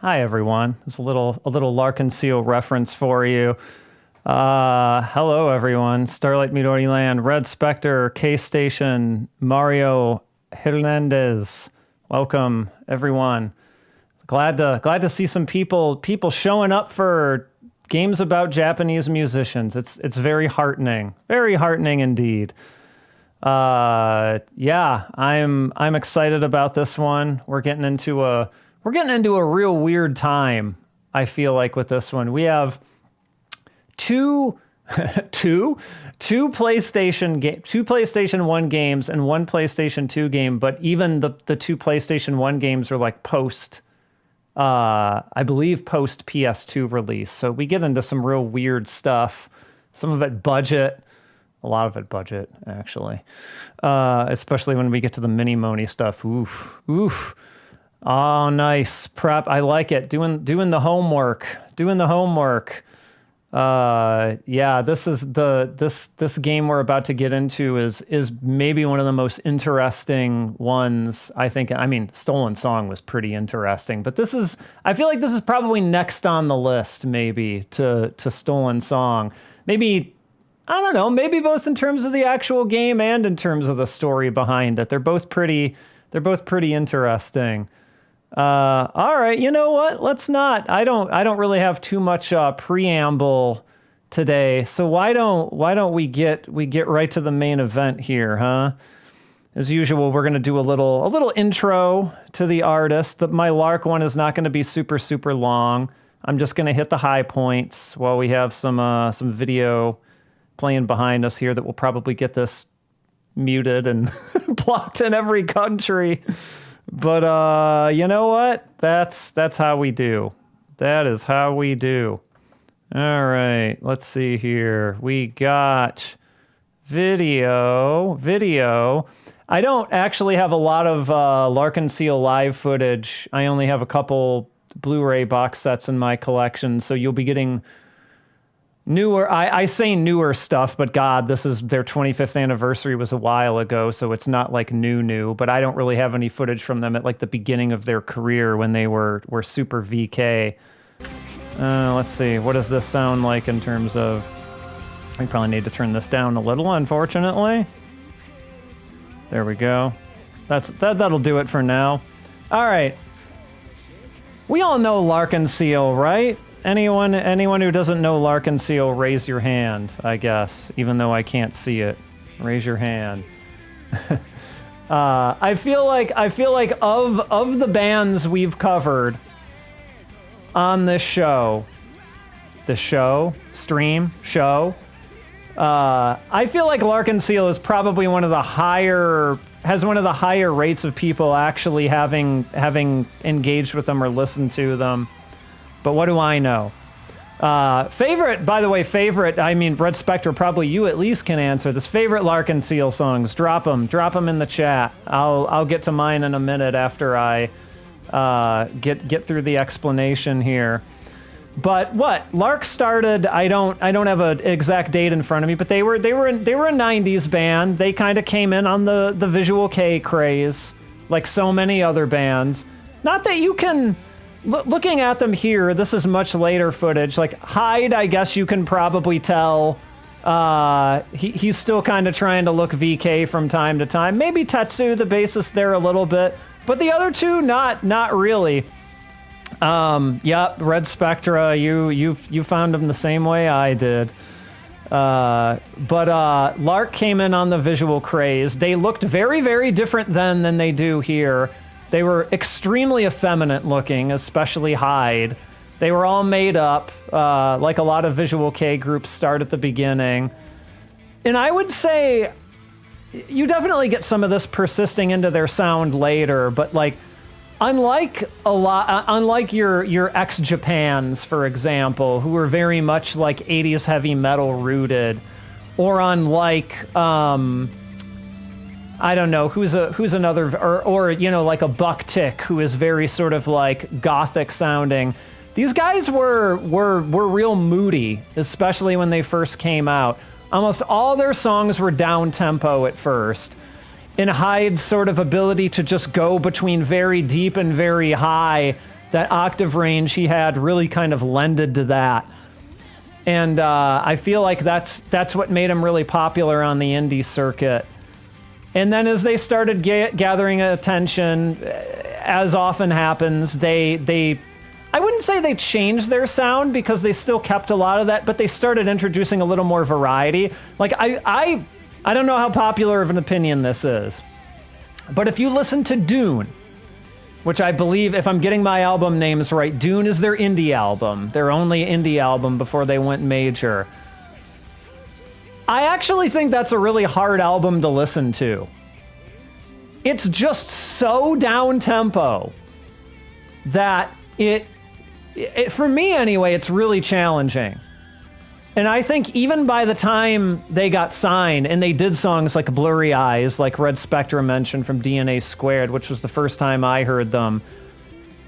Hi everyone. There's a little Larkin Seal reference for you. Hello everyone. Starlight Midori Land, Red Spectre, K Station, Mario Hernandez. Welcome everyone. Glad to see some people showing up for games about Japanese musicians. It's very heartening. Very heartening indeed. Yeah, I'm excited about this one. We're getting into a real weird time, I feel like, with this one. We have two PlayStation 1 games and one PlayStation 2 game, but even the two PlayStation 1 games are like I believe post PS2 release. So we get into some real weird stuff. Some of it budget. A lot of it budget, actually. Especially when we get to the MiniMoni stuff. Oof. Oh, nice. Prep. I like it. Doing the homework. Yeah, this game we're about to get into is maybe one of the most interesting ones, I think. I mean, Stolen Song was pretty interesting, but I feel like this is probably next on the list, maybe, to Stolen Song. Maybe, I don't know, maybe both in terms of the actual game and in terms of the story behind it. They're both pretty interesting. All right, you know what? Let's not. I don't really have too much preamble today. So why don't we get right to the main event here, huh? As usual, we're gonna do a little intro to the artist. My Lark one is not gonna be super long. I'm just gonna hit the high points while we have some video playing behind us here that will probably get this muted and blocked in every country. But you know what? That's how we do. That is how we do. All right, let's see here. We got video. I don't actually have a lot of Larkin Seal live footage. I only have a couple Blu-ray box sets in my collection, so you'll be getting newer, I say newer stuff, but God, this is their 25th anniversary was a while ago, so it's not like new, but I don't really have any footage from them at like the beginning of their career when they were super VK. Let's see, what does this sound like in terms of, I probably need to turn this down a little, unfortunately. There we go. That'll do it for now. All right. We all know Larkin Seal, right? Anyone who doesn't know Larkin Seal, raise your hand, I guess, even though I can't see it. Raise your hand. I feel like of the bands we've covered on this show, I feel like Larkin Seal is probably one of the higher rates of people actually having engaged with them or listened to them. But what do I know? Favorite, I mean, Red Spectre, probably you at least can answer this. Favorite Larkin Seal songs, drop them in the chat. I'll get to mine in a minute after I get through the explanation here. But what Lark started, I don't have an exact date in front of me, but they were a 90s band. They kind of came in on the Visual K craze, like so many other bands. Not that you can. Looking at them here, this is much later footage. Like Hyde, I guess you can probably tell he's still kind of trying to look VK from time to time. Maybe Tetsu, the bassist, there a little bit, but the other two, not really. Yeah, Red Spectra, you found them the same way I did. But Lark came in on the visual craze. They looked very, very different then than they do here. They were extremely effeminate looking, especially Hyde. They were all made up, like a lot of Visual K groups start at the beginning. And I would say you definitely get some of this persisting into their sound later, but like unlike your ex-Japans, for example, who were very much like 80s heavy metal rooted, or unlike I don't know, who's another, or you know, like a Buck Tick, who is very sort of like gothic sounding. These guys were real moody, especially when they first came out. Almost all their songs were down tempo at first. And Hyde's sort of ability to just go between very deep and very high, that octave range he had really kind of lended to that. And I feel like that's what made him really popular on the indie circuit. And then as they started gathering attention, as often happens, they I wouldn't say they changed their sound because they still kept a lot of that, but they started introducing a little more variety. Like I don't know how popular of an opinion this is, but if you listen to Dune, which I believe, if I'm getting my album names right, Dune is their indie album, their only indie album before they went major. I actually think that's a really hard album to listen to. It's just so down-tempo that it, for me anyway, it's really challenging. And I think even by the time they got signed, and they did songs like Blurry Eyes, like Red Spectrum mentioned from DNA Squared, which was the first time I heard them,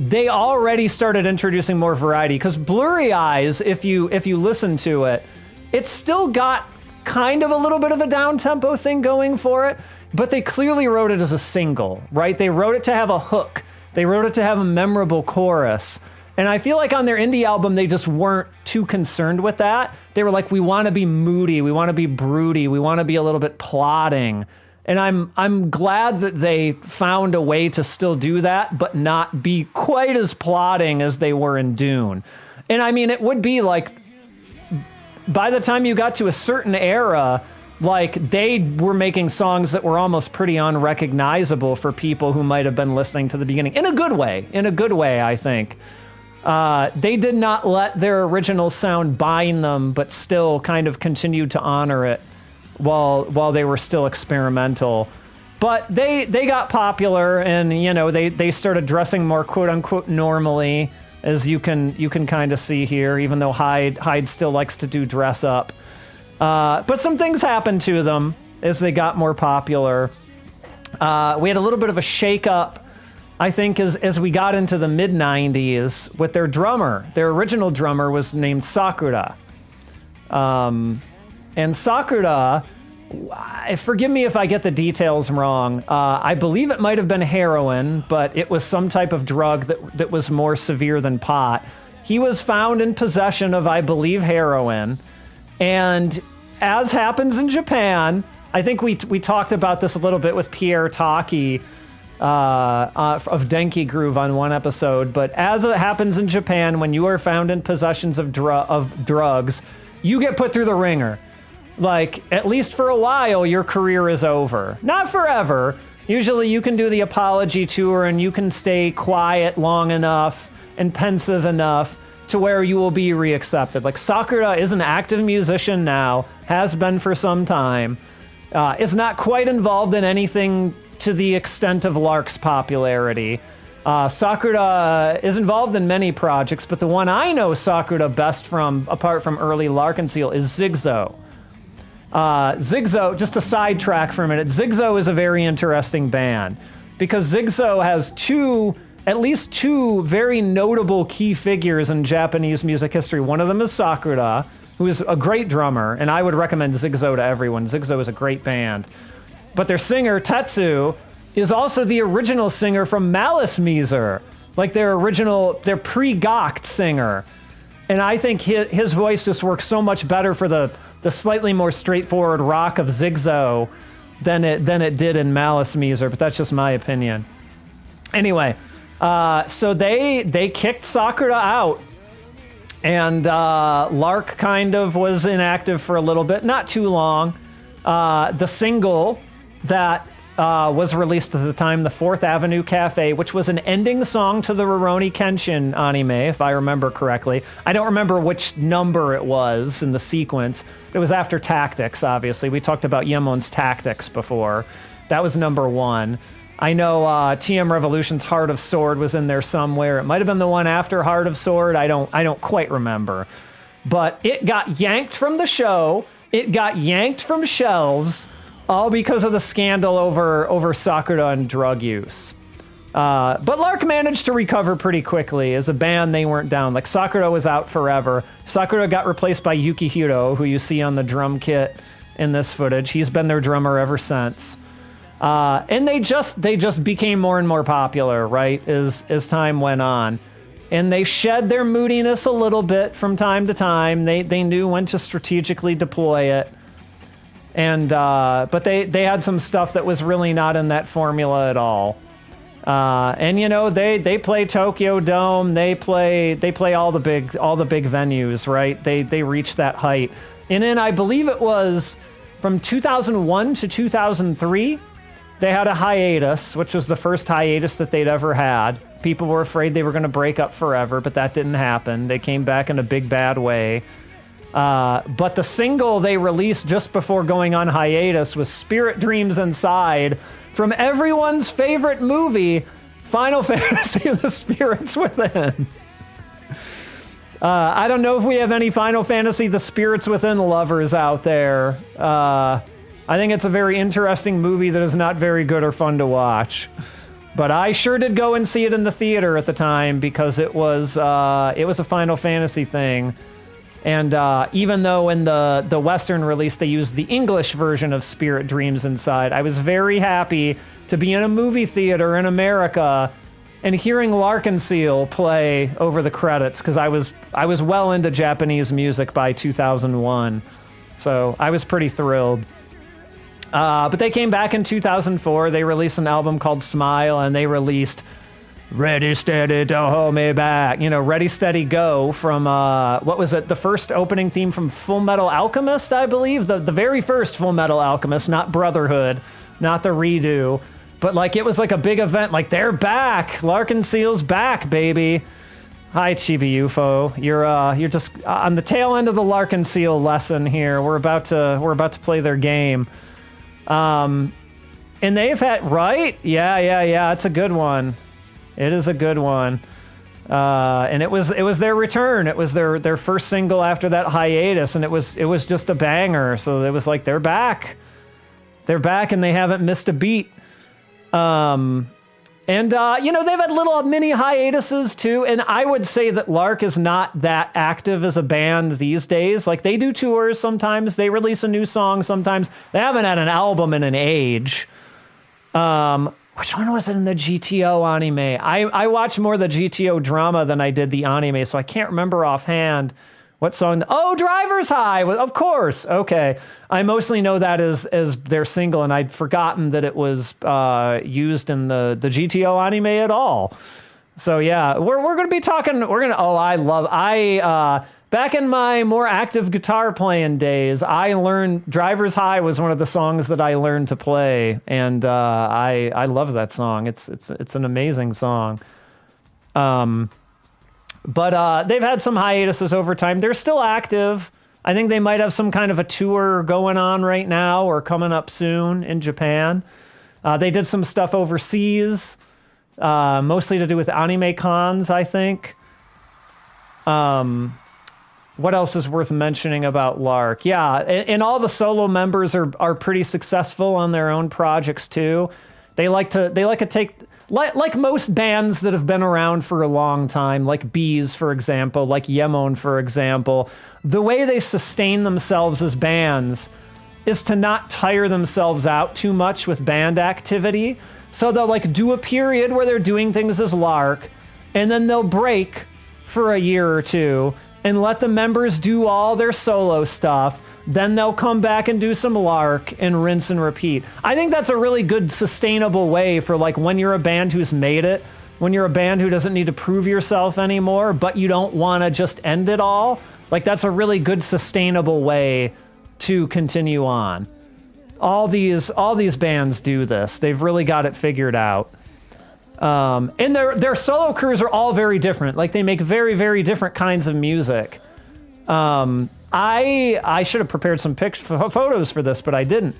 they already started introducing more variety. Because Blurry Eyes, if you listen to it, it's still got kind of a little bit of a down-tempo thing going for it, but they clearly wrote it as a single, right? They wrote it to have a hook. They wrote it to have a memorable chorus. And I feel like on their indie album, they just weren't too concerned with that. They were like, we want to be moody, we want to be broody, we want to be a little bit plodding. And I'm glad that they found a way to still do that, but not be quite as plodding as they were in Dune. And I mean, it would be like, by the time you got to a certain era, like they were making songs that were almost pretty unrecognizable for people who might have been listening to the beginning. In a good way, I think. They did not let their original sound bind them, but still kind of continued to honor it while they were still experimental. But they got popular, and you know they started dressing more quote unquote normally, as you can kind of see here. Even though Hyde still likes to do dress up, but some things happened to them as they got more popular. We had a little bit of a shake-up, I think, as we got into the mid-90s with their drummer. Their original drummer was named Sakura. And Sakura, forgive me if I get the details wrong, I believe it might have been heroin, but it was some type of drug that was more severe than pot. He was found in possession of, I believe, heroin. And as happens in Japan, I think we talked about this a little bit with Pierre Taki, of Denki Groove on one episode, but as it happens in Japan, when you are found in possessions of drugs, you get put through the ringer. Like, at least for a while, your career is over. Not forever. Usually you can do the apology tour and you can stay quiet long enough and pensive enough to where you will be reaccepted. Like, Sakura is an active musician now, has been for some time, is not quite involved in anything to the extent of Lark's popularity. Sakura is involved in many projects, but the one I know Sakura best from, apart from early Lark and Ciel, is Zigzo. Zigzo, just a sidetrack for a minute, Zigzo is a very interesting band because Zigzo has at least two very notable key figures in Japanese music history. One of them is Sakura, who is a great drummer, and I would recommend Zigzo to everyone. Zigzo is a great band. But their singer, Tetsu, is also the original singer from Malice Miser, like their pre-Gokt singer. And I think his voice just works so much better for the slightly more straightforward rock of Zigzo than it did in Malice Miser, but that's just my opinion. Anyway, so they kicked Sakura out, and Lark kind of was inactive for a little bit, not too long. The single that was released at the time, the Fourth Avenue Cafe, which was an ending song to the Rurouni Kenshin anime, if I remember correctly. I don't remember which number it was in the sequence. It was after Tactics, obviously. We talked about Yemon's Tactics before. That was number 1. I know TM Revolution's Heart of Sword was in there somewhere. It might have been the one after Heart of Sword. I don't quite remember. But it got yanked from the show. It got yanked from shelves, all because of the scandal over Sakura and drug use. But Lark managed to recover pretty quickly. As a band, they weren't down. Like, Sakura was out forever. Sakura got replaced by Yukihiro, who you see on the drum kit in this footage. He's been their drummer ever since. And they just became more and more popular, right, as time went on. and they shed their moodiness a little bit from time to time. They knew when to strategically deploy it. And but they had some stuff that was really not in that formula at all. And you know, they play Tokyo Dome, they play all the big venues, right? They reach that height. And then I believe it was from 2001 to 2003, they had a hiatus, which was the first hiatus that they'd ever had. People were afraid they were going to break up forever, but that didn't happen. They came back in a big bad way. But the single they released just before going on hiatus was Spirit Dreams Inside from everyone's favorite movie, Final Fantasy: The Spirits Within. I don't know if we have any Final Fantasy: The Spirits Within lovers out there. I think it's a very interesting movie that is not very good or fun to watch. But I sure did go and see it in the theater at the time because it was a Final Fantasy thing. And even though in the Western release they used the English version of Spirit Dreams Inside, I was very happy to be in a movie theater in America and hearing Ciel play over the credits, because I was well into Japanese music by 2001. So I was pretty thrilled. But they came back in 2004. They released an album called Smile, and they released Ready, Steady, Don't Hold Me Back. You know, Ready, Steady, Go from, what was it? The first opening theme from Full Metal Alchemist, I believe. The very first Full Metal Alchemist, not Brotherhood, not the redo. But, like, it was like a big event. Like, they're back. Ciel's back, baby. Hi, Chibi UFO. You're just on the tail end of the Ciel lesson here. We're about to play their game. And they've had, right? Yeah. It's a good one. It is a good one. And it was their return. It was their first single after that hiatus, and it was just a banger. So it was like, they're back. They're back, and they haven't missed a beat. You know, they've had little mini hiatuses too, and I would say that Lark is not that active as a band these days. Like, they do tours sometimes, they release a new song sometimes. They haven't had an album in an age. Which one was it in the GTO anime? I watched more the GTO drama than I did the anime, so I can't remember offhand what song. Oh, Driver's High! Of course. Okay. I mostly know that as their single, and I'd forgotten that it was used in the GTO anime at all. So yeah, we're going to be talking, back in my more active guitar playing days, I learned Driver's High was one of the songs that I learned to play, and I love that song. It's an amazing song. But they've had some hiatuses over time. They're still active. I think they might have some kind of a tour going on right now or coming up soon in Japan. They did some stuff overseas, mostly to do with anime cons, I think. What else is worth mentioning about Lark? Yeah, and all the solo members are pretty successful on their own projects too. They like to take, like most bands that have been around for a long time, like Bees, for example, like Yemon, for example, the way they sustain themselves as bands is to not tire themselves out too much with band activity. So they'll like do a period where they're doing things as Lark, and then they'll break for a year or two and let the members do all their solo stuff. Then they'll come back and do some Lark and rinse and repeat. I think that's a really good sustainable way for like when you're a band who's made it, when you're a band who doesn't need to prove yourself anymore, but you don't want to just end it all. Like, that's a really good sustainable way to continue on. All these bands do this. They've really got it figured out. And their solo crews are all very different. Like, they make very, very different kinds of music. I should have prepared some photos for this, but I didn't.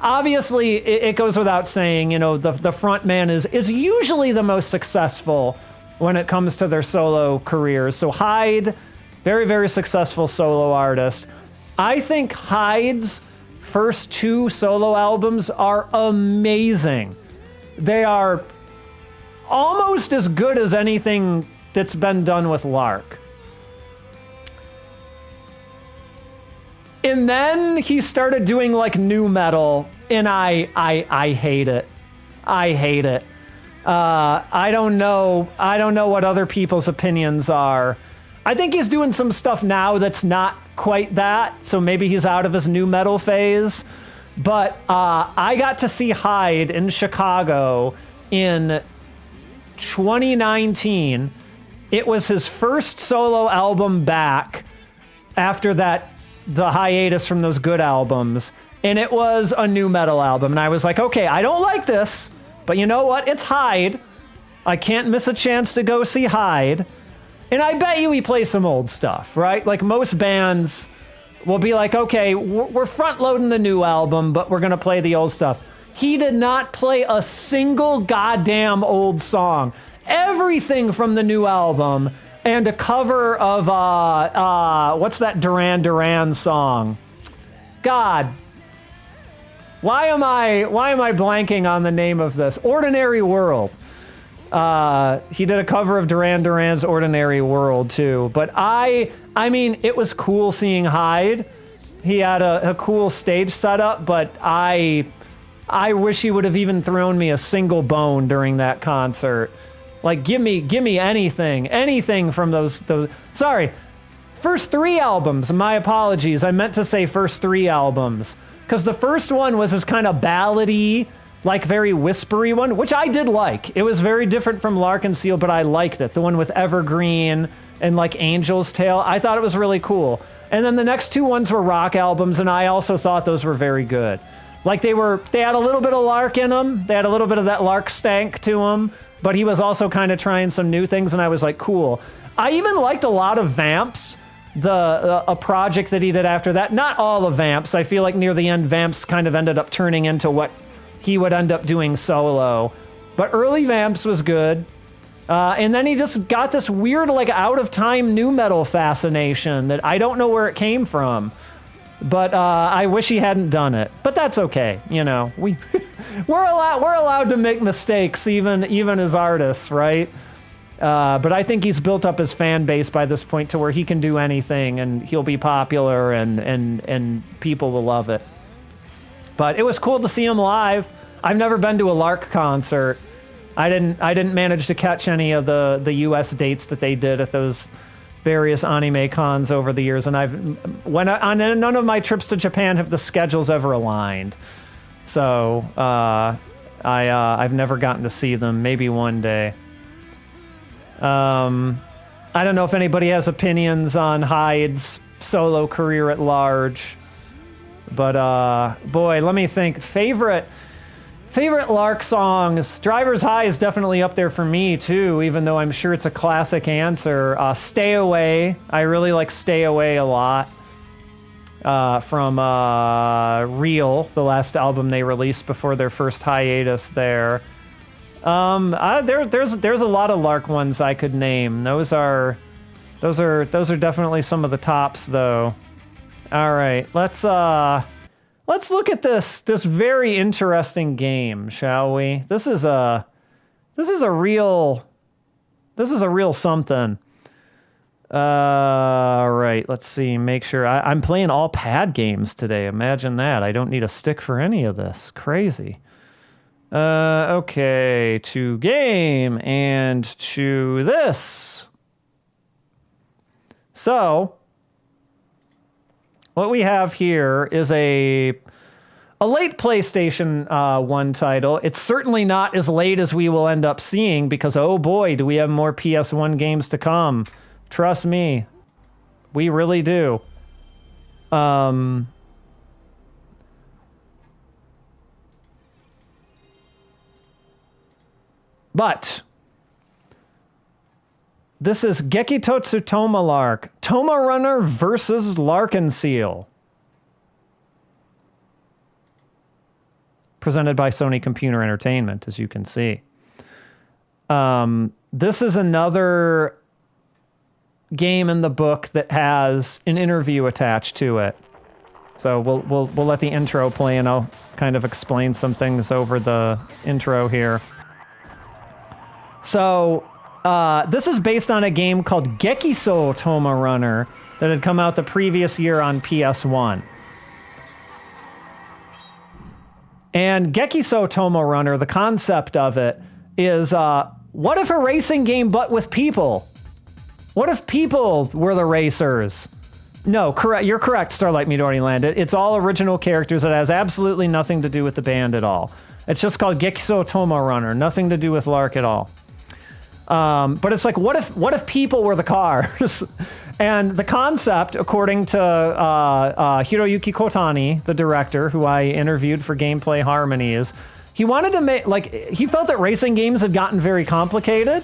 Obviously, it goes without saying, you know, the front man is usually the most successful when it comes to their solo careers. So Hyde, very, very successful solo artist. I think Hyde's first two solo albums are amazing. They are almost as good as anything that's been done with Lark. And then he started doing like new metal, and I hate it. I hate it. I don't know what other people's opinions are. I think he's doing some stuff now that's not quite that, so maybe he's out of his new metal phase. But I got to see Hyde in Chicago in 2019. It was his first solo album back after the hiatus from those good albums. And it was a new metal album. And I was like, okay, I don't like this, but you know what? It's Hyde. I can't miss a chance to go see Hyde. And I bet you he plays some old stuff, right? Like most bands will be like, okay, we're front loading the new album, but we're going to play the old stuff. He did not play a single goddamn old song. Everything from the new album and a cover of, what's that Duran Duran song? God. Why am I blanking on the name of this? Ordinary World. He did a cover of Duran Duran's Ordinary World too. But I mean, it was cool seeing Hyde. He had a cool stage setup, but I wish he would have even thrown me a single bone during that concert. Like, give me anything from those. Sorry, first 3 albums. My apologies. I meant to say first 3 albums. Because the first one was this kind of ballady, like very whispery one, which I did like. It was very different from Lark Ciel, but I liked it. The one with Evergreen and like Angel's Tale. I thought it was really cool. And then the next 2 ones were rock albums, and I also thought those were very good. Like they had a little bit of Lark in them. They had a little bit of that Lark stank to them, but he was also kind of trying some new things, and I was like, cool. I even liked a lot of Vamps. A project that he did after that. Not all of Vamps. I feel like near the end, Vamps kind of ended up turning into what he would end up doing solo. But early Vamps was good. And then he just got this weird, like, out-of-time new metal fascination that I don't know where it came from. But I wish he hadn't done it. But that's okay. You know, we're allowed to make mistakes, even as artists, right? But I think he's built up his fan base by this point to where he can do anything and he'll be popular and people will love it. But it was cool to see him live. I've never been to a Lark concert. I didn't manage to catch any of the US dates that they did at those various anime cons over the years, and on none of my trips to Japan have the schedules ever aligned. So I've never gotten to see them. Maybe one day. I don't know if anybody has opinions on Hyde's solo career at large, but boy, let me think. Favorite Lark songs. Driver's High is definitely up there for me too, even though I'm sure it's a classic answer. Stay Away. I really like Stay Away a lot. From Real, the last album they released before their first hiatus there. There's a lot of Lark ones I could name. Those are definitely some of the tops though. All right, let's look at this very interesting game, shall we? This is a real something. All right, let's see. Make sure I'm playing all pad games today. Imagine that. I don't need a stick for any of this. Crazy. Okay, to game and to this. So, what we have here is a late PlayStation 1 title. It's certainly not as late as we will end up seeing because, oh boy, do we have more PS1 games to come. Trust me, we really do. But this is Gekitotsu Toma Lark, TomaRunner versus Lark Ciel. Presented by Sony Computer Entertainment, as you can see. This is another game in the book that has an interview attached to it. So we'll let the intro play and I'll kind of explain some things over the intro here. So, this is based on a game called Gekitotsu TomaRunner that had come out the previous year on PS1. And Gekitotsu TomaRunner, the concept of it, is what if a racing game but with people? What if people were the racers? No, correct. You're correct, Starlight Midori Land. It's all original characters. It has absolutely nothing to do with the band at all. It's just called Gekitotsu TomaRunner. Nothing to do with Lark at all. But it's like, what if people were the cars? And the concept, according to Hiroyuki Kotani, the director, who I interviewed for Gameplay Harmonies, he wanted to make, like, he felt that racing games had gotten very complicated.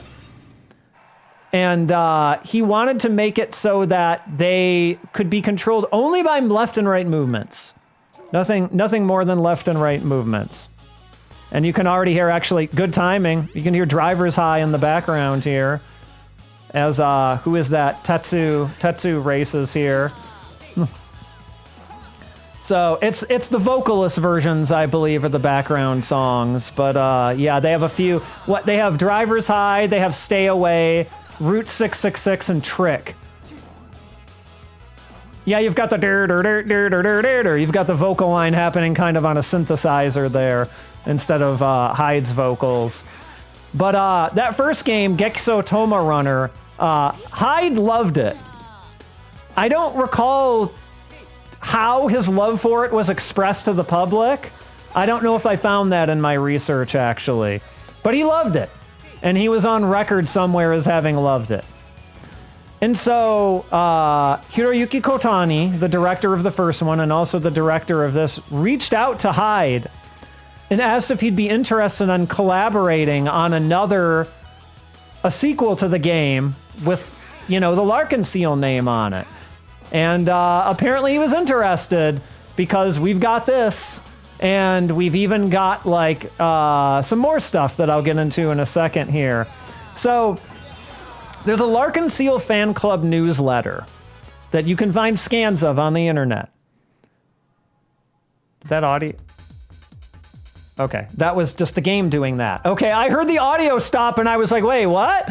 And he wanted to make it so that they could be controlled only by left and right movements. Nothing more than left and right movements. And you can already hear, actually, good timing. You can hear Driver's High in the background here. As, who is that? Tetsu races here. So it's the vocalist versions, I believe, are the background songs. But yeah, they have a few. They have Driver's High, they have Stay Away, Route 666, and Trick. Yeah, you've got the you've got the vocal line happening kind of on a synthesizer there instead of Hyde's vocals. But that first game, Gekitotsu TomaRunner, Hyde loved it. I don't recall how his love for it was expressed to the public. I don't know if I found that in my research, actually. But he loved it. And he was on record somewhere as having loved it. And so Hiroyuki Kotani, the director of the first one and also the director of this, reached out to Hyde and asked if he'd be interested in collaborating on a sequel to the game with, you know, the Larkin Seal name on it. And apparently he was interested because we've got this, and we've even got like some more stuff that I'll get into in a second here. So there's a Larkin Seal fan club newsletter that you can find scans of on the internet. That audio? Okay, that was just the game doing that. Okay, I heard the audio stop and I was like, wait, what?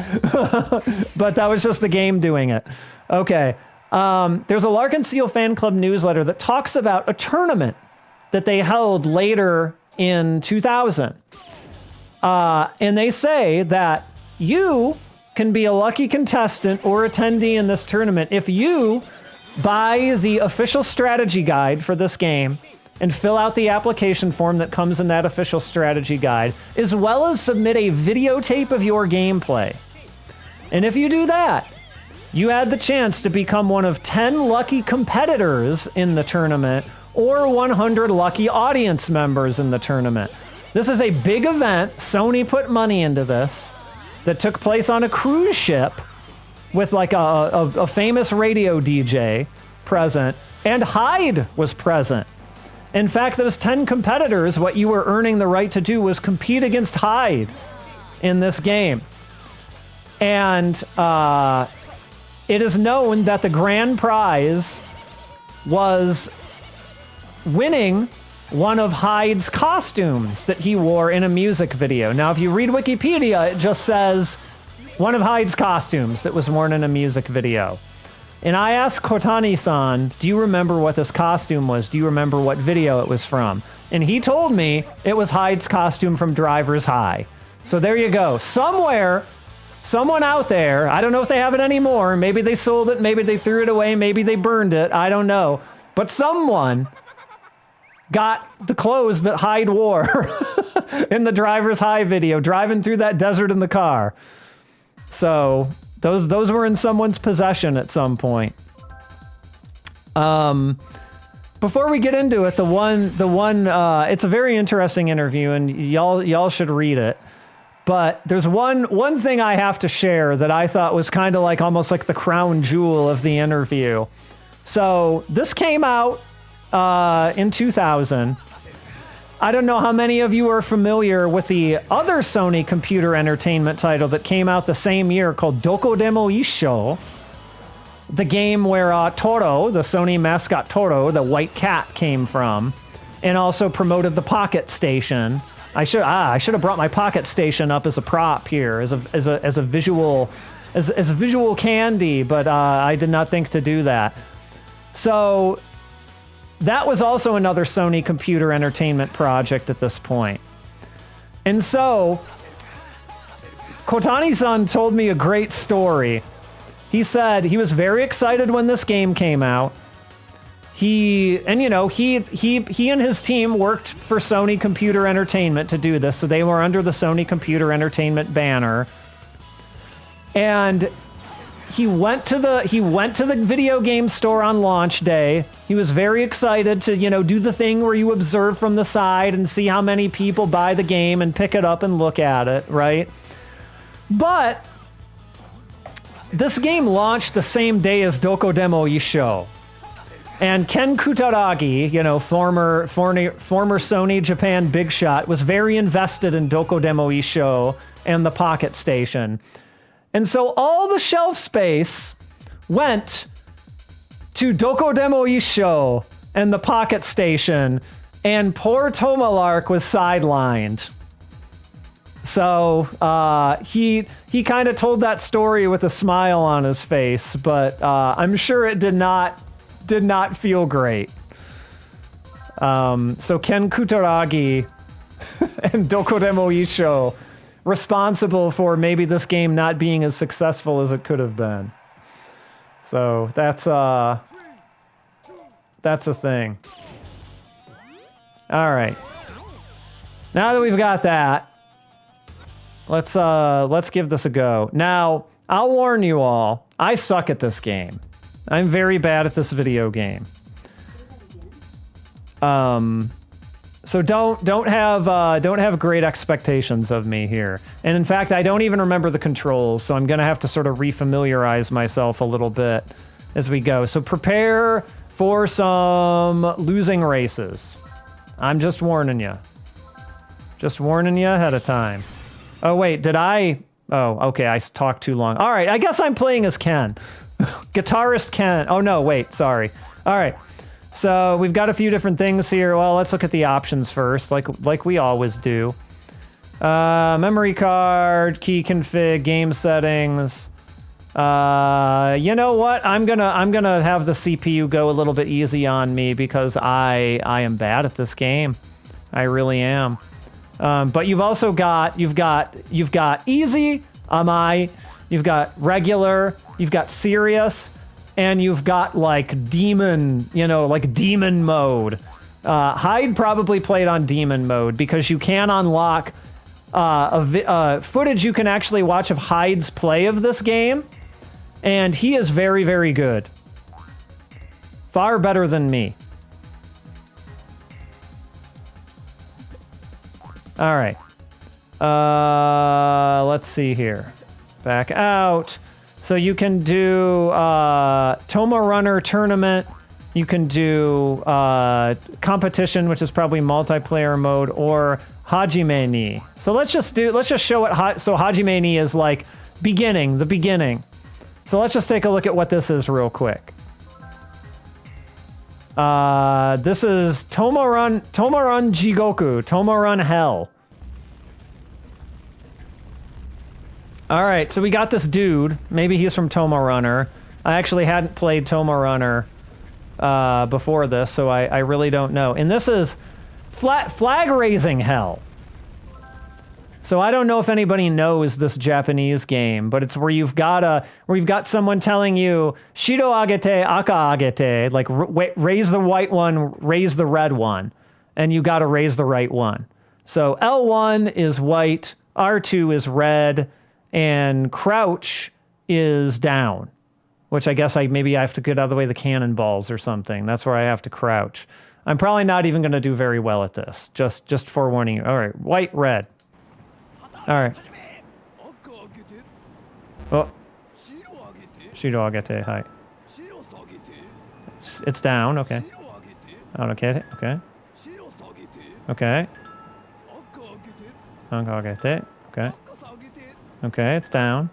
But that was just the game doing it. Okay, there's a Larkin Seal fan club newsletter that talks about a tournament that they held later in 2000. And they say that you can be a lucky contestant or attendee in this tournament if you buy the official strategy guide for this game and fill out the application form that comes in that official strategy guide, as well as submit a videotape of your gameplay. And if you do that, you had the chance to become one of 10 lucky competitors in the tournament or 100 lucky audience members in the tournament. This is a big event. Sony put money into this that took place on a cruise ship with like a famous radio DJ present, and Hyde was present. In fact, those 10 competitors, what you were earning the right to do was compete against Hyde in this game. And it is known that the grand prize was winning one of Hyde's costumes that he wore in a music video. Now, if you read Wikipedia, it just says one of Hyde's costumes that was worn in a music video. And I asked Kotani-san, do you remember what this costume was? Do you remember what video it was from? And he told me it was Hyde's costume from Driver's High. So there you go. Somewhere, someone out there, I don't know if they have it anymore. Maybe they sold it, maybe they threw it away, maybe they burned it. I don't know. But someone got the clothes that Hyde wore in the Driver's High video, driving through that desert in the car. So those were in someone's possession at some point. Before we get into it, the one it's a very interesting interview, and y'all should read it. But there's one thing I have to share that I thought was kind of like almost like the crown jewel of the interview. So this came out in 2000. I don't know how many of you are familiar with the other Sony computer entertainment title that came out the same year called Doko Demo Issho. The game where Toro, the Sony mascot Toro, the white cat, came from, and also promoted the Pocket Station. I should have brought my Pocket Station up as a prop here, as a visual candy, but I did not think to do that. So that was also another Sony computer entertainment project at this point. And so Kotani-san told me a great story. He said he was very excited when this game came out. He and his team worked for Sony Computer Entertainment to do this, so they were under the Sony Computer Entertainment banner. And he went to the video game store on launch day. He was very excited to, do the thing where you observe from the side and see how many people buy the game and pick it up and look at it, right? But this game launched the same day as Doko Demo Isho. And Ken Kutaragi, former Sony Japan big shot, was very invested in Doko Demo Isho and the Pocket Station. And so all the shelf space went to Doko Demo Isho and the Pocket Station, and poor Tomalark was sidelined. So he kind of told that story with a smile on his face, but I'm sure it did not feel great. So Ken Kutaragi and Doko Demo Isho responsible for maybe this game not being as successful as it could have been. So that's a thing. All right. Now that we've got that, let's give this a go. Now, I'll warn you all, I suck at this game. I'm very bad at this video game. So don't have great expectations of me here. And in fact, I don't even remember the controls, so I'm gonna have to sort of refamiliarize myself a little bit as we go. So prepare for some losing races. I'm just warning you. Just warning you ahead of time. Oh wait, did I? Oh, okay, I talked too long. All right, I guess I'm playing as Ken. Guitarist Ken. Oh no, wait, sorry. All right, so we've got a few different things here. Well, let's look at the options first, like we always do. Memory card, key config, game settings. You know what? I'm gonna have the CPU go a little bit easy on me because I am bad at this game. I really am. But you've also got you've got easy, you've got regular, you've got serious, and you've got like demon, like demon mode. Hyde probably played on demon mode because you can unlock footage you can actually watch of Hyde's play of this game, and he is very, very good. Far better than me. All right. Let's see here. Back out. So you can do TomaRunner tournament. You can do competition, which is probably multiplayer mode, or Hajime ni. So let's just show it. So Hajime ni is like the beginning. So let's just take a look at what this is real quick. This is TomaRun Jigoku, TomaRun Hell. All right, so we got this dude. Maybe he's from TomaRunner. I actually hadn't played TomaRunner before this, so I really don't know. And this is flag raising hell. So I don't know if anybody knows this Japanese game, but it's where you've got someone telling you Shiro agete, aka agete, like raise the white one, raise the red one, and you got to raise the right one. So L1 is white, R2 is red, and crouch is down, which I guess maybe I have to get out of the way of the cannonballs or something. That's where I have to crouch. I'm probably not even going to do very well at this. Just forewarning you. All right, white, red. All right. Oh. Shiro agete, hi. It's down, okay. Okay, okay. Okay. Agete, okay. Okay, it's down.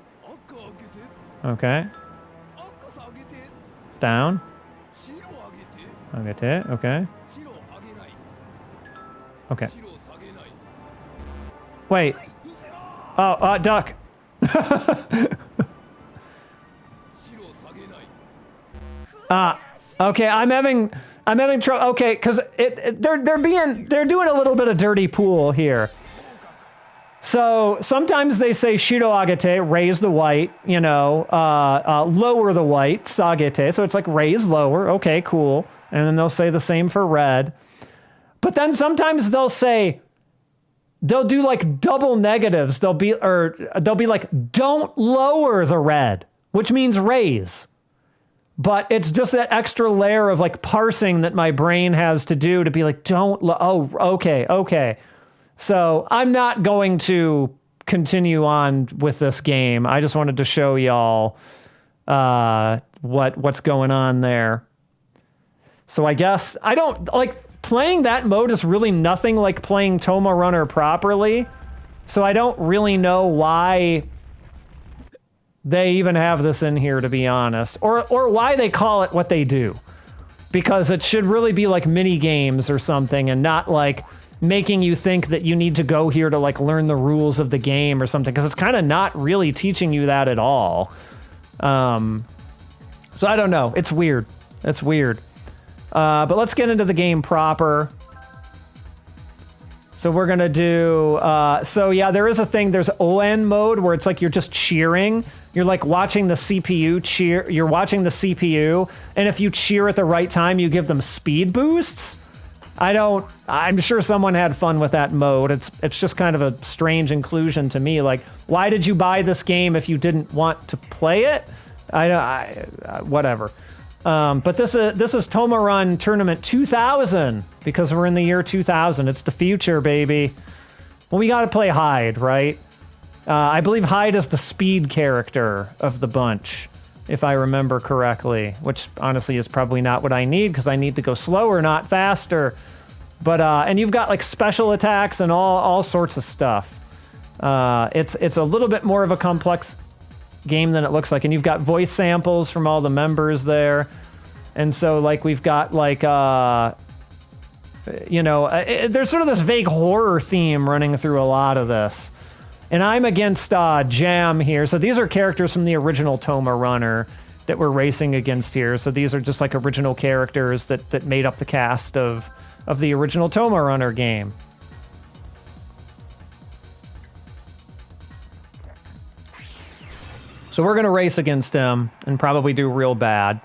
Okay. It's down. Agete, okay. Okay. Wait. Oh, duck. Okay, I'm having trouble. Okay, because they're doing a little bit of dirty pool here. So sometimes they say shiro agete, raise the white, you know, lower the white, sagete. So it's like raise, lower. Okay, cool. And then they'll say the same for red. But then sometimes they'll do like double negatives. They'll be like, don't lower the red, which means raise. But it's just that extra layer of like parsing that my brain has to do to be like, oh, okay. So I'm not going to continue on with this game. I just wanted to show y'all what's going on there. So I guess I don't like playing that mode is really nothing like playing TomaRunner properly. So I don't really know why they even have this in here, to be honest, or why they call it what they do, because it should really be like mini games or something and not like making you think that you need to go here to like learn the rules of the game or something, because it's kind of not really teaching you that at all. So I don't know. It's weird. It's weird. But let's get into the game proper. So we're gonna do, so yeah, there is a thing, there's ON mode where it's like you're just cheering. You're like watching the CPU cheer, you're watching the CPU, and if you cheer at the right time, you give them speed boosts. I'm sure someone had fun with that mode. It's just kind of a strange inclusion to me. Like, why did you buy this game if you didn't want to play it? Whatever. But this is TomaRun Tournament 2000, because we're in the year 2000. It's the future, baby. Well, we gotta play Hyde, right? I believe Hyde is the speed character of the bunch, if I remember correctly, which honestly is probably not what I need, because I need to go slower, not faster. But, and you've got like special attacks and all sorts of stuff. It's a little bit more of a complex game than it looks like, and you've got voice samples from all the members there. And so like we've got like, you know, there's sort of this vague horror theme running through a lot of this. And I'm against Jam here. So these are characters from the original TomaRunner that we're racing against here. So these are just like original characters that made up the cast of the original TomaRunner game. So we're going to race against him and probably do real bad.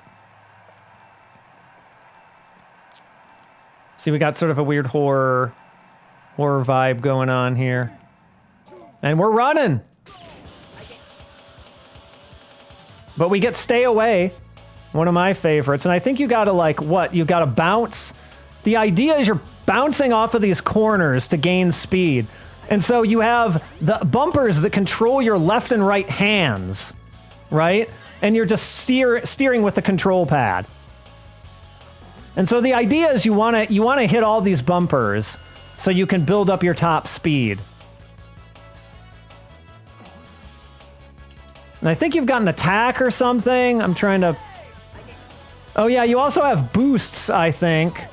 See, we got sort of a weird horror vibe going on here. And we're running. But we get Stay Away, one of my favorites. And I think you gotta like, what? You gotta bounce. The idea is you're bouncing off of these corners to gain speed. And so you have the bumpers that control your left and right hands, right? And you're just steering with the control pad. And so the idea is you wanna hit all these bumpers so you can build up your top speed. And I think you've got an attack or something. I'm trying to... Oh yeah, you also have boosts, I think.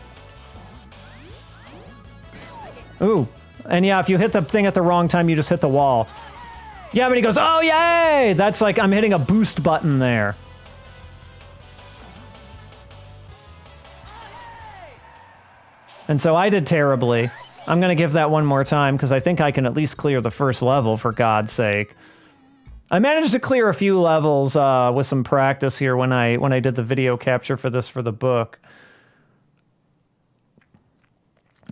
Ooh. And yeah, if you hit the thing at the wrong time, you just hit the wall. Yeah, but he goes, oh yay! That's like, I'm hitting a boost button there. And so I did terribly. I'm gonna give that one more time, because I think I can at least clear the first level, for God's sake. I managed to clear a few levels with some practice here when I did the video capture for this for the book.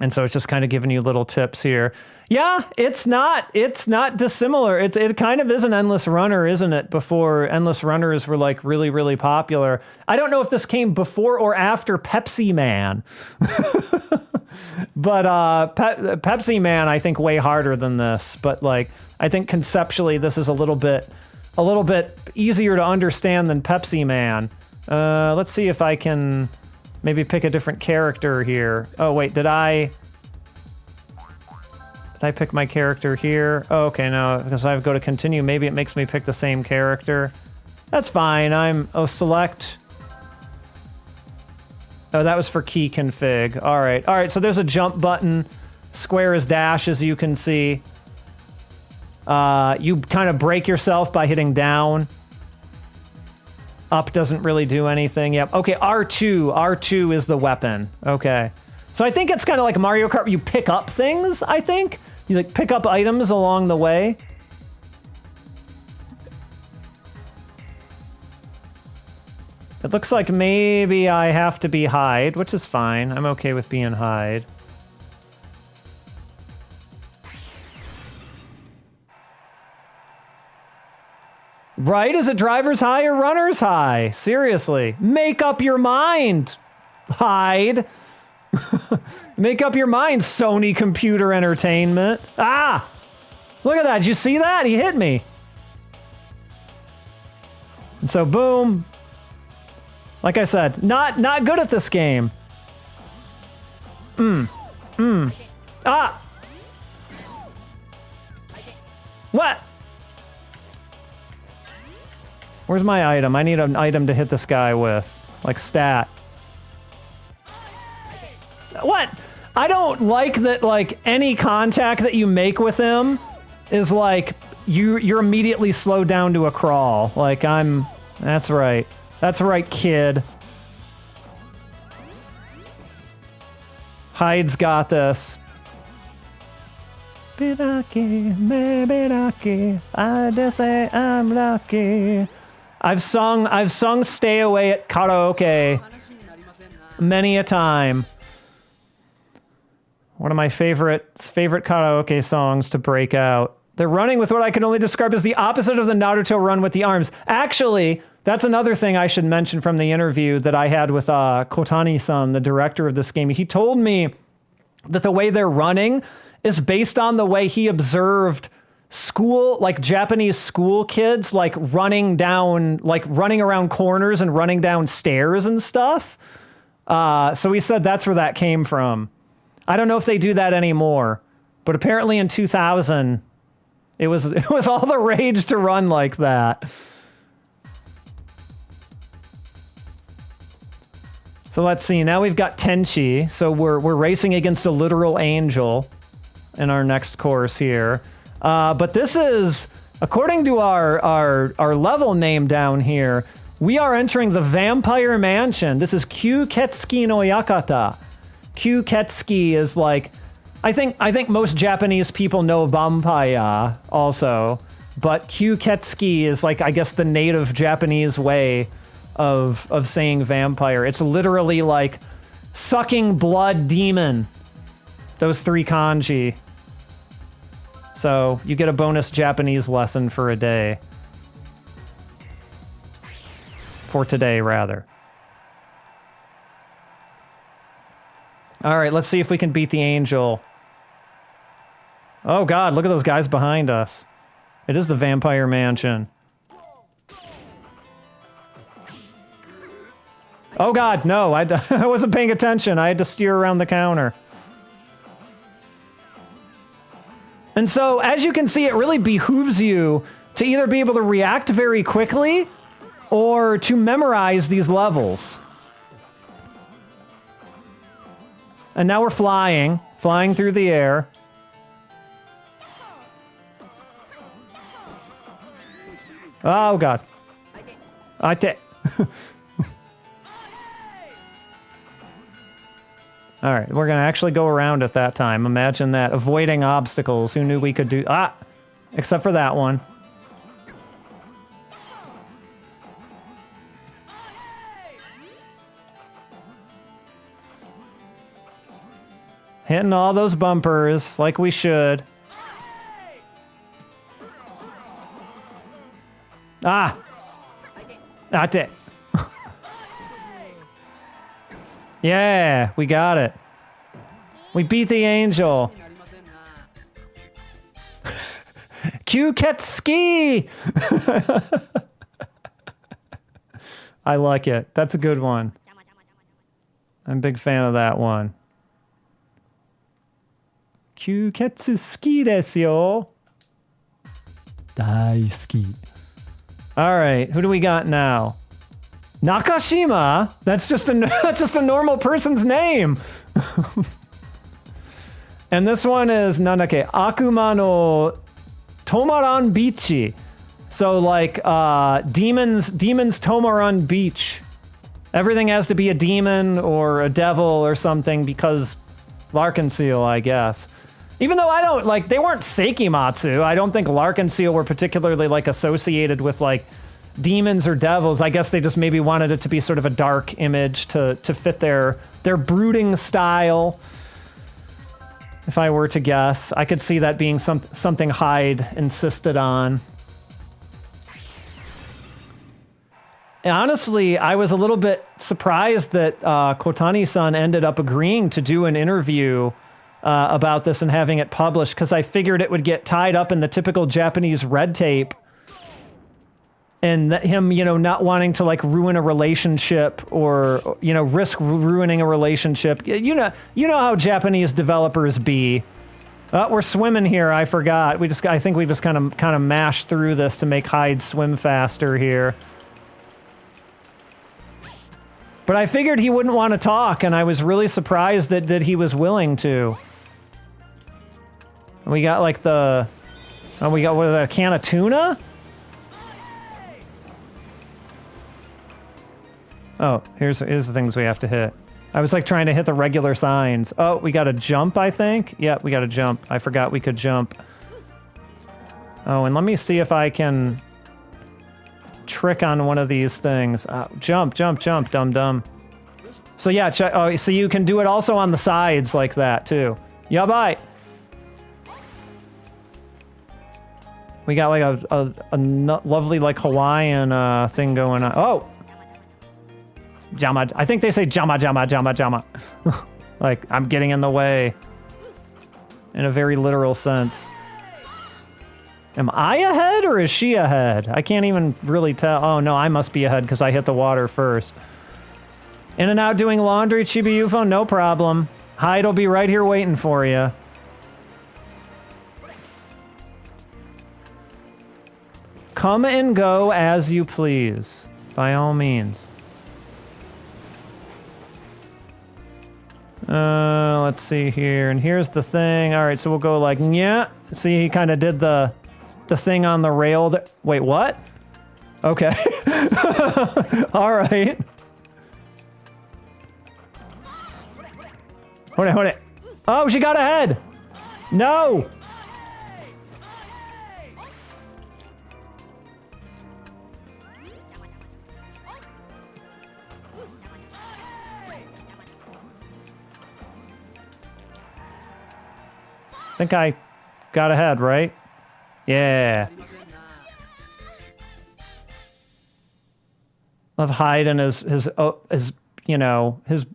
And so it's just kind of giving you little tips here. Yeah, it's not dissimilar. It kind of is an endless runner, isn't it? Before endless runners were like really, really popular. I don't know if this came before or after Pepsi Man. But Pepsi Man, I think way harder than this. But like, I think conceptually this is a little bit easier to understand than Pepsi Man. Let's see if I can maybe pick a different character here. Oh wait, did I pick my character here? Oh, okay, no, because I go to continue, maybe it makes me pick the same character. That's fine. Select. Oh, that was for key config. All right, so there's a jump button. Square is dash, as you can see. You kind of break yourself by hitting down. Up doesn't really do anything. Yep. Okay, R2 is the weapon. Okay. So I think it's kind of like Mario Kart. You pick up things, I think. You like pick up items along the way. It looks like maybe I have to be Hyde, which is fine. I'm okay with being Hyde. Right? Is it driver's high or runner's high? Seriously. Make up your mind, Hyde. Make up your mind, Sony Computer Entertainment. Ah! Look at that. Did you see that? He hit me. And so, boom. Like I said, not good at this game. Ah! What? Where's my item? I need an item to hit this guy with. Like stat. What? I don't like that, like, any contact that you make with him is like, you're immediately slowed down to a crawl. Like, that's right. That's right, kid. Hyde's got this. Be lucky, maybe lucky. I just say I'm lucky. I've sung Stay Away at karaoke many a time. One of my favorite karaoke songs to break out. They're running with what I can only describe as the opposite of the Naruto run with the arms. Actually, that's another thing I should mention from the interview that I had with Kotani-san, the director of this game. He told me that the way they're running is based on the way he observed school, like Japanese school kids, like running around corners and running down stairs and stuff. So he said that's where that came from. I don't know if they do that anymore, but apparently in 2000, it was all the rage to run like that. So let's see. Now we've got Tenchi. So we're racing against a literal angel in our next course here. But this is, according to our level name down here, we are entering the Vampire Mansion. This is Kyuketsuki no Yakata. Kyuketsuki is like, I think most Japanese people know vampire also, but Kyuketsuki is like, I guess, the native Japanese way of saying vampire. It's literally like sucking blood demon. Those three kanji. So you get a bonus Japanese lesson for a day. For today, rather. All right, let's see if we can beat the angel. Oh God, look at those guys behind us. It is the Vampire Mansion. Oh God, no, I wasn't paying attention. I had to steer around the counter. And so, as you can see, it really behooves you to either be able to react very quickly or to memorize these levels. And now we're flying through the air. Oh God. All right, we're gonna actually go around at that time. Imagine that, avoiding obstacles. Who knew we could do, except for that one. Hitting all those bumpers like we should. That's it. Yeah, we got it. We beat the angel. Kyuketsuki! I like it. That's a good one. I'm a big fan of that one. Kyuketsuki desu yo. Daisuki. All right, who do we got now? Nakashima? That's just a normal person's name. And this one is nandake Akuma no Tomaran Beach. So like demons Tomarun Beach. Everything has to be a demon or a devil or something because Larkin Seal, I guess. Even though I don't, like, they weren't Seikimatsu. I don't think Lark and Ciel were particularly, like, associated with, like, demons or devils. I guess they just maybe wanted it to be sort of a dark image to fit their brooding style. If I were to guess, I could see that being something Hyde insisted on. And honestly, I was a little bit surprised that Kotani-san ended up agreeing to do an interview about this and having it published, because I figured it would get tied up in the typical Japanese red tape. And that him, you know, not wanting to, like, ruin a relationship or, you know, risk ruining a relationship. You know how Japanese developers be. Oh, we're swimming here. I forgot. I think we just kind of mashed through this to make Hyde swim faster here. But I figured he wouldn't want to talk, and I was really surprised that he was willing to. We got, like, the... Oh, we got, what, a can of tuna? Oh, here's the things we have to hit. I was, like, trying to hit the regular signs. Oh, we got to jump, I think? Yeah, we got to jump. I forgot we could jump. Oh, and let me see if I can... trick on one of these things. Jump, jump, jump, dum-dum. So yeah, oh, so you can do it also on the sides like that, too. Yeah, bye. We got like a lovely, like, Hawaiian thing going on. Oh! Jama. I think they say jama, jama, jama, jama. Like, I'm getting in the way. In a very literal sense. Am I ahead or is she ahead? I can't even really tell. Oh no, I must be ahead because I hit the water first. In and out doing laundry, Chibi UFO, no problem. Hyde will be right here waiting for you. Come and go as you please, by all means. Let's see here, and here's the thing. All right, so we'll go like, yeah. See, he kind of did the thing on the rail. Wait, what? Okay. All right. Hold it. Oh, she got ahead. No. I think I got ahead, right? Yeah. Love Hyde and his you know, his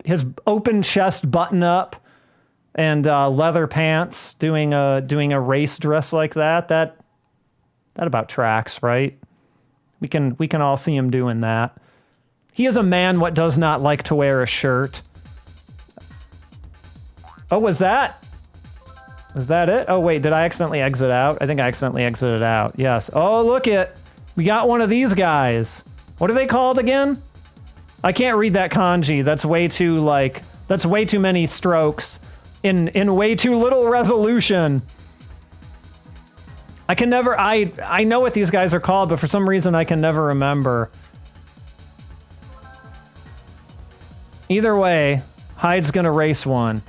open chest button up and leather pants doing a race dress like that. That about tracks, right? We can all see him doing that. He is a man what does not like to wear a shirt. Oh, was that it? Oh, wait, did I accidentally exit out? I think I accidentally exited out. Yes. Oh, look it. We got one of these guys. What are they called again? I can't read that kanji. That's way too, like, that's way too many strokes in way too little resolution. I can never, I know what these guys are called, but for some reason I can never remember. Either way, Hyde's gonna race one.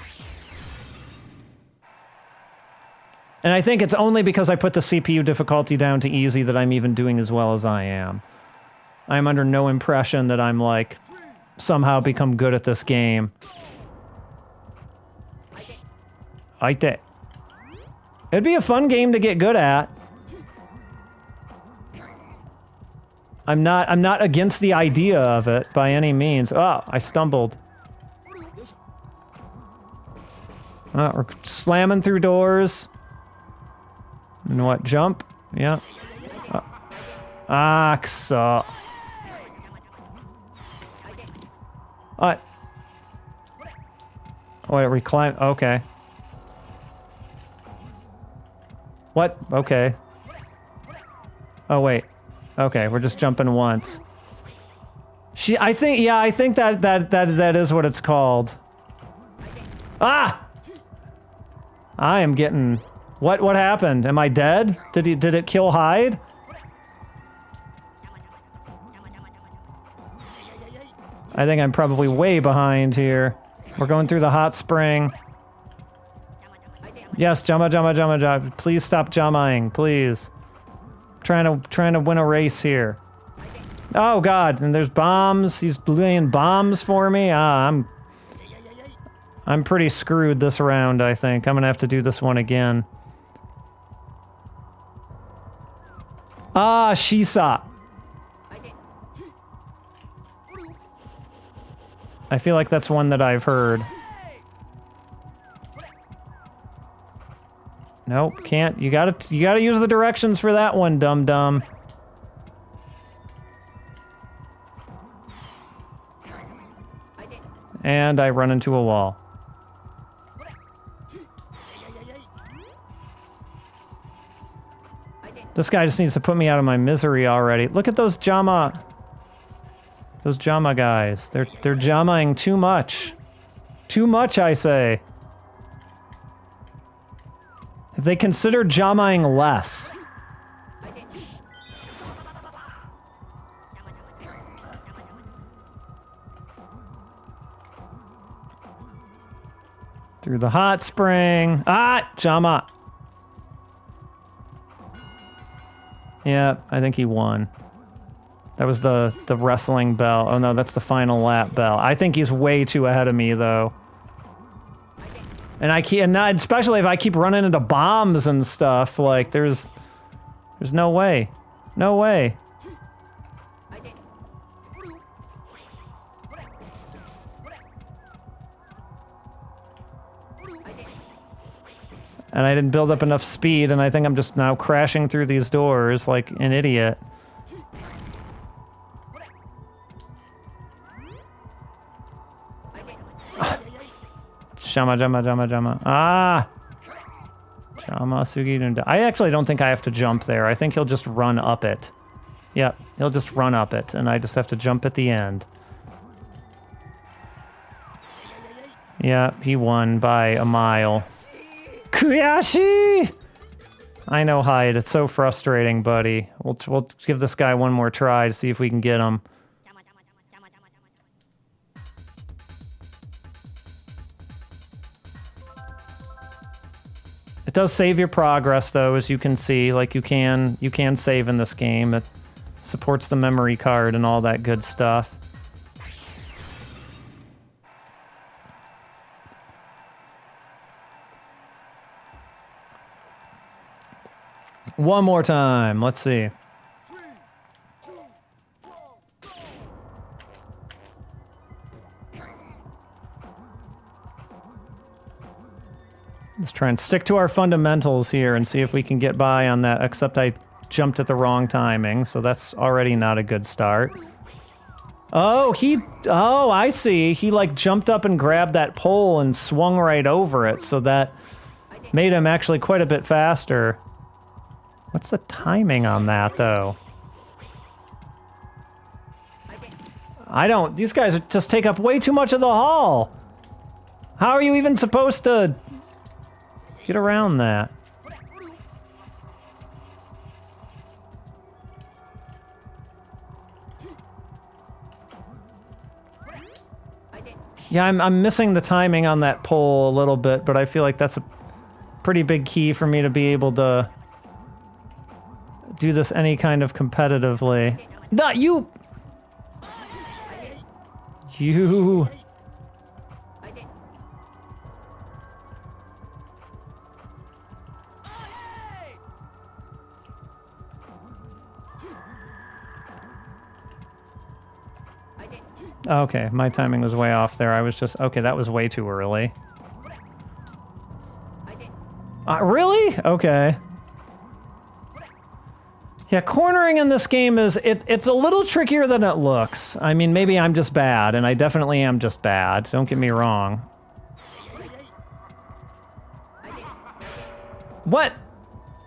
And I think it's only because I put the CPU difficulty down to easy that I'm even doing as well as I am. I'm under no impression that I'm, like, somehow become good at this game. It'd be a fun game to get good at. I'm not against the idea of it by any means. Oh, I stumbled. We're slamming through doors. And what, jump? Yeah. So. What? Wait, we climb? Okay. What? Okay. Oh, wait. Okay, we're just jumping once. I think that is what it's called. Ah! I am getting... What happened? Am I dead? Did it kill Hyde? I think I'm probably way behind here. We're going through the hot spring. Yes, Jama, Jama, Jama, Jama. Please stop Jamaing, please. Trying to win a race here. Oh God, and there's bombs. He's laying bombs for me. I'm pretty screwed this round, I think. I'm gonna have to do this one again. Ah, Shisa. I feel like that's one that I've heard. Nope, can't. You gotta use the directions for that one, dum-dum. And I run into a wall. This guy just needs to put me out of my misery already. Look at those Jama... Those Jama guys. They're Jamaing too much. Too much, I say. If they consider Jamaing less. Through the hot spring. Ah! Jama! Yeah, I think he won. That was the wrestling bell. Oh no, that's the final lap bell. I think he's way too ahead of me, though. And especially if I keep running into bombs and stuff, like, there's no way. No way. And I didn't build up enough speed, and I think I'm just now crashing through these doors like an idiot. Shama, Jama, Jama, Jama. Ah! Shama, Sugi, Dunda. I actually don't think I have to jump there. I think he'll just run up it. Yep, he'll just run up it, and I just have to jump at the end. Yeah, he won by a mile. Kuyashi! I know, Hyde. It's so frustrating, buddy. We'll give this guy one more try to see if we can get him. It does save your progress, though, as you can see. Like, you can save in this game. It supports the memory card and all that good stuff. One more time. Let's see. Let's try and stick to our fundamentals here and see if we can get by on that, except I jumped at the wrong timing, so that's already not a good start. Oh, I see. He, like, jumped up and grabbed that pole and swung right over it, so that made him actually quite a bit faster. What's the timing on that, though? These guys just take up way too much of the hall. How are you even supposed to get around that? Yeah, I'm missing the timing on that pole a little bit, but I feel like that's a pretty big key for me to be able to do this any kind of competitively. Not you! You... Okay, my timing was way off there. I was just... Okay, that was way too early. Really? Okay. Yeah, cornering in this game is... It's a little trickier than it looks. I mean, maybe I'm just bad, and I definitely am just bad. Don't get me wrong. What?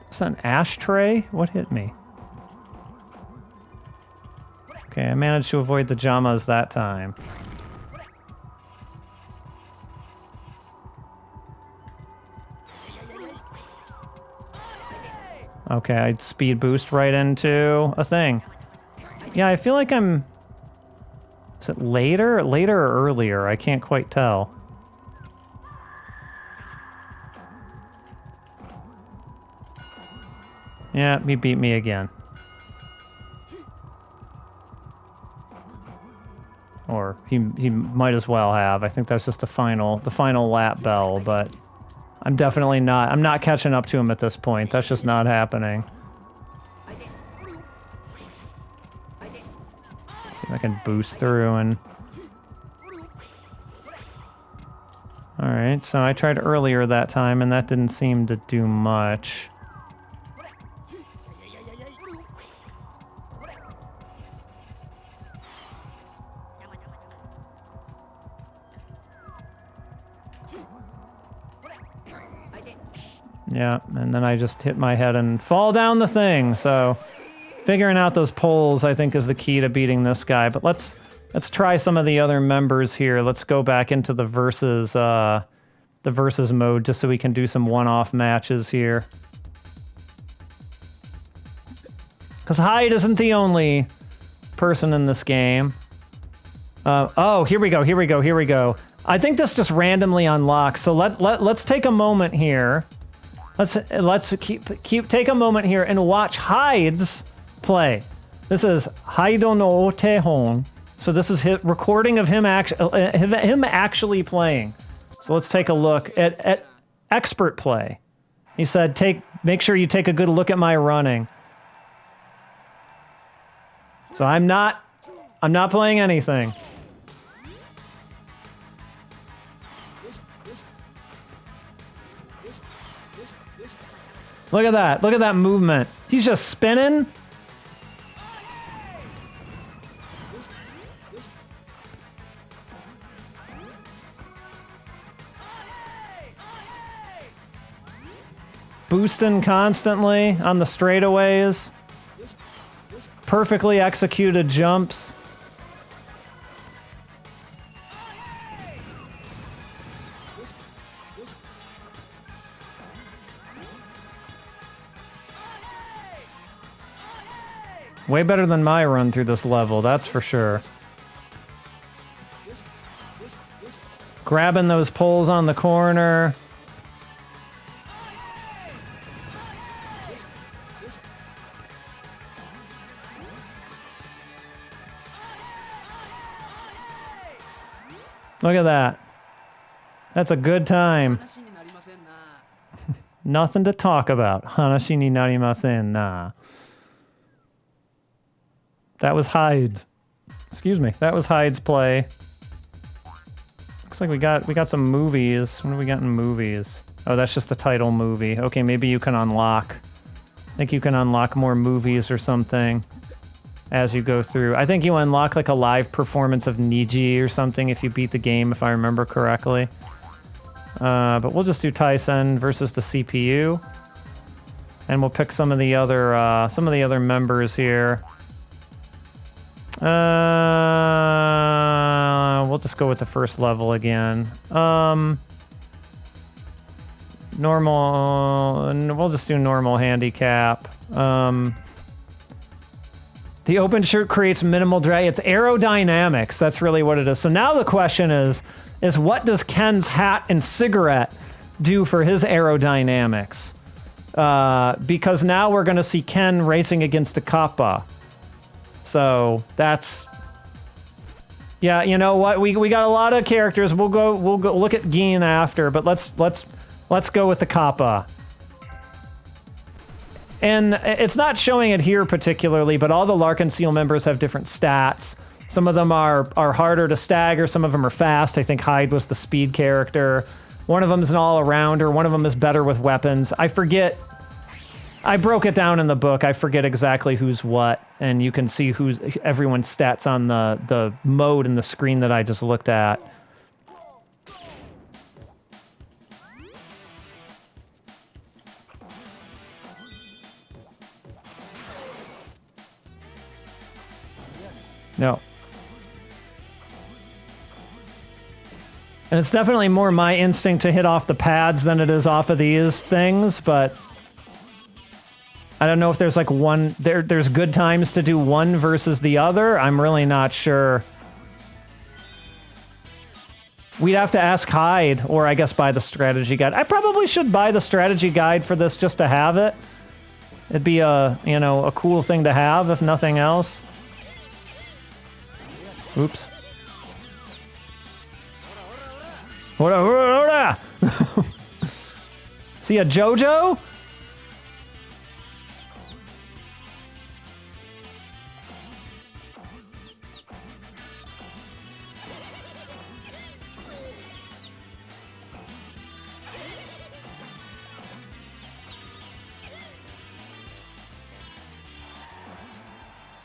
Is that an ashtray? What hit me? Okay, I managed to avoid the Jamas that time. Okay, I speed boost right into a thing. Yeah, I feel like I'm... Is it later? Later or earlier? I can't quite tell. Yeah, he beat me again. Or he might as well have. I think that's just the final lap bell, but I'm definitely not. I'm not catching up to him at this point. That's just not happening. See if I can boost through and... Alright, so I tried earlier that time and that didn't seem to do much. Yeah, and then I just hit my head and fall down the thing, so figuring out those poles I think is the key to beating this guy. But let's try some of the other members here. Let's go back into the versus mode just so we can do some one-off matches here. Because Hyde isn't the only person in this game. Oh, here we go. I think this just randomly unlocks, so let's take a moment here. Let's take a moment here and watch Hyde's play. This is Haido no Tehon. So this is his recording of him actually playing. So let's take a look at expert play. He said, make sure you take a good look at my running. So I'm not playing anything. Look at that. Look at that movement. He's just spinning. Boosting constantly on the straightaways. Perfectly executed jumps. Way better than my run through this level, that's for sure. Grabbing those poles on the corner. Look at that. That's a good time. Nothing to talk about. Hanashi ni narimasen na. That was Hyde's. Excuse me. That was Hyde's play. Looks like we got some movies. What do we got in movies? Oh, that's just the title movie. Okay, maybe you can unlock. I think you can unlock more movies or something as you go through. I think you unlock like a live performance of Niji or something if you beat the game, if I remember correctly. But we'll just do Tyson versus the CPU, and we'll pick some of the other members here. We'll just go with the first level again. Normal, and we'll just do normal handicap. The open shirt creates minimal drag. It's aerodynamics. That's really what it is. So now the question is what does Ken's hat and cigarette do for his aerodynamics? Because now we're going to see Ken racing against a kappa. So that's, yeah, you know what? We got a lot of characters. We'll go look at Gin after, but let's go with the kappa. And it's not showing it here particularly, but all the Larkin Seal members have different stats. Some of them are harder to stagger. Some of them are fast. I think Hyde was the speed character. One of them is an all-arounder. One of them is better with weapons. I forget. I broke it down in the book. I forget exactly who's what, and you can see who's everyone's stats on the mode in the screen that I just looked at. No. And it's definitely more my instinct to hit off the pads than it is off of these things, but I don't know if there's like one, there's good times to do one versus the other. I'm really not sure. We'd have to ask Hyde, or I guess buy the strategy guide. I probably should buy the strategy guide for this just to have it. It'd be a, you know, a cool thing to have, if nothing else. Oops. See a JoJo?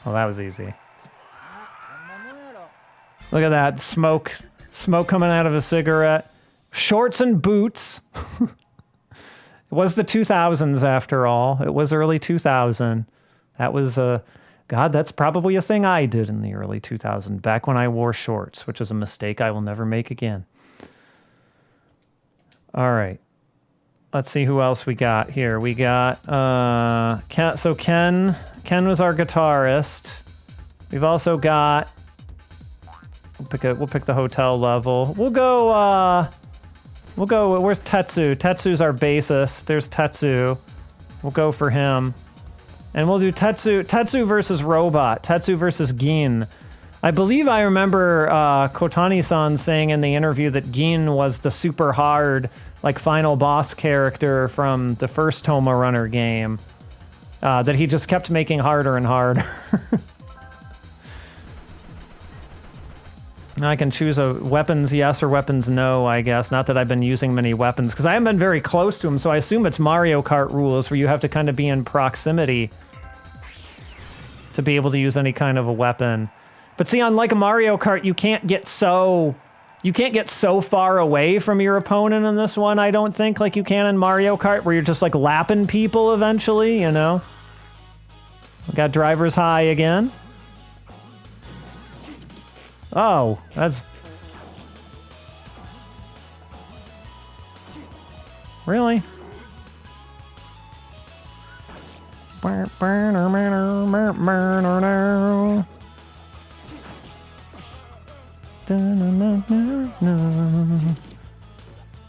Well, that was easy. Look at that smoke coming out of a cigarette. Shorts and boots. It was the 2000s after all. It was early 2000. That was God, that's probably a thing I did in the early 2000s, back when I wore shorts, which is a mistake I will never make again. All right. Let's see who else we got here. We got Ken, so Ken was our guitarist. We've also got we'll pick the hotel level. We'll go where's Tetsu? Tetsu's our bassist. There's Tetsu. We'll go for him. And we'll do Tetsu versus Robot. Tetsu versus Gin. I believe I remember Kotani-san saying in the interview that Gin was the super hard, like, final boss character from the first TomaRunner game. That he just kept making harder and harder. I can choose a weapons yes or weapons no, I guess. Not that I've been using many weapons, because I haven't been very close to him, so I assume it's Mario Kart rules, where you have to kind of be in proximity to be able to use any kind of a weapon. But see, unlike a Mario Kart, you can't get so far away from your opponent in this one, I don't think, like you can in Mario Kart, where you're just, like, lapping people eventually, you know? We got driver's high again. Oh, that's... Really?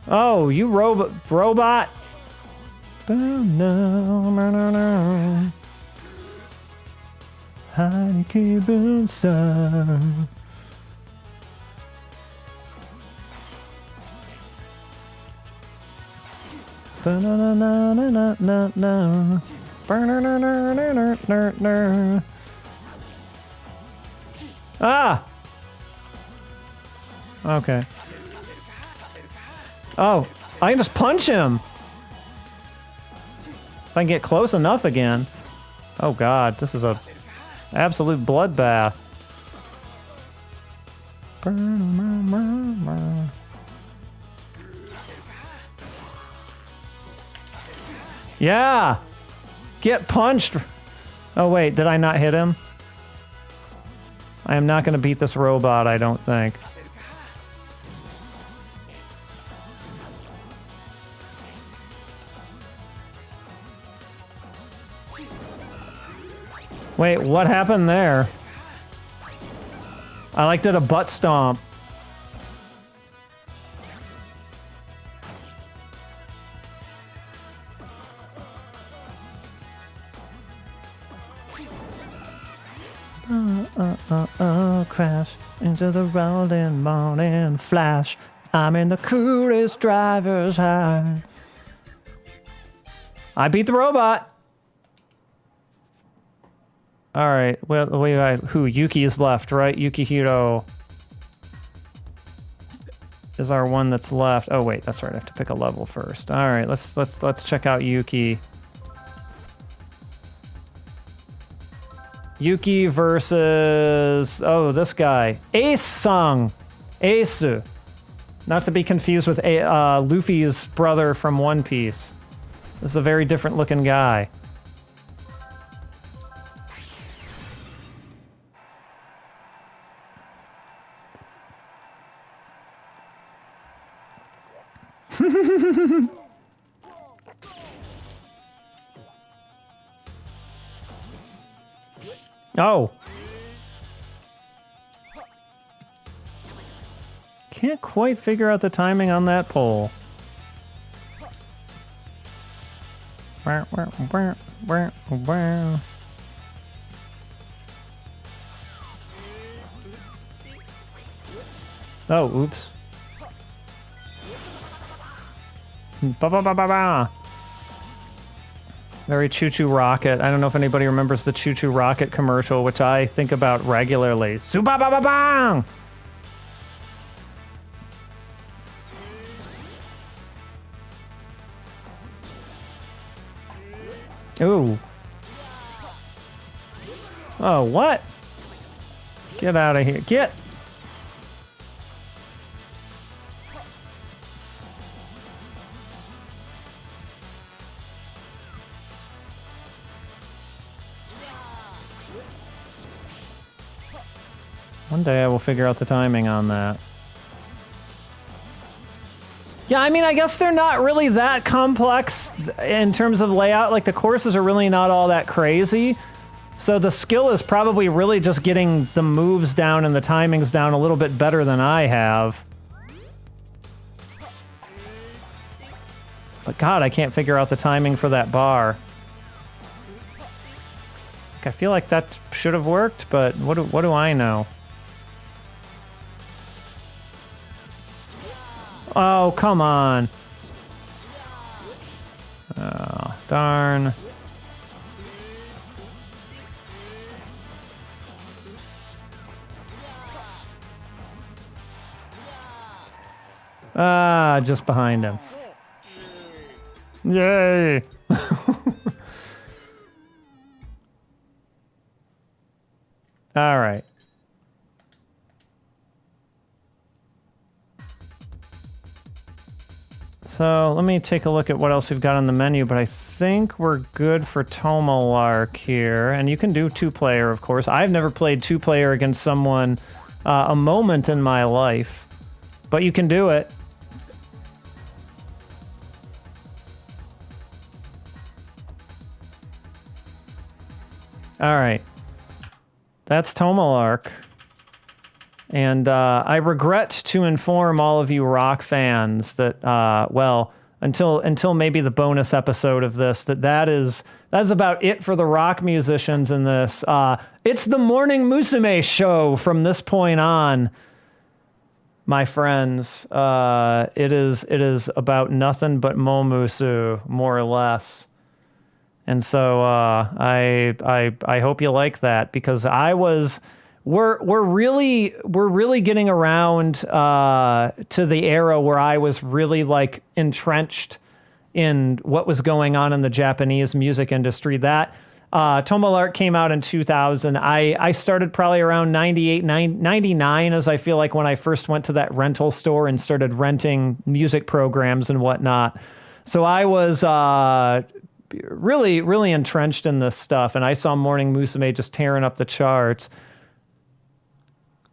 Oh, you robot. Ah! Okay. Oh, I can just punch him! If I can get close enough again. Oh god, this is a absolute bloodbath. Yeah! Get punched! Oh wait, did I not hit him? I am not going to beat this robot, I don't think. Wait, what happened there? I like did a butt stomp. Crash into the rolling morning flash. I'm in the coolest driver's high. I beat the robot. All right. Well, wait, who? Yuki is left, right? Yukihiro is our one that's left. Oh wait, that's right. I have to pick a level first. All right. Let's check out Yuki. Yuki versus, oh, this guy. Ace-sung. Ace. Not to be confused with Luffy's brother from One Piece. This is a very different looking guy. Oh. Can't quite figure out the timing on that pole. Oh, oops. Ba ba ba ba ba. Very Choo Choo Rocket. I don't know if anybody remembers the Choo Choo Rocket commercial, which I think about regularly. Su ba ba ba bang! Ooh. Oh, what? Get out of here. Get! One day I will figure out the timing on that. Yeah, I mean, I guess they're not really that complex in terms of layout. Like, the courses are really not all that crazy. So the skill is probably really just getting the moves down and the timings down a little bit better than I have. But God, I can't figure out the timing for that bar. I feel like that should have worked, but what do I know? Oh, come on. Oh, darn. Ah, just behind him. Yay! All right. So let me take a look at what else we've got on the menu, but I think we're good for TomaRunner here. And you can do two-player, of course. I've never played two-player against someone a moment in my life, but you can do it. All right. That's TomaRunner. And I regret to inform all of you rock fans that, well, until maybe the bonus episode of this, that's about it for the rock musicians in this. It's the Morning Musume show from this point on, my friends. It is about nothing but Momusu, more or less. And so I hope you like that, because we're really getting around to the era where I was really like entrenched in what was going on in the Japanese music industry. That TomaRunner came out in 2000. I started probably around 98, 99, as I feel like when I first went to that rental store and started renting music programs and whatnot. So I was really entrenched in this stuff, and I saw Morning Musume just tearing up the charts.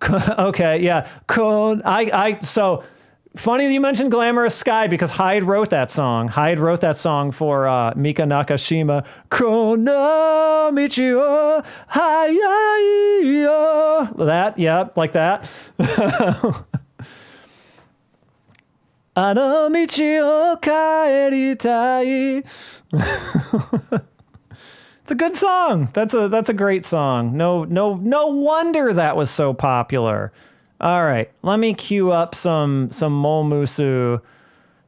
Okay, yeah. So funny that you mentioned Glamorous Sky, because Hyde wrote that song. Hyde wrote that song for Mika Nakashima. Kono Michio Hayaiyo. That, yeah, like that. Ano Michio Kaeritai. It's a good song. That's a great song. No wonder that was so popular. All right, let me queue up some Momusu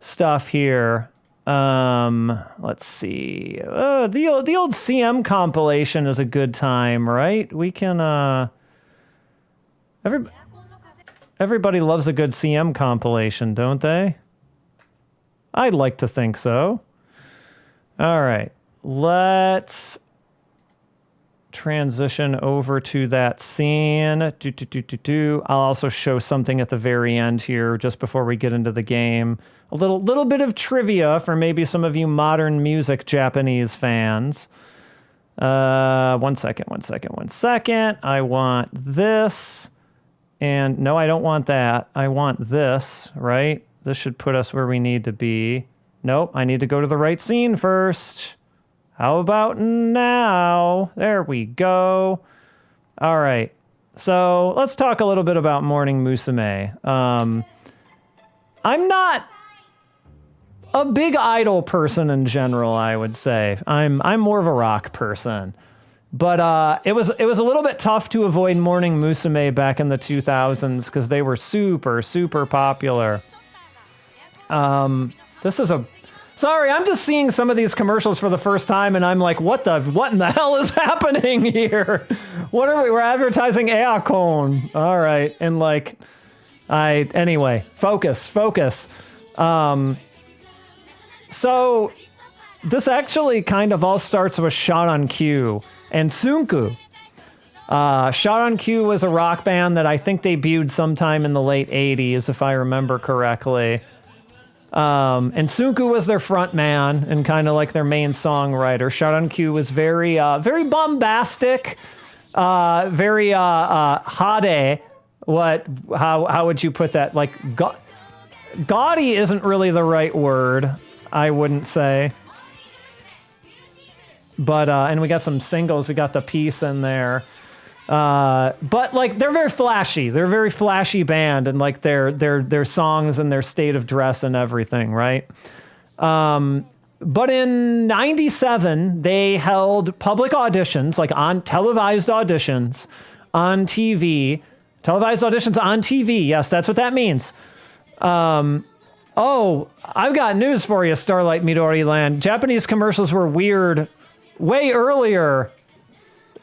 stuff here. Let's see. The old CM compilation is a good time, right? We can everybody loves a good CM compilation, don't they? I'd like to think so. All right, let's transition over to that scene. I'll also show something at the very end here, just before we get into the game. A little bit of trivia for maybe some of you modern music Japanese fans. One second. I want this. And no, I don't want that. I want this, right? This should put us where we need to be. Nope, I need to go to the right scene first. How about now? There we go. All right. So let's talk a little bit about Morning Musume. I'm not a big Idol person in general, I would say. I'm more of a rock person. But it was a little bit tough to avoid Morning Musume back in the 2000s because they were super, super popular. This is sorry, I'm just seeing some of these commercials for the first time, and I'm like, what in the hell is happening here? What are we? We're advertising Aircon. All right, and like, anyway, focus. So this actually kind of all starts with Shot on Cue and Tsunku. Shot on Cue was a rock band that I think debuted sometime in the late 80s, if I remember correctly. And Tsunku was their front man and kind of like their main songwriter. Shot on Cue was very bombastic, very hade. How would you put that? Like, gaudy isn't really the right word, I wouldn't say. But, and we got some singles. We got the piece in there. But like, they're very flashy. They're a very flashy band, and like their songs and their state of dress and everything, right? But in 97, they held public auditions, like on televised auditions on TV. Televised auditions on TV. Yes, that's what that means. Oh, I've got news for you, Starlight Midori Land. Japanese commercials were weird way earlier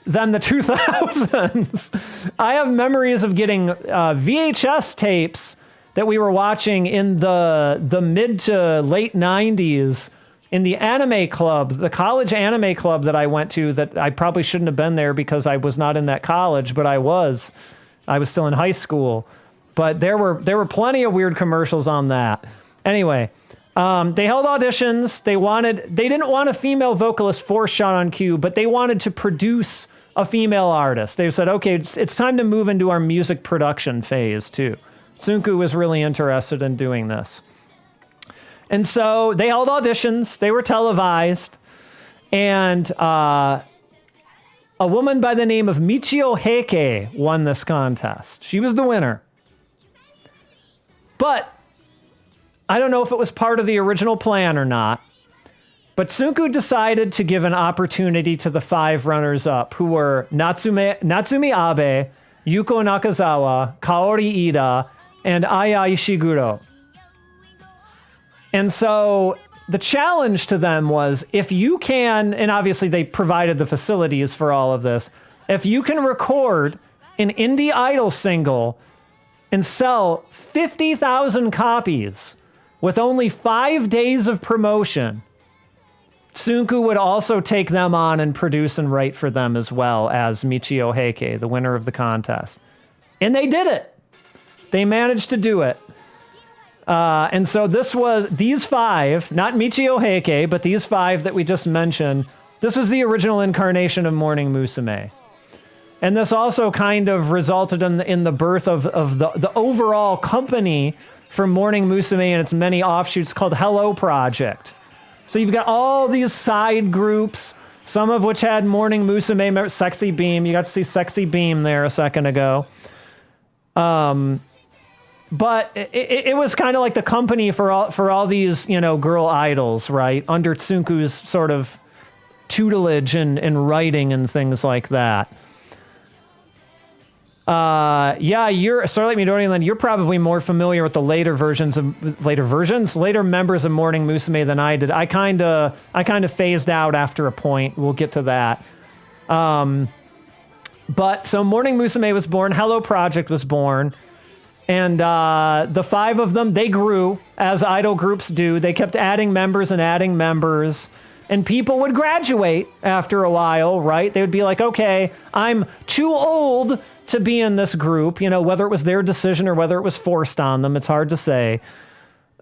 than the 2000s. I have memories of getting VHS tapes that we were watching in the mid to late 90s in the anime club, the college anime club that I went to, that I probably shouldn't have been there because I was not in that college, but I was still in high school. But there were plenty of weird commercials on that. Anyway, they held auditions. They didn't want a female vocalist for Shot on Cue, but they wanted to produce a female artist. They said, okay, it's time to move into our music production phase too. Tsunku was really interested in doing this. And so they held auditions. They were televised. And a woman by the name of Michio Heike won this contest. She was the winner. But I don't know if it was part of the original plan or not, but Tsunku decided to give an opportunity to the 5 runners-up, who were Natsumi Abe, Yuko Nakazawa, Kaori Ida, and Aya Ishiguro. And so the challenge to them was, if you can, and obviously they provided the facilities for all of this, if you can record an indie idol single and sell 50,000 copies with only 5 days of promotion, Tsunku would also take them on and produce and write for them as well as Michio Heike, the winner of the contest. And they did it. They managed to do it. And so these 5, not Michio Heike, but these 5 that we just mentioned, this was the original incarnation of Morning Musume. And this also kind of resulted in the birth of the overall company for Morning Musume and its many offshoots called Hello Project. So you've got all these side groups, some of which had Morning Musume, Sexy Beam. You got to see Sexy Beam there a second ago. But it was kind of like the company for all these, girl idols, right? Under Tsunku's sort of tutelage and writing and things like that. You're Starlight Midori Land. You're probably more familiar with the later members of Morning Musume than I did. I kind of phased out after a point. We'll get to that. But so Morning Musume was born. Hello Project was born. And the 5 of them, they grew as idol groups do. They kept adding members. And people would graduate after a while, right? They would be like, okay, I'm too old to be in this group, whether it was their decision or whether it was forced on them. It's hard to say.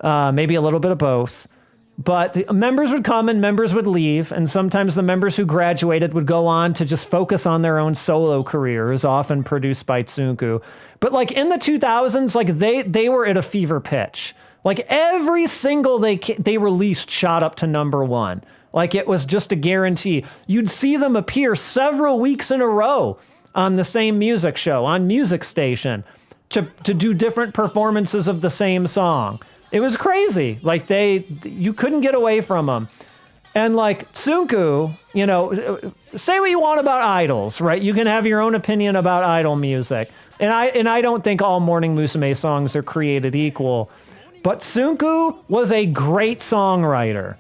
Maybe a little bit of both. But members would come and members would leave. And sometimes the members who graduated would go on to just focus on their own solo careers, often produced by Tsunku. But like in the 2000s, like they were at a fever pitch. Like every single they released shot up to #1. Like it was just a guarantee. You'd see them appear several weeks in a row on the same music show, on Music Station, to do different performances of the same song. It was crazy. Like you couldn't get away from them. And like Tsunku, you know, say what you want about idols, right? You can have your own opinion about idol music. And I don't think all Morning Musume songs are created equal. But Tsunku was a great songwriter.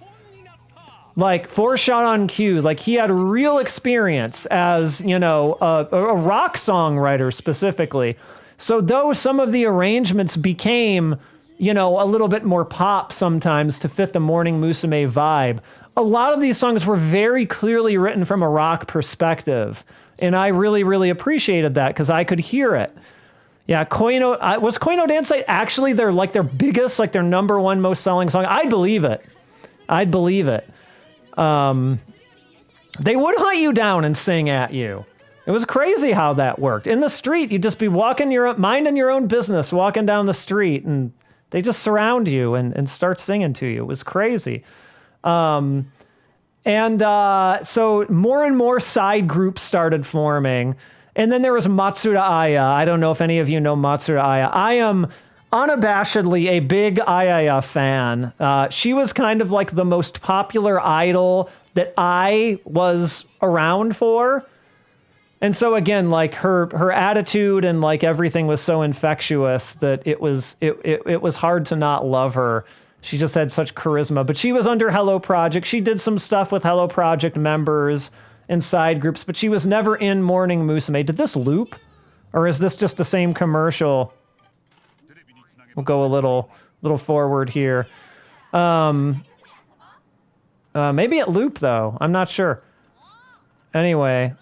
Like, for Shot on Cue, like, he had real experience as, you know, a rock songwriter specifically. So though some of the arrangements became, you know, a little bit more pop sometimes to fit the Morning Musume vibe, a lot of these songs were very clearly written from a rock perspective. And I really, really appreciated that because I could hear it. Yeah, Koino, was Koino Dance Site actually their biggest, like their number one most selling song? I'd believe it. I'd believe it. They would hunt you down and sing at you. It was crazy how that worked. In the street, you'd just be minding your own business, walking down the street, and they just surround you and start singing to you. It was crazy. So more and more side groups started forming. And then there was Matsuda Aya. I don't know if any of you know Matsuda Aya. I am unabashedly a big Aya fan. She was kind of like the most popular idol that I was around for. And so again, like her attitude and like everything was so infectious that it was hard to not love her. She just had such charisma. But she was under Hello Project. She did some stuff with Hello Project members and side groups, but she was never in Morning Musume. Did this loop? Or is this just the same commercial? We'll go a little forward here. Maybe it looped though. I'm not sure. Anyway,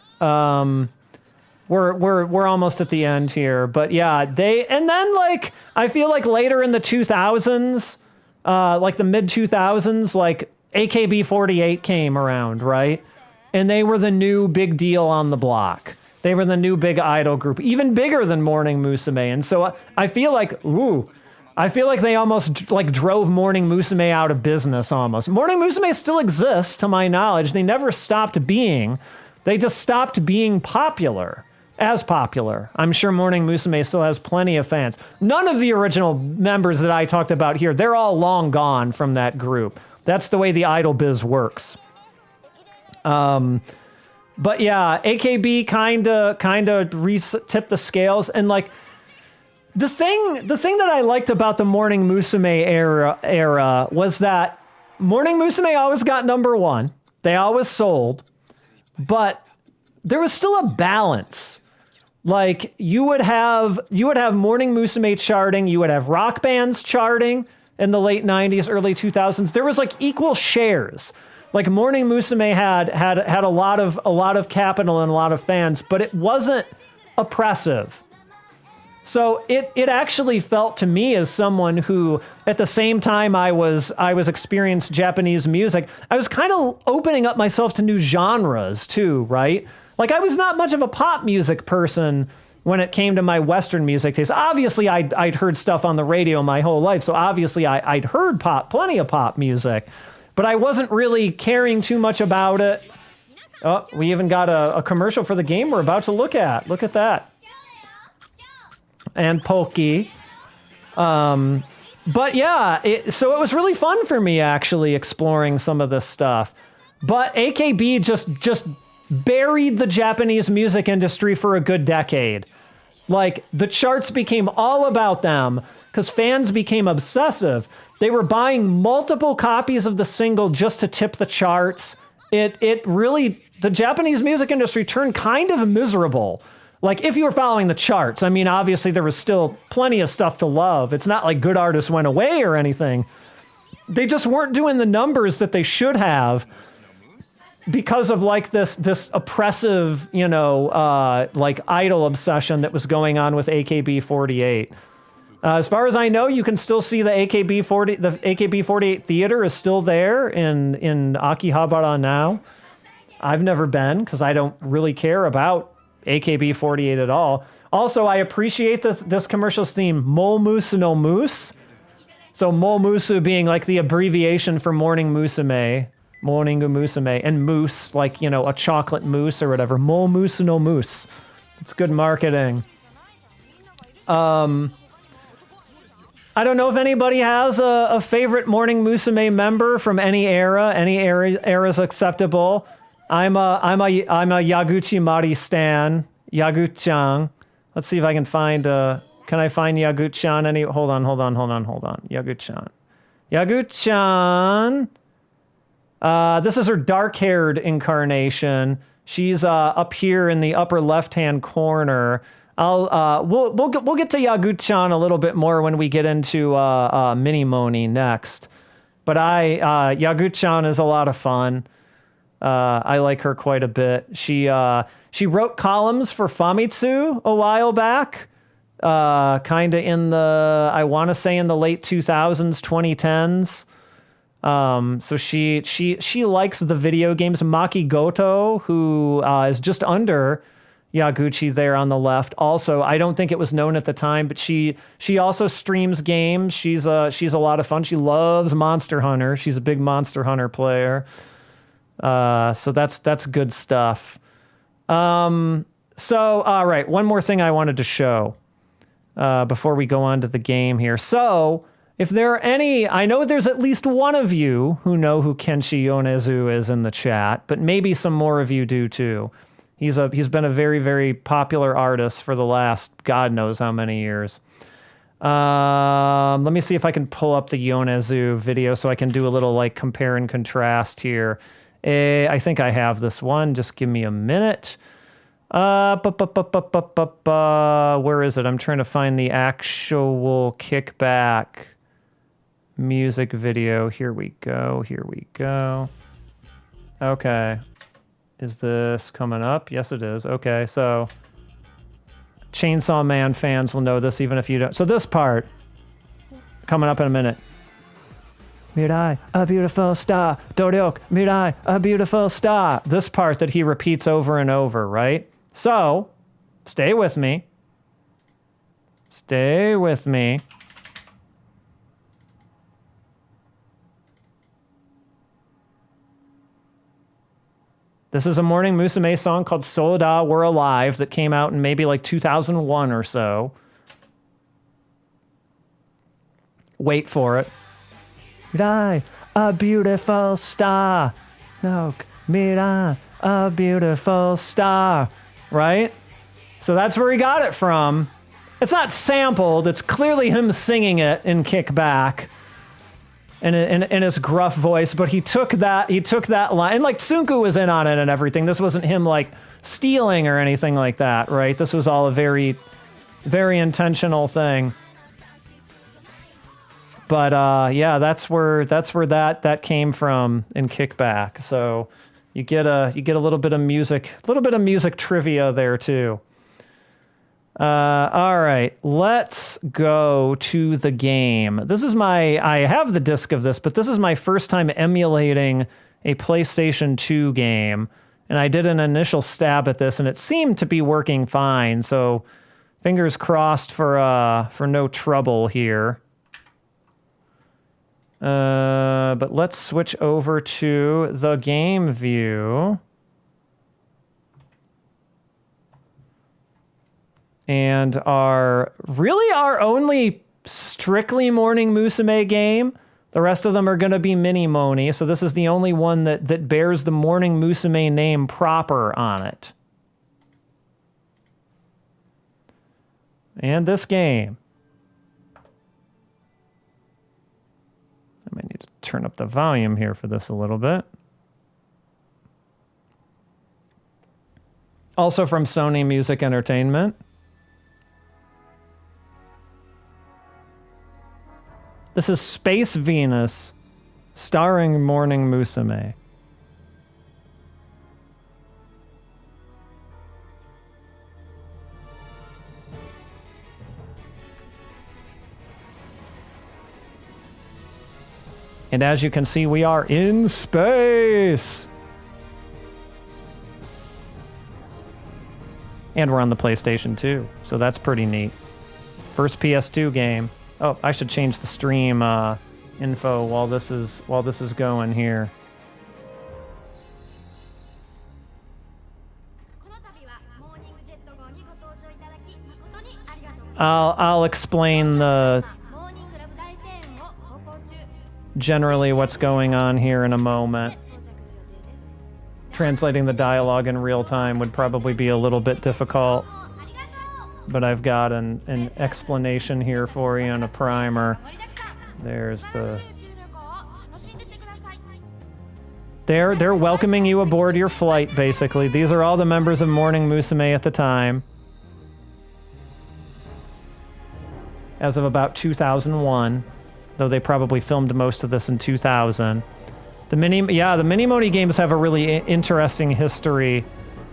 we're almost at the end here, but yeah, and then like I feel like later in the 2000s, like the mid 2000s, like AKB48 came around, right? And they were the new big deal on the block. They were the new big idol group, even bigger than Morning Musume. And so I feel like, they almost like drove Morning Musume out of business almost. Morning Musume still exists, to my knowledge. They never stopped being. They just stopped being popular, as popular. I'm sure Morning Musume still has plenty of fans. None of the original members that I talked about here, they're all long gone from that group. That's the way the idol biz works. But yeah, AKB kind of tipped the scales, and like the thing that I liked about the Morning Musume era was that Morning Musume always got number one. They always sold, but there was still a balance. Like you would have Morning Musume charting, you would have rock bands charting in the late 90s, early 2000s. There was like equal shares. Like Morning Musume had a lot of capital and a lot of fans, but it wasn't oppressive. So it actually felt to me as someone who, at the same time I was experiencing Japanese music, I was kind of opening up myself to new genres too, right? Like I was not much of a pop music person when it came to my Western music taste. Obviously, I'd heard stuff on the radio my whole life, so obviously I'd heard plenty of pop music. But I wasn't really caring too much about it. Oh, we even got a commercial for the game we're about to look at. Look at that. And Polki. But yeah, so it was really fun for me actually exploring some of this stuff. But AKB just buried the Japanese music industry for a good decade. Like the charts became all about them because fans became obsessive. They were buying multiple copies of the single just to tip the charts. It really, the Japanese music industry turned kind of miserable. Like if you were following the charts, I mean, obviously there was still plenty of stuff to love. It's not like good artists went away or anything. They just weren't doing the numbers that they should have because of like this oppressive, you know, like idol obsession that was going on with AKB48. As far as I know, you can still see the AKB48 theater is still there in Akihabara now. I've never been because I don't really care about AKB48 at all. Also, I appreciate this commercial's theme, Momusu no Moose. So Momusu being like the abbreviation for Morning Musume, and moose, like, you know, a chocolate mousse or whatever. Momusu no Moose. It's good marketing. I don't know if anybody has a favorite Morning Musume member from any era. Any era is acceptable. I'm a Yaguchi Mari stan. Yaguchi-chan. Let's see if I can find can I find Yaguchi-chan any hold on. Yaguchi-chan. Yaguchi-chan. This is her dark-haired incarnation. She's up here in the upper left-hand corner. We'll get to Yaguchi-chan a little bit more when we get into MiniMoni next. But Yaguchi-chan is a lot of fun. I like her quite a bit. She wrote columns for Famitsu a while back, kind of in the, I want to say in the late 2000s, 2010s. So she likes the video games. Maki Goto, who is just under Yaguchi there on the left. Also, I don't think it was known at the time, but she also streams games. She's a lot of fun. She loves Monster Hunter. She's a big Monster Hunter player. So that's good stuff. So, all right, one more thing I wanted to show before we go on to the game here. So, if there are any, I know there's at least one of you who know who Kenshi Yonezu is in the chat, but maybe some more of you do too. He's been a very, very popular artist for the last God knows how many years. Let me see if I can pull up the Yonezu video so I can do a little like compare and contrast here. I think I have this one. Just give me a minute. Where is it? I'm trying to find the actual Kickback music video. Here we go. Okay. Is this coming up? Yes, it is. Okay, so Chainsaw Man fans will know this even if you don't. So this part, coming up in a minute. Mirai, a beautiful star. Doryoku, Mirai, a beautiful star. This part that he repeats over and over, right? So, stay with me. Stay with me. This is a Morning Musume song called Solida We're Alive that came out in maybe like 2001 or so. Wait for it. Mirai, a beautiful star. No, Mirai, a beautiful star. Right? So that's where he got it from. It's not sampled. It's clearly him singing it in Kickback. In his gruff voice, but he took that line, and like Tsunku was in on it and everything. This wasn't him like stealing or anything like that, right? This was all a very, very intentional thing. But yeah, that's where that came from in Kickback. So you get a little bit of music trivia there too. All right, let's go to the game. I have the disc of this, but this is my first time emulating a PlayStation 2 game, and I did an initial stab at this, and it seemed to be working fine, so fingers crossed for no trouble here. But let's switch over to the game view. And our only strictly Morning Musume game. The rest of them are going to be MiniMoni. So this is the only one that bears the Morning Musume name proper on it. And this game. I might need to turn up the volume here for this a little bit. Also from Sony Music Entertainment. This is Space Venus, starring Morning Musume. And as you can see, we are in space! And we're on the PlayStation 2, so that's pretty neat. First PS2 game. Oh, I should change the stream info while this is going here. I'll explain the generally what's going on here in a moment. Translating the dialogue in real time would probably be a little bit difficult, but I've got an explanation here for you and a primer. There's the... They're welcoming you aboard your flight, basically. These are all the members of Morning Musume at the time. As of about 2001, though they probably filmed most of this in 2000. The MiniMoni games have a really interesting history,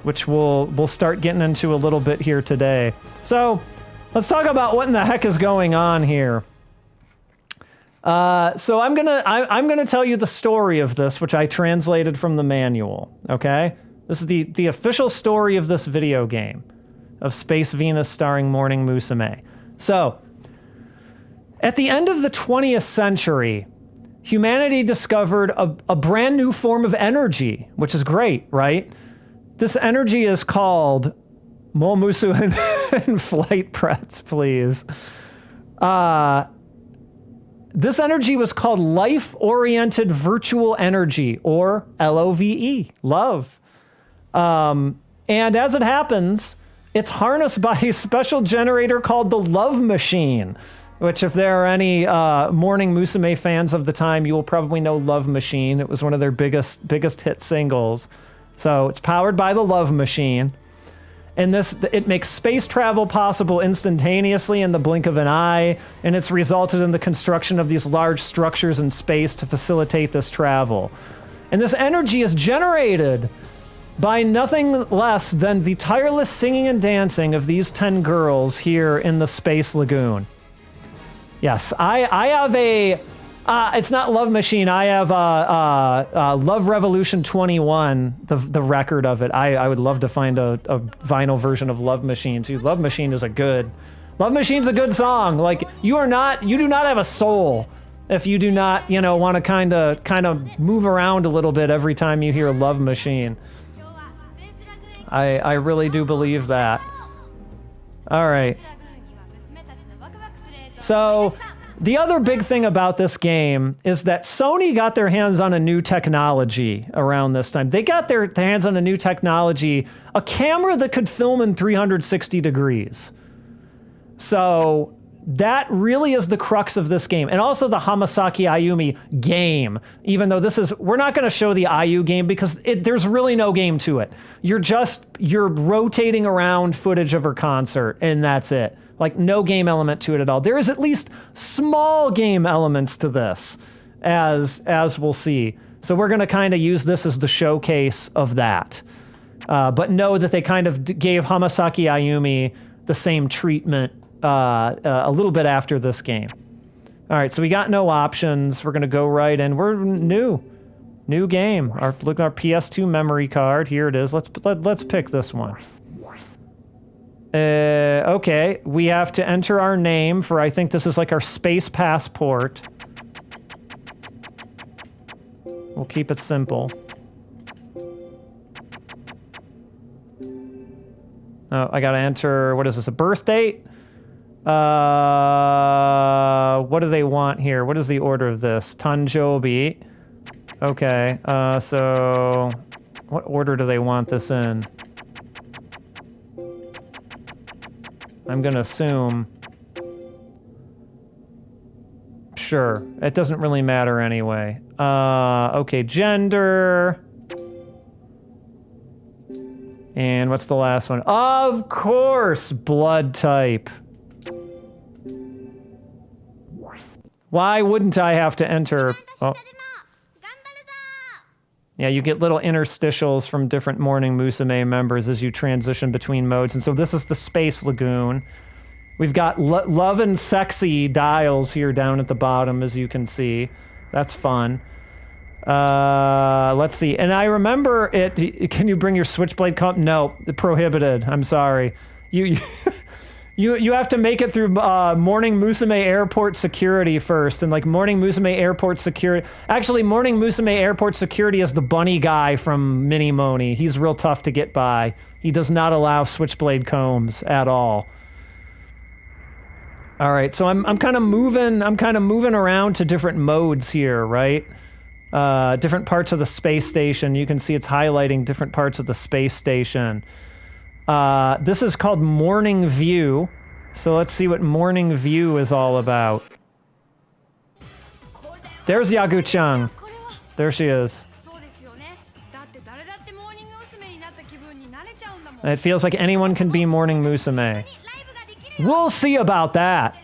which we'll start getting into a little bit here today. So, let's talk about what in the heck is going on here. So I'm gonna tell you the story of this, which I translated from the manual. Okay, this is the official story of this video game, of Space Venus starring Morning Musume. So, at the end of the 20th century, humanity discovered a brand new form of energy, which is great, right? This energy is called Momusu and flight prets, please. This energy was called life-oriented virtual energy, or LOVE, love. And as it happens, it's harnessed by a special generator called the Love Machine, which if there are any Morning Musume fans of the time, you will probably know Love Machine. It was one of their biggest hit singles. So it's powered by the Love Machine. And it makes space travel possible instantaneously in the blink of an eye, and it's resulted in the construction of these large structures in space to facilitate this travel. And this energy is generated by nothing less than the tireless singing and dancing of these 10 girls here in the Space Lagoon. Yes, I have a... it's not Love Machine. I have Love Revolution 21, the record of it. I would love to find a vinyl version of Love Machine too. Love Machine's a good song. Like you do not have a soul if you do not, want to kind of move around a little bit every time you hear Love Machine. I really do believe that. All right. So, the other big thing about this game is that Sony got their hands on a new technology around this time. They got their hands on a new technology, a camera that could film in 360 degrees. So that really is the crux of this game. And also the Hamasaki Ayumi game, even though we're not going to show the Ayu game because there's really no game to it. You're rotating around footage of her concert and that's it. Like, no game element to it at all. There is at least small game elements to this, as we'll see. So we're going to kind of use this as the showcase of that. But know that they kind of gave Hamasaki Ayumi the same treatment a little bit after this game. All right, so we got no options. We're going to go right in. We're new game. Look at our PS2 memory card. Here it is. Let's pick this one. Okay, we have to enter our name for, I think this is like our space passport. We'll keep it simple. Oh, I gotta enter, what is this, a birth date? What do they want here? What is the order of this? Tanjobi. Okay, so what order do they want this in? I'm gonna assume... Sure, it doesn't really matter anyway. Okay, gender... And what's the last one? Of course, blood type. Why wouldn't I have to enter... Oh. Yeah, you get little interstitials from different Morning Musume members as you transition between modes. And so this is the Space Lagoon. We've got love and sexy dials here down at the bottom, as you can see. That's fun. Let's see. And I remember it... Can you bring your Switchblade comp? No, prohibited. I'm sorry. You have to make it through Morning Musume Airport Security first, and like Morning Musume Airport Security... Actually, Morning Musume Airport Security is the bunny guy from MiniMoni. He's real tough to get by. He does not allow Switchblade combs at all. All right, so I'm kind of moving around to different modes here, right? Different parts of the space station. You can see it's highlighting different parts of the space station. This is called Morning View. So let's see what Morning View is all about. There's Yagu-chan. There she is. It feels like anyone can be Morning Musume. We'll see about that.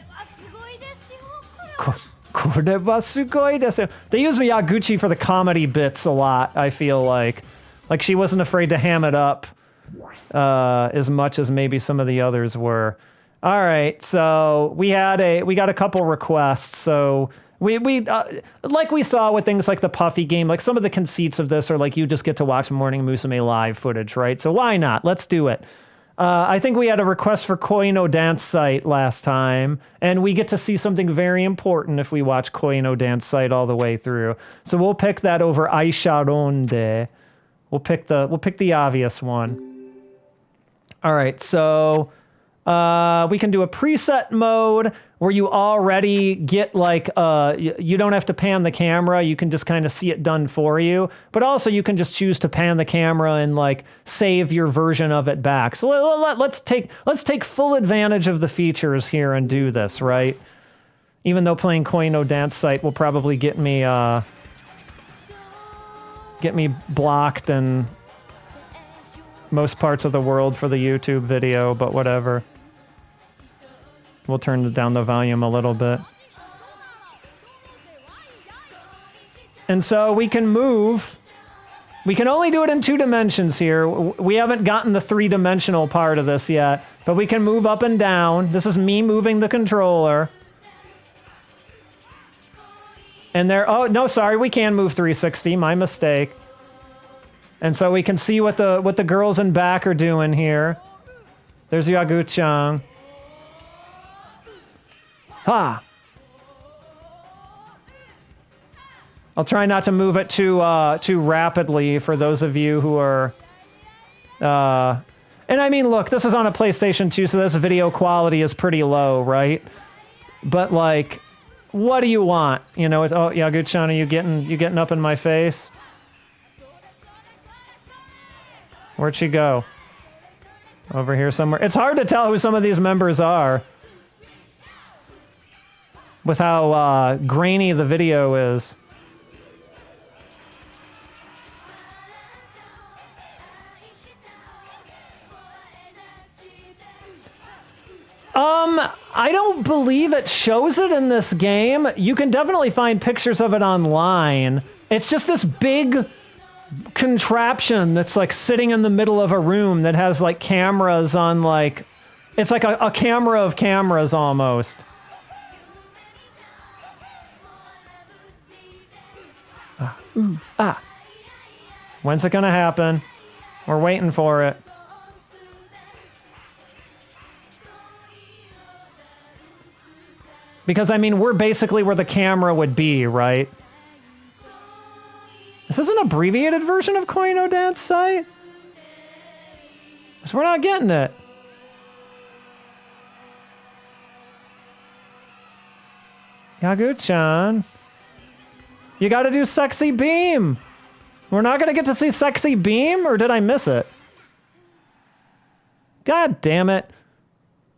They use Yaguchi for the comedy bits a lot, I feel like. Like she wasn't afraid to ham it up as much as maybe some of the others were. All right, so we got a couple requests. So we like we saw with things like the Puffy game, like some of the conceits of this are like you just get to watch Morning Musume live footage, right? So why not? Let's do it. I think we had a request for Koi no Dance Site last time, and we get to see something very important if we watch Koi no Dance Site all the way through. So we'll pick that over Aisha Ronde. We'll pick the obvious one. All right, so we can do a preset mode where you already get like you don't have to pan the camera, you can just kind of see it done for you, but also you can just choose to pan the camera and like save your version of it back. So let's take full advantage of the features here and do this, right? Even though playing Koi no Dance Site will probably get me blocked in most parts of the world for the YouTube video, but whatever. We'll turn down the volume a little bit. And so we can move. We can only do it in 2 dimensions here. We haven't gotten the 3-dimensional part of this yet, but we can move up and down. This is me moving the controller. And there, oh, no, sorry, we can move 360, my mistake. And so we can see what the girls in back are doing here. There's Yagu-chan. Ha! I'll try not to move it too rapidly for those of you who are... and I mean, look, this is on a PlayStation 2, so this video quality is pretty low, right? But, like, what do you want? You know, it's... Oh, Yagu-chan, are you getting up in my face? Where'd she go? Over here somewhere. It's hard to tell who some of these members are with how grainy the video is. I don't believe it shows it in this game. You can definitely find pictures of it online. It's just this big contraption that's like sitting in the middle of a room that has like cameras on, like, it's like a camera of cameras almost. When's it gonna happen? We're waiting for it. Because, I mean, we're basically where the camera would be, right? Is this an abbreviated version of Koi no Dance Site? Because we're not getting it. Yagu-chan. You gotta do Sexy Beam. We're not gonna get to see Sexy Beam, or did I miss it? God damn it.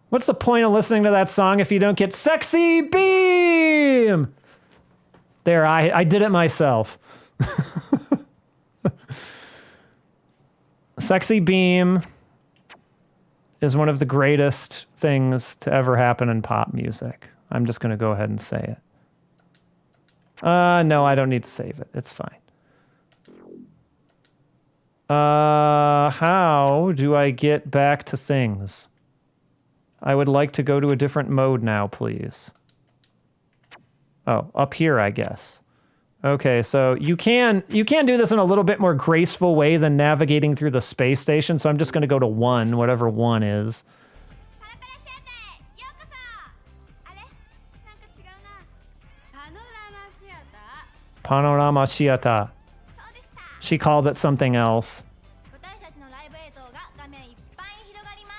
What's the point of listening to that song if you don't get Sexy Beam? There, I did it myself. Sexy Beam is one of the greatest things to ever happen in pop music. I'm just gonna go ahead and say it. No, I don't need to save it. It's fine. How do I get back to things? I would like to go to a different mode now, please. Oh, up here, I guess. Okay, so you can do this in a little bit more graceful way than navigating through the space station, so I'm just gonna go to 1, whatever 1 is. Panorama Shiata. She called it something else.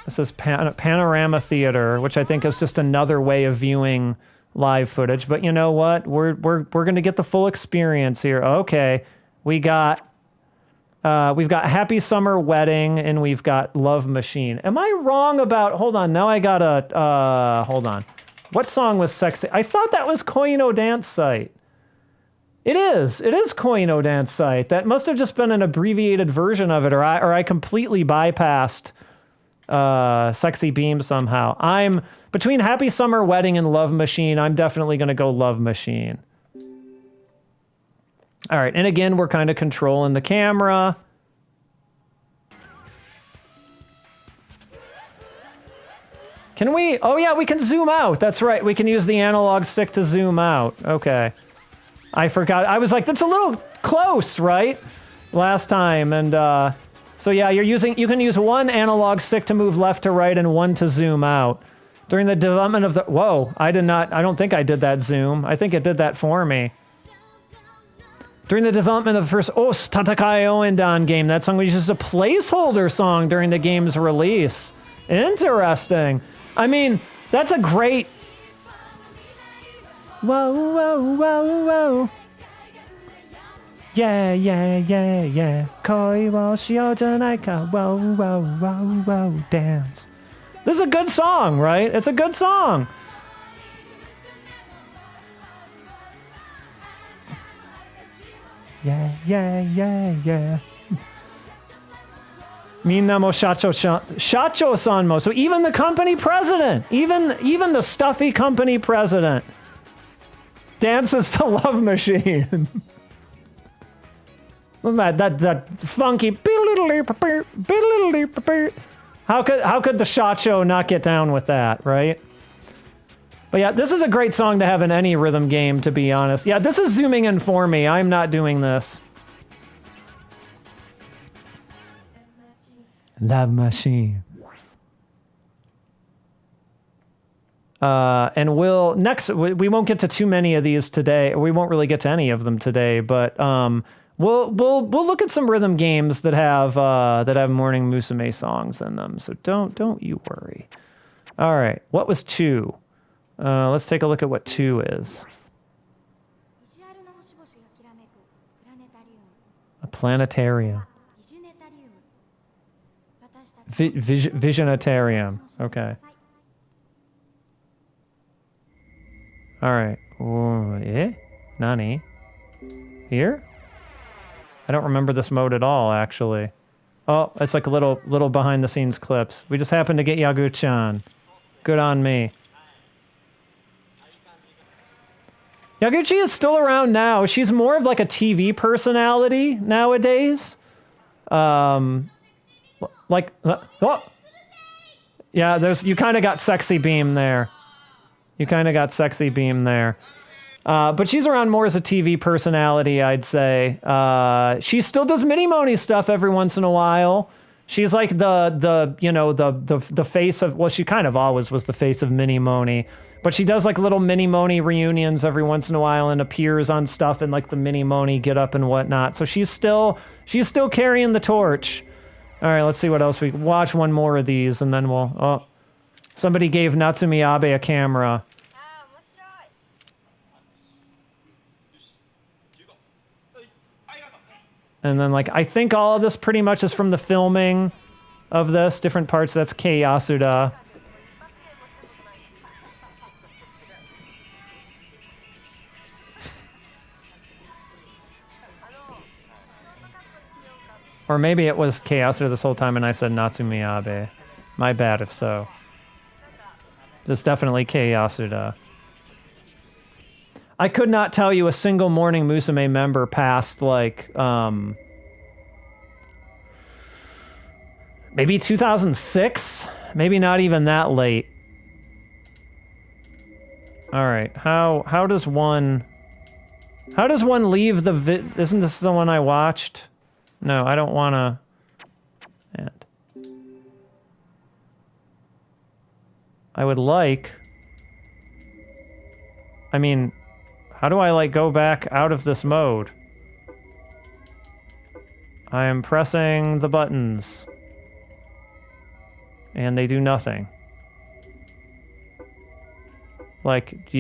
This is Panorama Theater, which I think is just another way of viewing live footage. But you know what? We're going to get the full experience here. Okay, we've got Happy Summer Wedding and we've got Love Machine. Am I wrong about? Hold on. Now I gotta. Hold on. What song was sexy? I thought that was Koino Dance Site. It is. It is Koino Dance Site. That must have just been an abbreviated version of it, or I completely bypassed Sexy Beam somehow. I'm between Happy Summer Wedding and Love Machine. I'm definitely going to go Love Machine. All right. And again, we're kind of controlling the camera. Can we? Oh, yeah, we can zoom out. That's right. We can use the analog stick to zoom out. Okay. I forgot. I was like, that's a little close, right? Last time. And so, yeah, you can use one analog stick to move left to right and one to zoom out. During the development of the... Whoa, I don't think I did that zoom. I think it did that for me. During the development of the first Os Tatakai Oendan game, that song was just a placeholder song during the game's release. Interesting. I mean, that's a great... Whoa, whoa, whoa, whoa. Yeah, yeah, yeah, yeah. Koi wo shio janai ka. Whoa, whoa, whoa, whoa, dance. This is a good song, right? It's a good song. Yeah, yeah, yeah, yeah. Minna shacho-san mo. So even the company president, even the stuffy company president dances to Love Machine. Wasn't that funky? How could the shacho not get down with that, right? But yeah, this is a great song to have in any rhythm game, to be honest. Yeah, this is zooming in for me. I'm not doing this. Love Machine. And we won't get to too many of these today. We won't really get to any of them today, but we'll look at some rhythm games that have Morning Musume songs in them. So don't you worry. All right, what was 2? Let's take a look at what 2 is. A planetarium. Visionatarium. Okay. All right. Nani? Here? I don't remember this mode at all, actually. Oh, it's like a little behind the scenes clips. We just happened to get Yagu-chan. Good on me. Yaguchi is still around now. She's more of like a TV personality nowadays. Like, oh! Yeah, you kind of got Sexy Beam there. But she's around more as a TV personality, I'd say. She still does MiniMoni stuff every once in a while. She's like the face of, well, she kind of always was the face of MiniMoni. But she does like little MiniMoni reunions every once in a while and appears on stuff in like the MiniMoni get up and whatnot. So she's still carrying the torch. All right, let's see what else we watch. One more of these and then we'll... Oh, somebody gave Natsumi Abe a camera. And then, like, I think all of this pretty much is from the filming of this. Different parts, that's Kei Yasuda. Or maybe it was Kei Yasuda this whole time and I said Natsumi Abe. My bad if so. It's definitely Kei Yasuda. I could not tell you a single Morning Musume member past, like, maybe 2006? Maybe not even that late. All right, how does one leave the isn't this the one I watched? No, I don't want to... And I would like... I mean... How do I, like, go back out of this mode? I am pressing the buttons. And they do nothing. Like,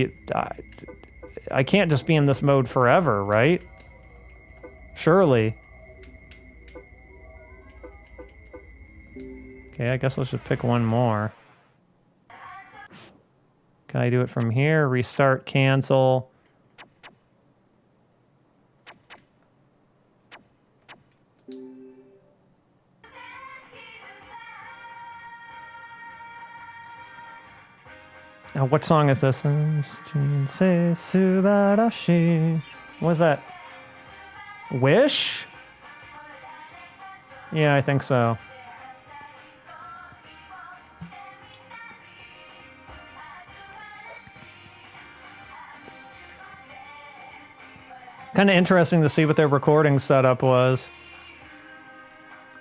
I can't just be in this mode forever, right? Surely. Okay, I guess let's just pick one more. Can I do it from here? Restart, cancel. Now, what song is this? What's that? Wish? Yeah, I think so. Kind of interesting to see what their recording setup was.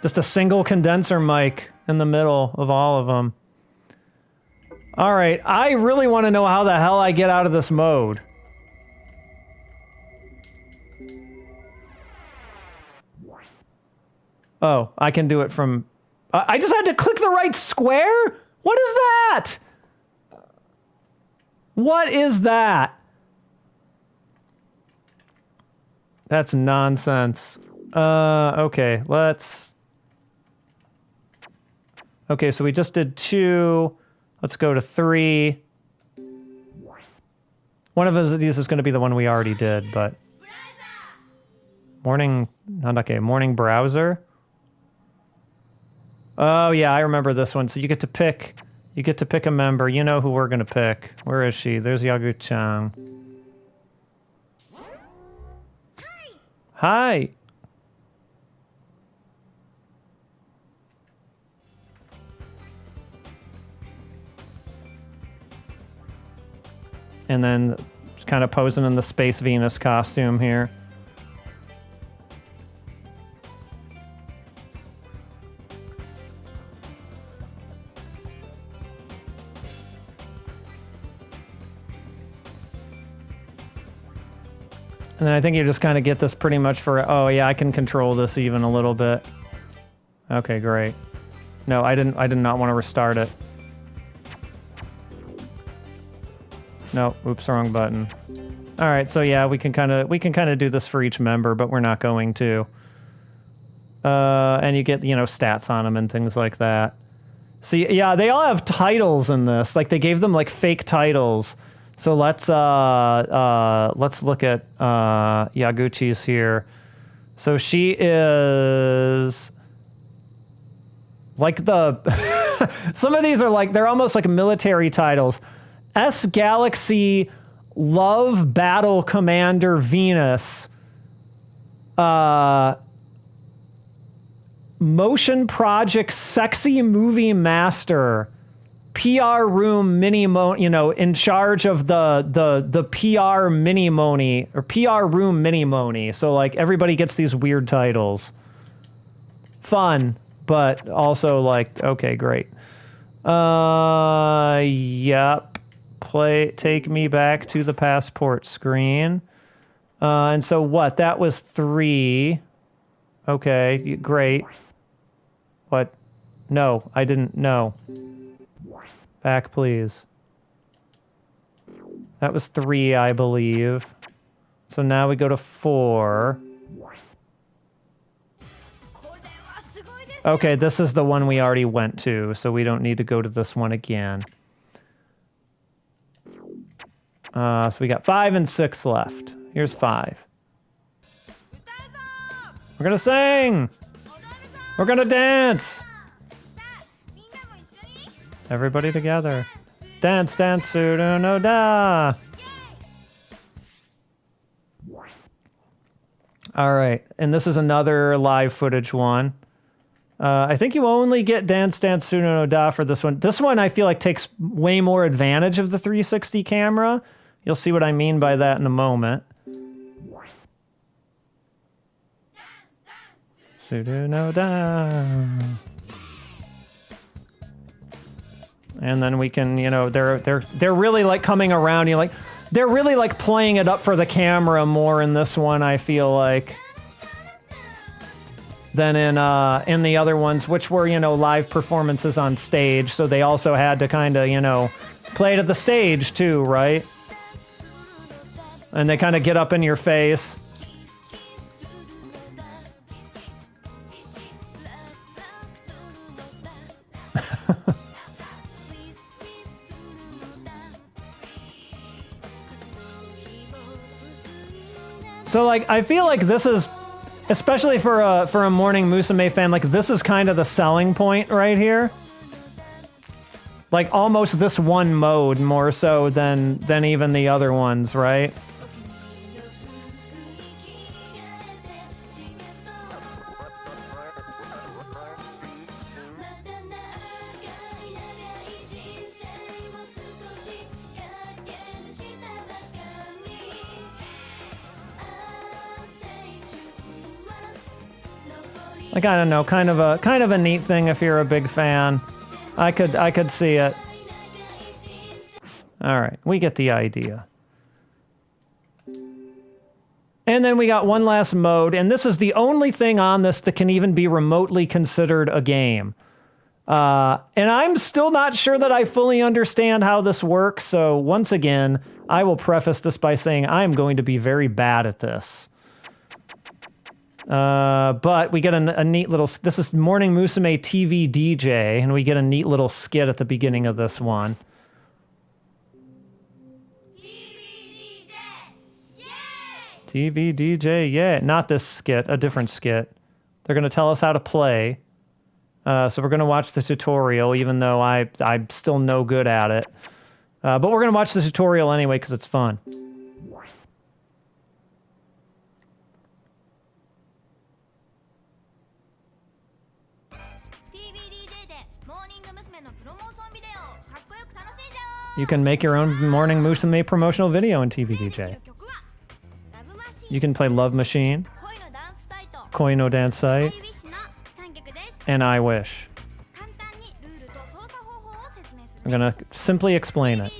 Just a single condenser mic in the middle of all of them. All right, I really want to know how the hell I get out of this mode. Oh, I can do it from... I just had to click the right square? What is that? What is that? That's nonsense. Okay, let's... Okay, so we just did 2... Let's go to 3. One of these is going to be the one we already did, but... Morning browser? Oh yeah, I remember this one. So you get to pick a member. You know who we're going to pick. Where is she? There's Yagu-chan. Hi! And then kind of posing in the Space Venus costume here. And then I think you just kind of get this pretty much for, oh yeah, I can control this even a little bit. Okay, great. No, I did not want to restart it. No, oops, wrong button. All right, so yeah, we can kind of do this for each member, but we're not going to. And you get, stats on them and things like that. See, yeah, they all have titles in this. Like they gave them like fake titles. So let's look at Yaguchi's here. So she is like the some of these are like they're almost like military titles. S Galaxy Love Battle Commander Venus. Motion Project Sexy Movie Master. PR Room MiniMoni, in charge of the PR MiniMoni, or PR Room MiniMoni. So, like, everybody gets these weird titles. Fun, but also, like, okay, great. Yep. Take me back to the passport screen. And so what? That was 3. Okay, great. What? No, I didn't know. Back, please. That was 3, I believe. So now we go to 4. Okay, this is the one we already went to, so we don't need to go to this one again. So we got 5 and 6 left. Here's 5. We're gonna sing! We're gonna dance! Everybody together. Dance, dance, Sudo no da! Alright, and this is another live footage one. I think you only get Dance, Dance, Sudo no da for this one. This one I feel like takes way more advantage of the 360 camera. You'll see what I mean by that in a moment. Sudo no da. And then we can, they're really like coming around. They're really like playing it up for the camera more in this one, I feel like. than in the other ones, which were, you know, live performances on stage. So they also had to kind of, you know, play to the stage too, right? And they kind of get up in your face. So, like, I feel like this is, especially for a Morning Musume fan, like, this is kind of the selling point right here. Like, almost this one mode more so than even the other ones, right? Like, I don't know, kind of a neat thing if you're a big fan. I could see it. All right, we get the idea. And then we got one last mode, and this is the only thing on this that can even be remotely considered a game. And I'm still not sure that I fully understand how this works, so once again, I will preface this by saying I'm going to be very bad at this. But we get a neat little... This is Morning Musume TV DJ, and we get a neat little skit at the beginning of this one. TV DJ, yeah. Not this skit, a different skit. They're going to tell us how to play. So we're going to watch the tutorial, even though I'm still no good at it. But we're going to watch the tutorial anyway, because it's fun. You can make your own Morning Musume promotional video in TV DJ. You can play Love Machine, Koi no Dance Site, and I Wish. I'm gonna simply explain it.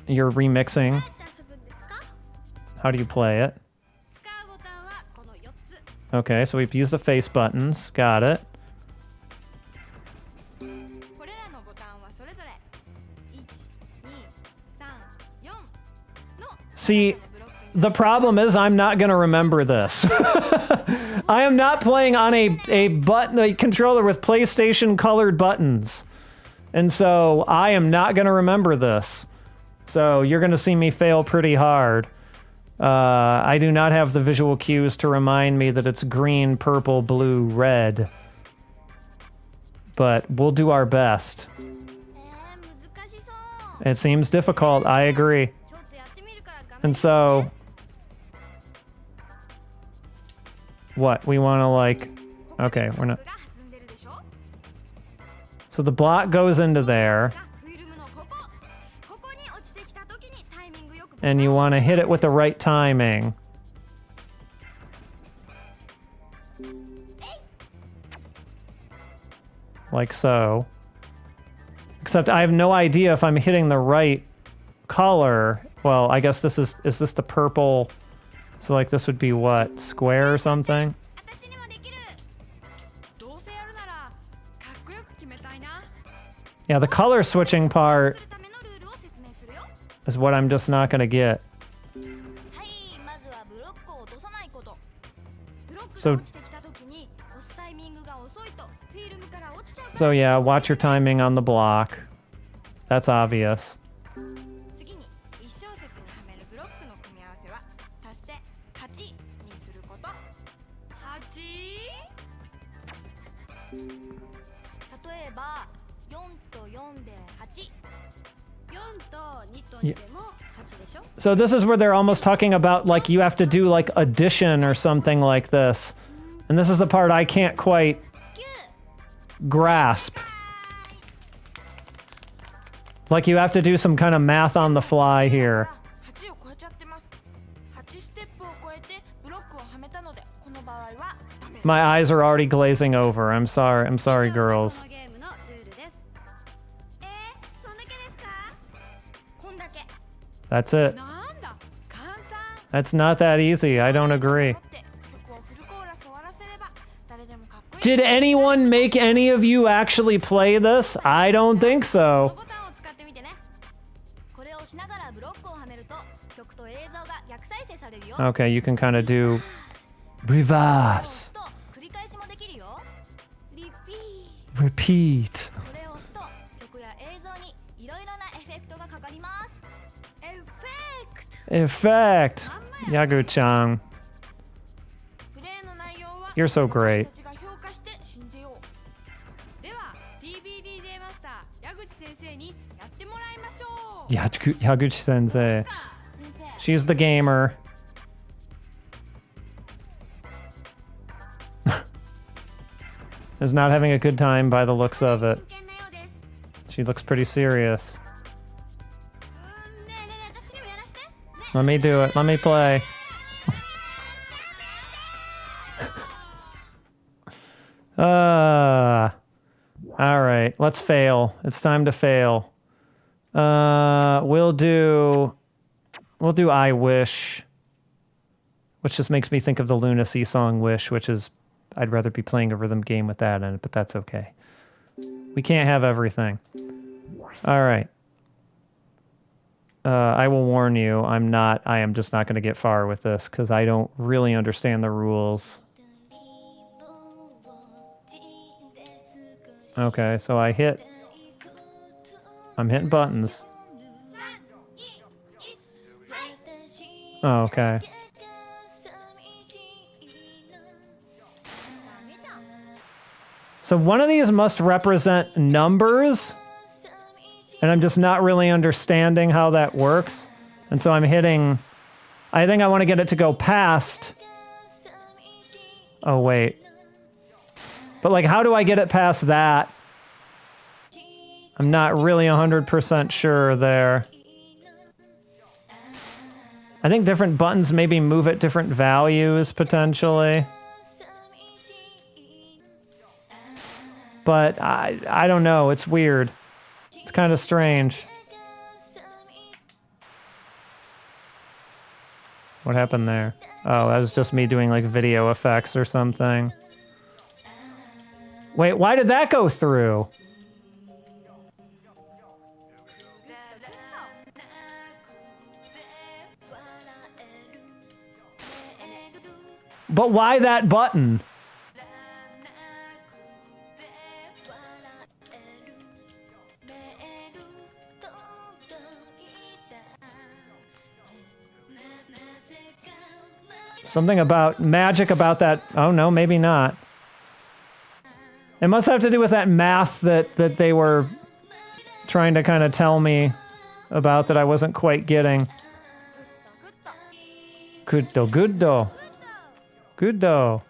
You're remixing. How do you play it? Okay, so we've used the face buttons. Got it. See, the problem is I'm not going to remember this. I am not playing on a controller with PlayStation colored buttons. And so I am not going to remember this. So you're going to see me fail pretty hard. I do not have the visual cues to remind me that it's green, purple, blue, red. But we'll do our best. It seems difficult, I agree. And so... What? We want to, like... Okay, we're not... So the block goes into there. And you want to hit it with the right timing. Like so. Except I have no idea if I'm hitting the right color. Well, I guess this is this the purple? So like this would be what? Square or something? Yeah, the color switching part is what I'm just not going to get. So yeah, watch your timing on the block. That's obvious. Yeah. So this is where they're almost talking about, like, you have to do, like, addition or something like this. And this is the part I can't quite grasp. Like, you have to do some kind of math on the fly here. My eyes are already glazing over. I'm sorry, girls. That's it. That's not that easy. I don't agree. Did anyone make any of you actually play this? I don't think so. Okay, you can kind of do reverse. Repeat. Effect. Yagu-chan. You're so great. Yaguchi-sensei. She's the gamer. Is not having a good time by the looks of it. She looks pretty serious. Let me do it. Let me play. Alright, let's fail. It's time to fail. We'll do I Wish. Which just makes me think of the Lunacy song Wish, which is I'd rather be playing a rhythm game with that in it, but that's okay. We can't have everything. Alright. I will warn you, I am just not going to get far with this, because I don't really understand the rules. Okay, so I'm hitting buttons. Oh, okay. So one of these must represent numbers, and I'm just not really understanding how that works. And so I'm hitting... I think I want to get it to go past... Oh, wait. But, like, how do I get it past that? I'm not really 100% sure there. I think different buttons maybe move at different values, potentially. But I don't know. It's weird. It's kind of strange. What happened there? Oh, that was just me doing like video effects or something. Wait, why did that go through? But why that button? Something about magic about that. Oh no, maybe not. It must have to do with that math that they were trying to kind of tell me about that I wasn't quite getting. Guddo, guddo. Guddo.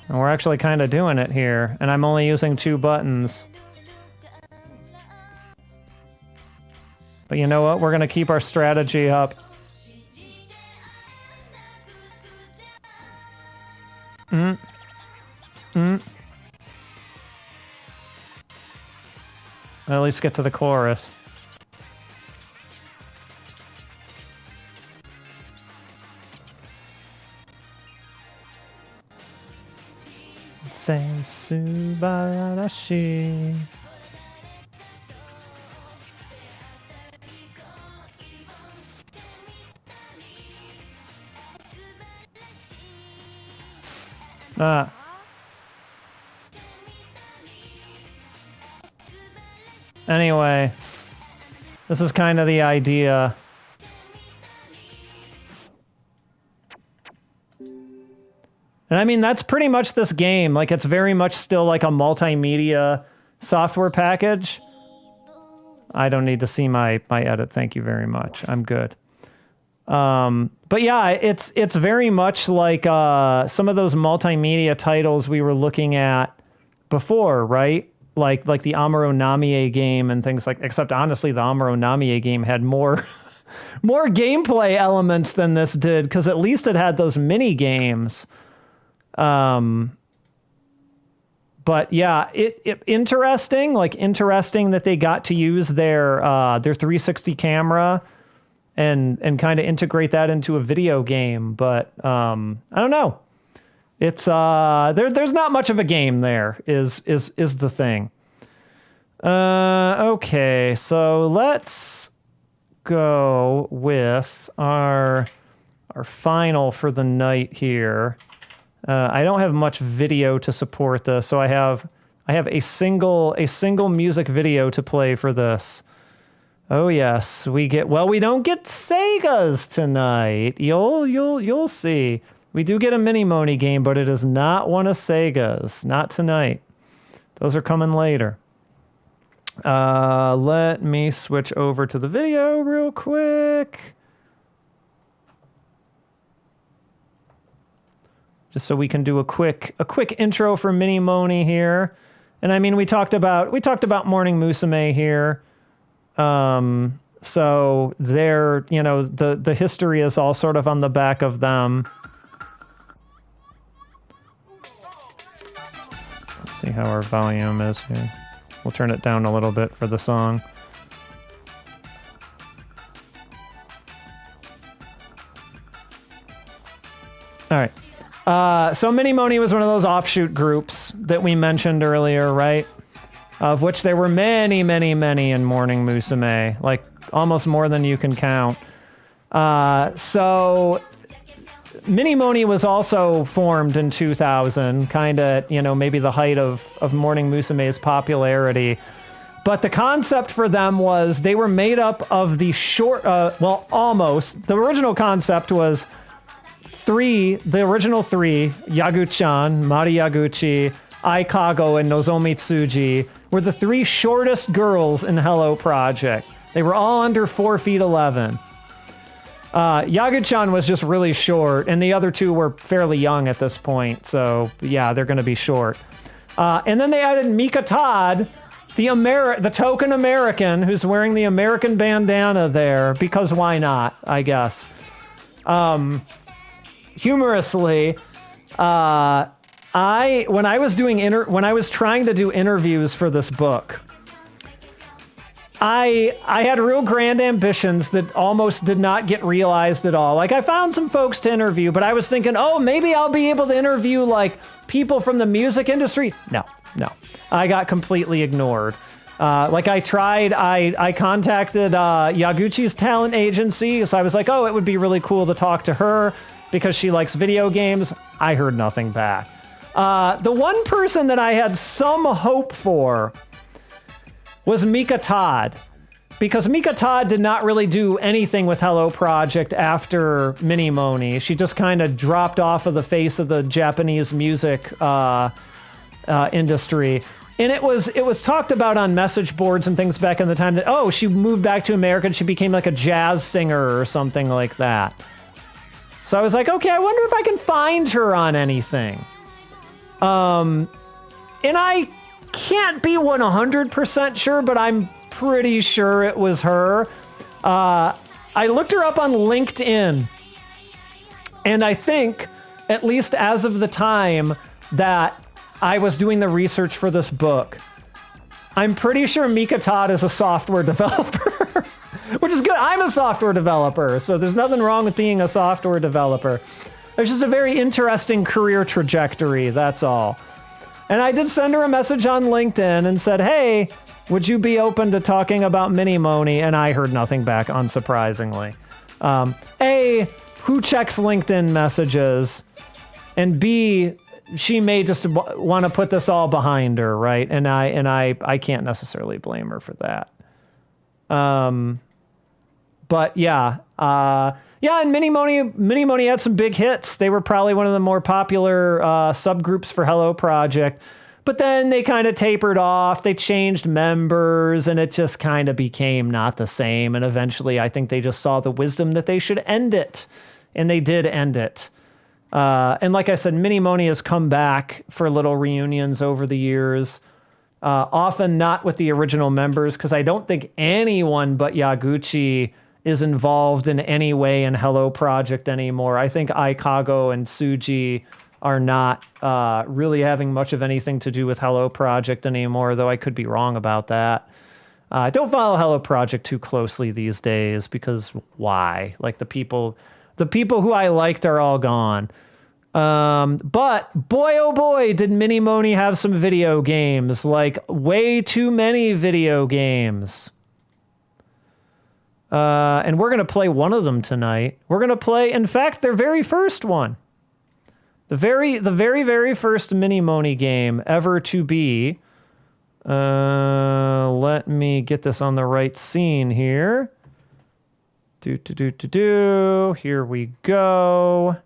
And we're actually kind of doing it here, and I'm only using 2 buttons. But you know what? We're going to keep our strategy up. At least get to the chorus. Sensubarashi. Anyway, this is kind of the idea. And I mean, that's pretty much this game. Like, it's very much still like a multimedia software package. I don't need to see my edit. Thank you very much. I'm good. But yeah, it's very much like some of those multimedia titles we were looking at before, right? Like the Amuro Namie game and things like. Except honestly, the Amuro Namie game had more more gameplay elements than this did, because at least it had those mini games. But yeah, it interesting. Like interesting that they got to use their 360 camera and kind of integrate that into a video game. But I don't know. It's there's not much of a game there is the thing. Okay, so let's go with our final for the night here. I don't have much video to support this, so I have a single music video to play for this. Oh yes, we don't get Segas tonight. You'll see. We do get a MiniMoni game, but it is not one of Sega's. Not tonight. Those are coming later. Let me switch over to the video real quick. Just so we can do a quick intro for MiniMoni here. And I mean, we talked about Morning Musume here. So they're, the history is all sort of on the back of them. Let's see how our volume is here. We'll turn it down a little bit for the song. All right. So MiniMoni was one of those offshoot groups that we mentioned earlier, right? Of which there were many, many, many in Morning Musume, like almost more than you can count. So MiniMoni was also formed in 2000, kind of, maybe the height of Morning Musume's popularity. But the concept for them was they were made up of the almost. The original concept was the original three, Yaguchan, Mari Yaguchi, Ai Kago, and Nozomi Tsuji, were the three shortest girls in Hello Project. They were all under 4'11". Yaguchan was just really short, and the other two were fairly young at this point, so yeah, they're going to be short. And then they added Mika Todd, the token American, who's wearing the American bandana there, because why not, I guess. Humorously, when I was trying to do interviews for this book, I had real grand ambitions that almost did not get realized at all. Like, I found some folks to interview, but I was thinking, oh, maybe I'll be able to interview, like, people from the music industry. No. I got completely ignored. I tried, I contacted Yaguchi's talent agency, so I was like, oh, it would be really cool to talk to her because she likes video games. I heard nothing back. The one person that I had some hope for was Mika Todd, because Mika Todd did not really do anything with Hello Project after MiniMoni. She just kind of dropped off of the face of the Japanese music industry. And it was talked about on message boards and things back in the time that, oh, she moved back to America and she became like a jazz singer or something like that. So I was like, okay, I wonder if I can find her on anything. And I can't be 100% sure, but I'm pretty sure it was her. I looked her up on LinkedIn, and I think, at least as of the time that I was doing the research for this book, I'm pretty sure Mika Todd is a software developer, which is good. I'm a software developer, so there's nothing wrong with being a software developer. It's just a very interesting career trajectory, that's all. And I did send her a message on LinkedIn and said, hey, would you be open to talking about MiniMoni? And I heard nothing back, unsurprisingly. A, who checks LinkedIn messages? And B, she may just want to put this all behind her, right? And I can't necessarily blame her for that. But yeah, and MiniMoni had some big hits. They were probably one of the more popular subgroups for Hello Project. But then they kind of tapered off. They changed members, and it just kind of became not the same. And eventually, I think they just saw the wisdom that they should end it. And they did end it. And like I said, MiniMoni has come back for little reunions over the years. Often not with the original members, because I don't think anyone but Yaguchi is involved in any way in Hello Project anymore. I think Ai Kago and Tsuji are not really having much of anything to do with Hello Project anymore, though I could be wrong about that. Don't follow Hello Project too closely these days because why? Like the people who I liked are all gone. But boy, oh boy, did MiniMoni have some video games, like way too many video games. And we're going to play one of them tonight. We're going to play, in fact, their very first one. The very first MiniMoni game ever to be. Let me get this on the right scene here. Here we go.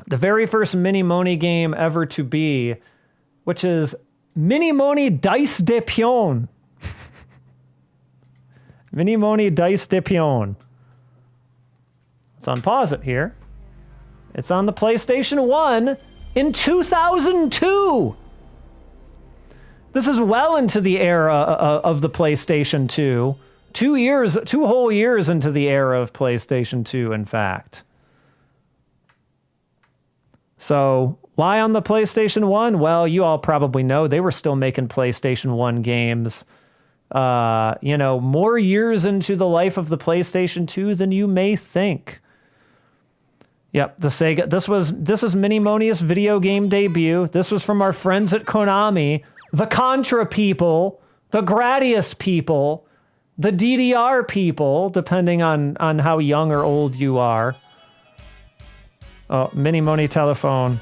The very first MiniMoni game ever to be, which is MiniMoni Dice de Pyon. MiniMoni Dice de Pyon. Let's unpause it here. It's on the PlayStation 1 in 2002. This is well into the era of the PlayStation 2. 2 whole years into the era of PlayStation 2, in fact. So, why on the PlayStation 1? Well, you all probably know they were still making PlayStation 1 games, more years into the life of the PlayStation 2 than you may think. Yep, the Sega. This is MiniMoni's video game debut. This was from our friends at Konami, the Contra people, the Gradius people, the DDR people, depending on how young or old you are. Oh, MiniMoni telephone.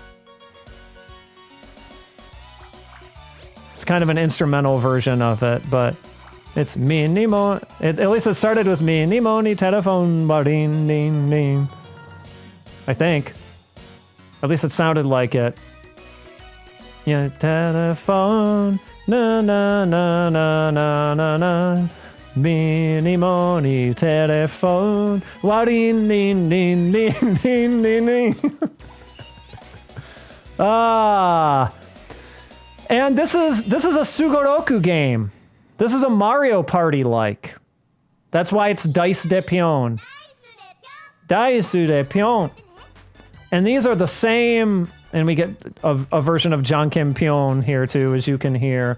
It's kind of an instrumental version of it, but it's MiniMoni. At least it started with MiniMoni telephone. Ding, ding, ding. I think. At least it sounded like it. Your telephone. Na na na na na na na. MiniMoni telephone. Ding ding ding ding ding ding ding. And this is a Sugoroku game. This is a Mario Party like. That's why it's Dice de Pyon. Dice de Pyon. And these are the same, and we get a version of Janken Pyon here too, as you can hear.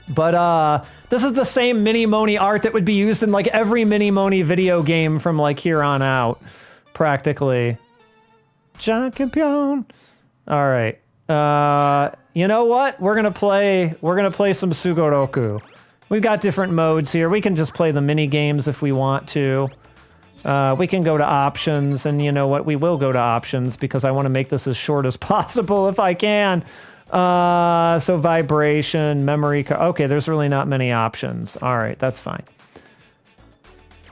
But this is the same MiniMoni art that would be used in like every MiniMoni video game from like here on out, practically. Janken Pyon. All right. You know what? We're gonna play some Sugoroku. We've got different modes here. We can just play the mini games if we want to. We can go to options, and you know what? We will go to options because I want to make this as short as possible if I can. So vibration, memory card. Okay, there's really not many options. All right, that's fine.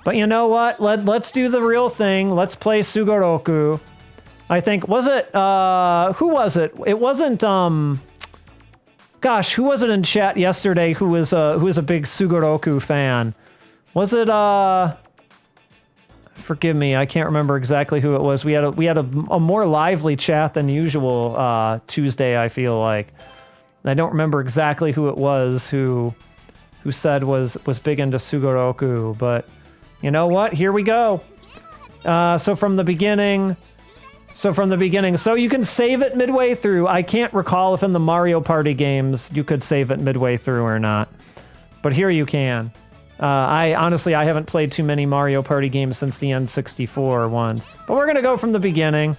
But you know what? Let's do the real thing. Let's play Sugoroku. I think, was it, who was it? It wasn't, gosh, who was it in chat yesterday who was a big Sugoroku fan? Was it, forgive me, I can't remember exactly who it was. We had a more lively chat than usual Tuesday, I feel like. I don't remember exactly who it was who said was big into Sugoroku, but you know what? Here we go. So from the beginning, so you can save it midway through. I can't recall if in the Mario Party games you could save it midway through or not, but here you can. I honestly haven't played too many Mario Party games since the N64 ones. But we're going to go from the beginning.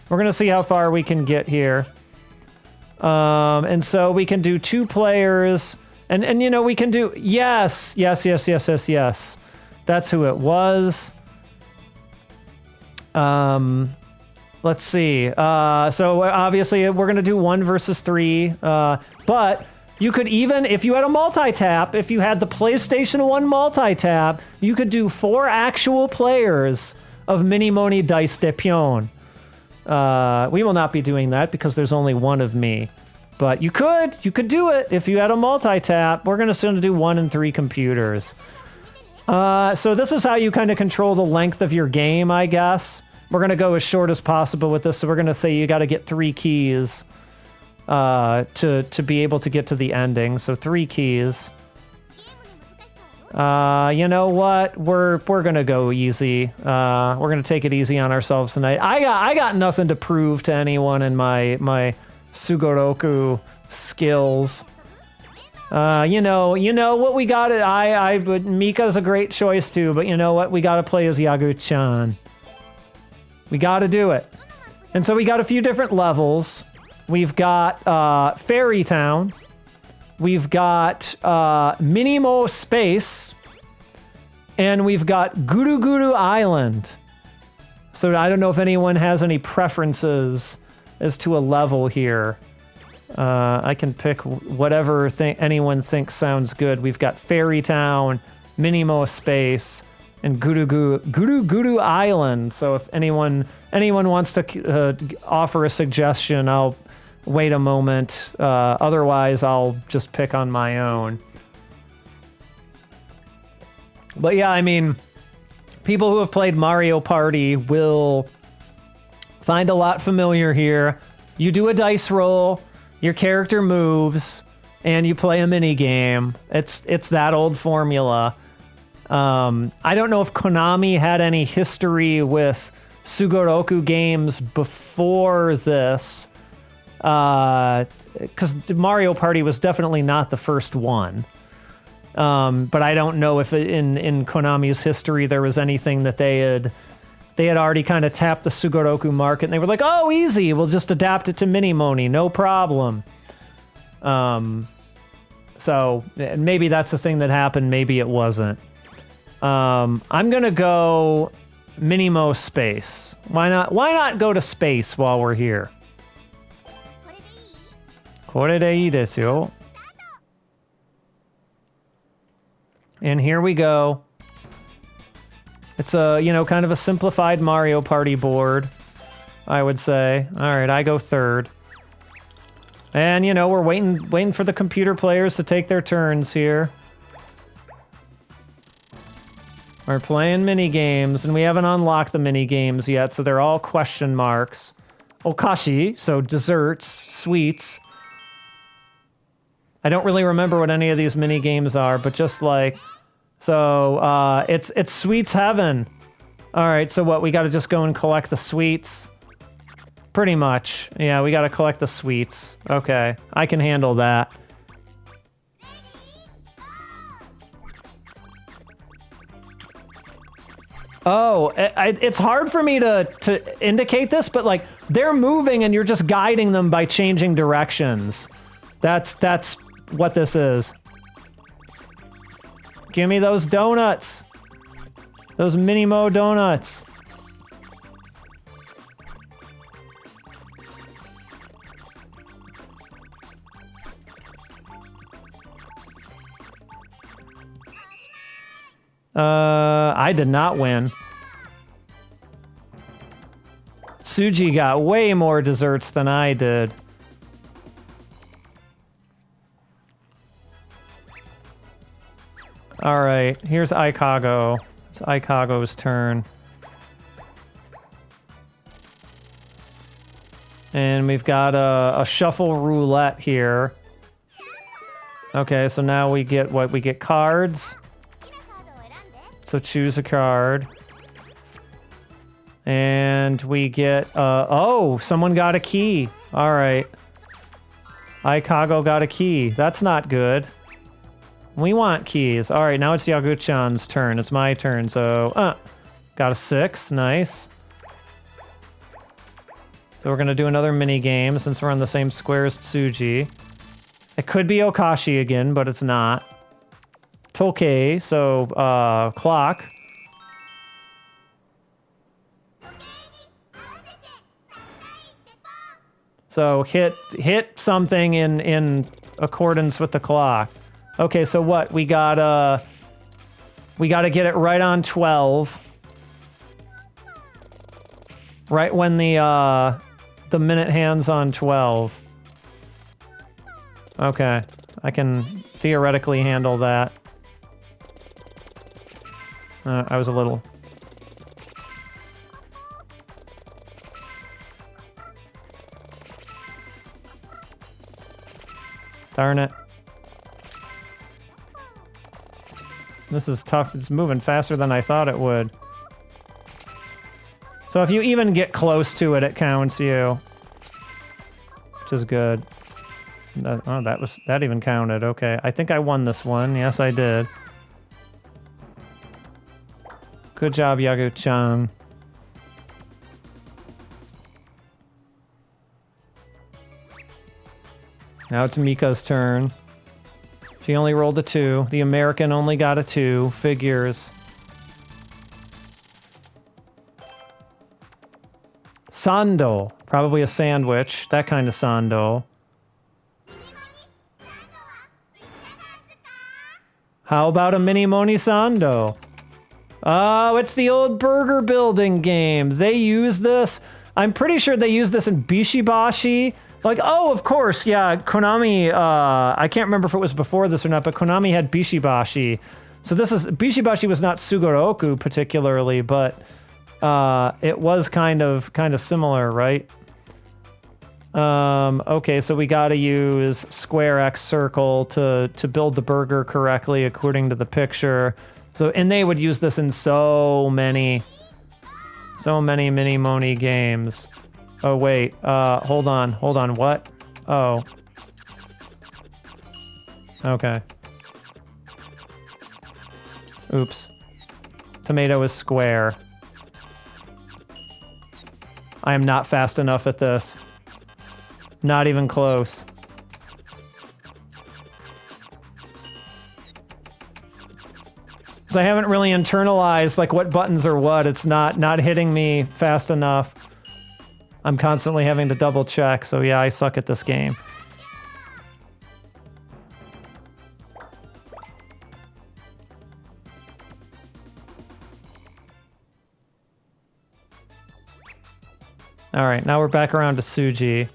We're going to see how far we can get here. And so we can do 2 players. And you know, we can do... Yes. That's who it was. Let's see. So obviously we're going to do 1 versus 3. But... you could even, if you had a multi-tap, if you had the PlayStation 1 multi-tap, you could do 4 actual players of MiniMoni Dice de Pyon. We will not be doing that because there's only one of me. But you could do it if you had a multi-tap. We're going to do 1 and 3 computers. So this is how you kind of control the length of your game, I guess. We're going to go as short as possible with this. So we're going to say you got to get 3 keys. To be able to get to the ending. So 3 keys. You know what? We're gonna go easy. We're gonna take it easy on ourselves tonight. I got nothing to prove to anyone in my Sugoroku skills. You know what we got. But Mika's a great choice too. But you know what? We got to play as Yagu-chan. We got to do it. And so we got a few different levels. We've got Fairy Town. We've got Minimo Space. And we've got Guru Guru Island. So I don't know if anyone has any preferences as to a level here. I can pick whatever anyone thinks sounds good. We've got Fairy Town, Minimo Space, and Guru Guru Island. So if anyone wants to offer a suggestion, I'll wait a moment. Otherwise, I'll just pick on my own. But yeah, I mean, people who have played Mario Party will find a lot familiar here. You do a dice roll, your character moves, and you play a mini game. It's that old formula. I don't know if Konami had any history with Sugoroku games before this, because Mario Party was definitely not the first one. But I don't know if in Konami's history there was anything that they had already kind of tapped the Sugoroku market, and they were like, oh, easy, we'll just adapt it to MiniMoni, no problem. So maybe that's the thing that happened, maybe it wasn't. I'm gonna go Minimo Space. Why not go to space while we're here? これでいいですよ. And here we go. It's a, kind of a simplified Mario Party board, I would say. All right, I go third. And, we're waiting for the computer players to take their turns here. We're playing mini games, and we haven't unlocked the mini games yet, so they're all question marks. Okashi, so desserts, sweets. I don't really remember what any of these mini games are, but just like... So, it's sweets heaven. All right, so what, we gotta just go and collect the sweets? Pretty much. Yeah, we gotta collect the sweets. Okay, I can handle that. Oh, it's hard for me to indicate this, but like, they're moving and you're just guiding them by changing directions. That's what this is. Give me those donuts. Those Minimo donuts. I did not win. Suji got way more desserts than I did. All right, here's Aikago. It's Aikago's turn. And we've got a shuffle roulette here. Okay, so now we get what? We get cards. So choose a card. And we get, oh, someone got a key. All right. Aikago got a key. That's not good. We want keys. All right, now it's Yagu-chan's turn. It's my turn, so, got a 6. Nice. So we're gonna do another mini game since we're on the same square as Tsuji. It could be Okashi again, but it's not. Tokei, so, clock. So hit something in accordance with the clock. Okay, so what? We gotta get it right on 12. Right when the minute hand's on 12. Okay, I can theoretically handle that. I was a little... Darn it. This is tough. It's moving faster than I thought it would. So if you even get close to it, it counts you. Which is good. That even counted. Okay, I think I won this one. Yes, I did. Good job, Yagu-chan. Now it's Mika's turn. She only rolled a 2. The American only got a 2. Figures. Sando. Probably a sandwich. That kind of sando. How about a MiniMoni sando? Oh, it's the old burger building game. They use this. I'm pretty sure they use this in Bishibashi. Like, oh, of course, yeah, Konami, I can't remember if it was before this or not, but Konami had Bishibashi. So Bishibashi was not Sugoroku particularly, but it was kind of similar, right? Okay, so we gotta use square X circle to build the burger correctly according to the picture. So, and they would use this in so many MiniMoni games. Oh, wait, hold on, what? Oh. Okay. Oops. Tomato is square. I am not fast enough at this. Not even close. Because I haven't really internalized, like, what buttons are what. It's not hitting me fast enough. I'm constantly having to double check, so yeah, I suck at this game. Alright, now we're back around to Suji.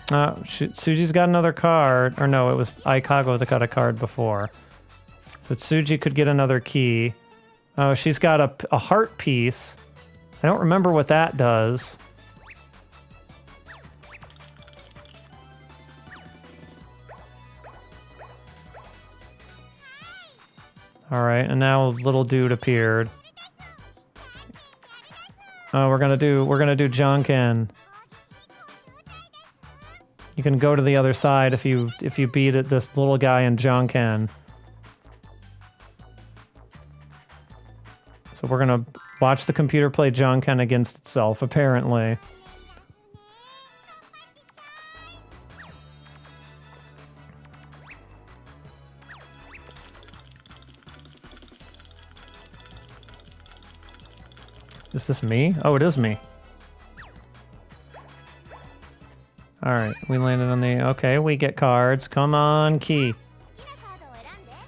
Suji's got another card. Or no, it was Aikago that got a card before. So Tsuji could get another key. Oh, she's got a heart piece. I don't remember what that does. Alright, and now a little dude appeared. Oh, we're gonna do Junkin. You can go to the other side if you beat it, this little guy in Junkin. So we're gonna watch the computer play Junkin against itself, apparently. Is this me? Oh, it is me. Alright, we landed on the... Okay, we get cards. Come on, key.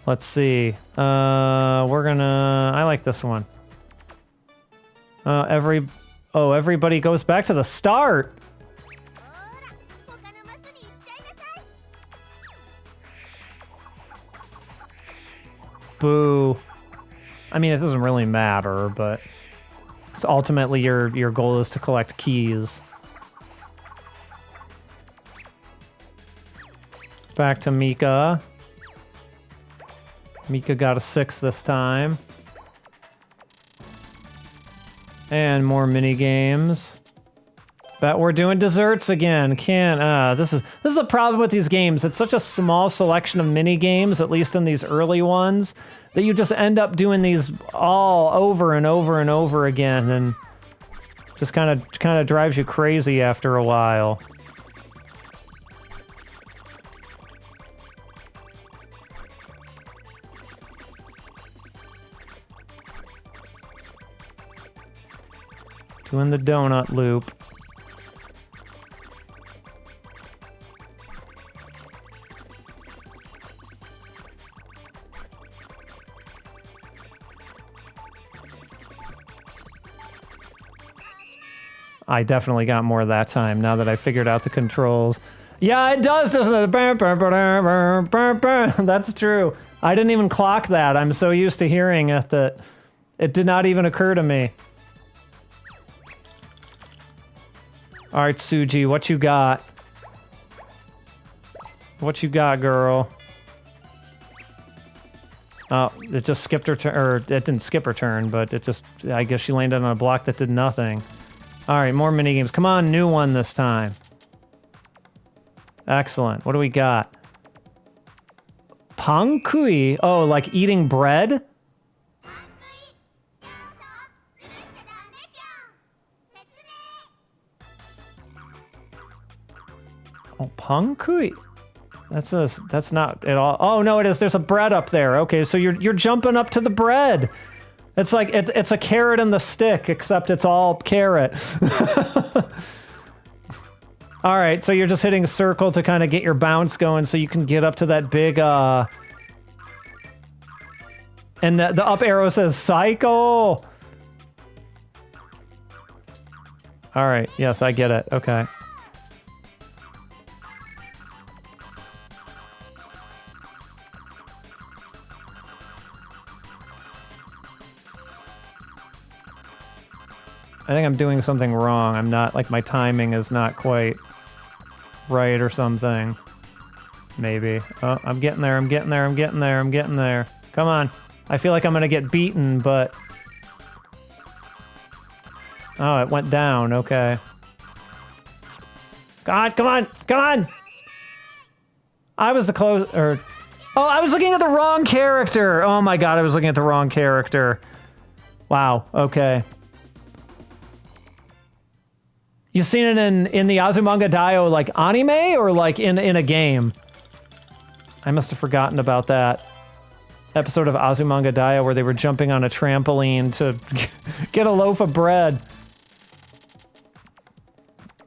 Let's see. We're gonna... I like this one. Everybody goes back to the start! Boo. I mean, it doesn't really matter, but... So ultimately, your goal is to collect keys. Back to Mika. Mika got a 6 this time. And more mini games. But we're doing desserts again. This is a problem with these games. It's such a small selection of mini games, at least in these early ones, that you just end up doing these all over and over and over again, and just kind of drives you crazy after a while. Doing the donut loop. I definitely got more that time now that I figured out the controls. Yeah, it does, doesn't it? That's true. I didn't even clock that. I'm so used to hearing it that it did not even occur to me. All right, Suji, what you got? What you got, girl? Oh, it just skipped her turn, or it didn't skip her turn, but it just, I guess she landed on a block that did nothing. All right, more minigames. Come on, new one this time. Excellent. What do we got? Pankui? Oh, like eating bread? Oh, pankui? That's not at all. Oh no, it is. There's a bread up there. Okay, so you're jumping up to the bread. It's like it's a carrot and the stick, except it's all carrot. All right, so you're just hitting circle to kind of get your bounce going, so you can get up to that big. And the up arrow says cycle. All right. Yes, I get it. Okay. I think I'm doing something wrong. I'm not, like, my timing is not quite right or something. Maybe. Oh, I'm getting there, I'm getting there, I'm getting there, I'm getting there. Come on. I feel like I'm gonna get beaten, but... Oh, it went down, okay. God, come on, come on! I was the Oh, I was looking at the wrong character! Oh my god, I was looking at the wrong character. Wow, okay. You've seen it in the Azumanga Daioh, like, anime, or, like, in a game? I must have forgotten about that episode of Azumanga Daioh where they were jumping on a trampoline to get a loaf of bread.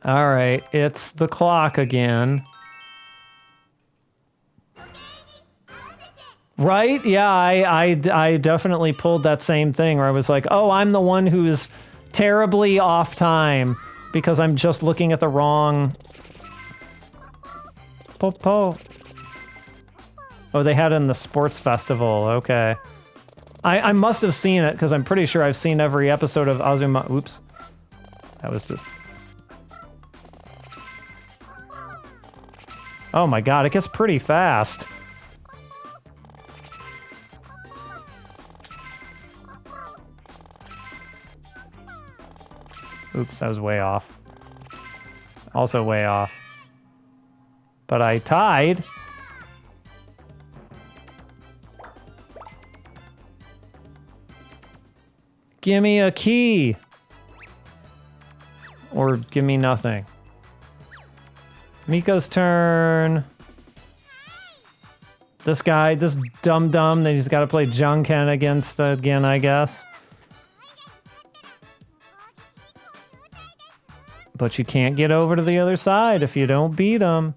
Alright, it's the clock again. Right? Yeah, I definitely pulled that same thing where I was like, oh, I'm the one who's terribly off time. Because I'm just looking at the wrong... Po. Oh, they had it in the sports festival. Okay. I must have seen it, because I'm pretty sure I've seen every episode of Azuma... Oops. That was just... Oh my god, it gets pretty fast. Oops, that was way off. Also way off. But I tied. Give me a key. Or give me nothing. Mika's turn. This guy, this dum-dum, that he's got to play Junken against again, I guess. But you can't get over to the other side if you don't beat him.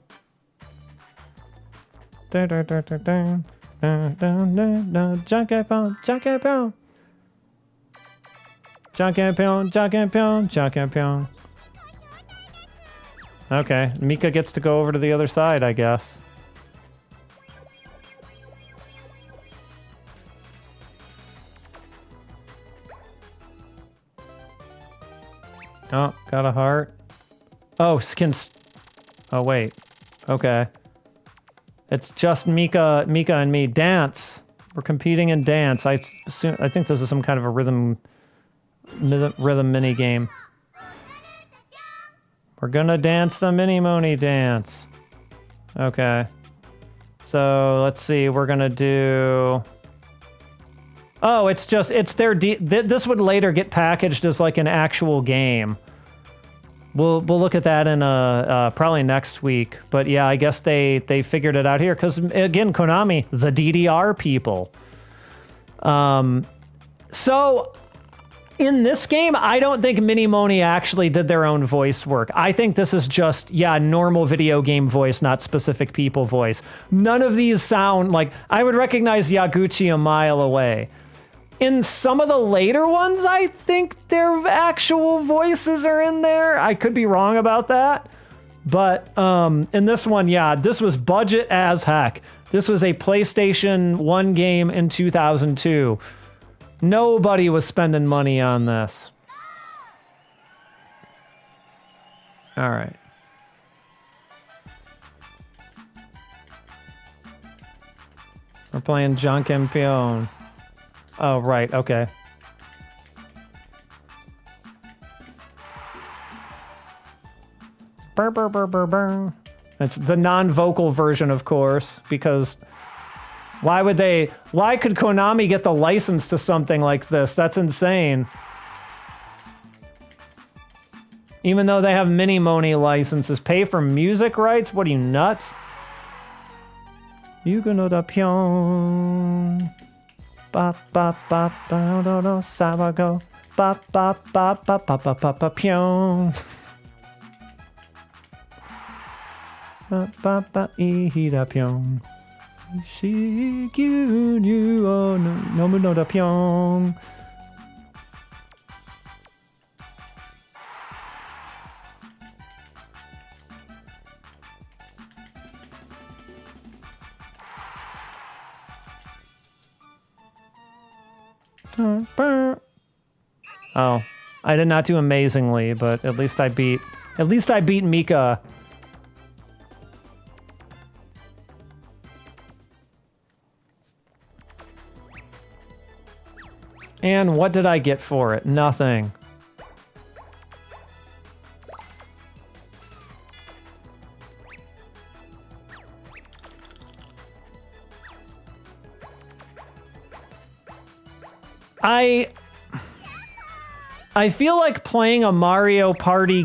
Junken. Okay, Mika gets to go over to the other side, I guess. Oh, got a heart. Oh, oh, wait. Okay. It's just Mika and me. Dance. We're competing in dance. I think this is some kind of a rhythm mini game. We're gonna dance the MiniMoni dance. Okay. So, let's see. We're gonna do... Oh, it's their... This would later get packaged as like an actual game. We'll look at that in probably next week. But yeah, I guess they figured it out here. Because, again, Konami, the DDR people. So... In this game, I don't think MiniMoni actually did their own voice work. I think this is just, yeah, normal video game voice, not specific people voice. None of these sound like... I would recognize Yaguchi a mile away. In some of the later ones, I think their actual voices are in there. I could be wrong about that. But in this one, yeah, this was budget as heck. This was a PlayStation 1 game in 2002. Nobody was spending money on this. All right. We're playing Janken Pyon. Oh, right, okay. Burr, burr, burr, burr, burr. It's the non-vocal version, of course, because why could Konami get the license to something like this? That's insane. Even though they have MiniMoni licenses, pay for music rights? What are you, nuts? You gonna da Pyon. Ba ba ba ba do do sabago. Ba ba ba ba ba ba ba ba Pyon. Ba ba ba ihira Pyon. Shigyu o nomu no da Pyon. Oh, I did not do amazingly, but at least I beat Mika. And what did I get for it? Nothing. I feel like playing a Mario Party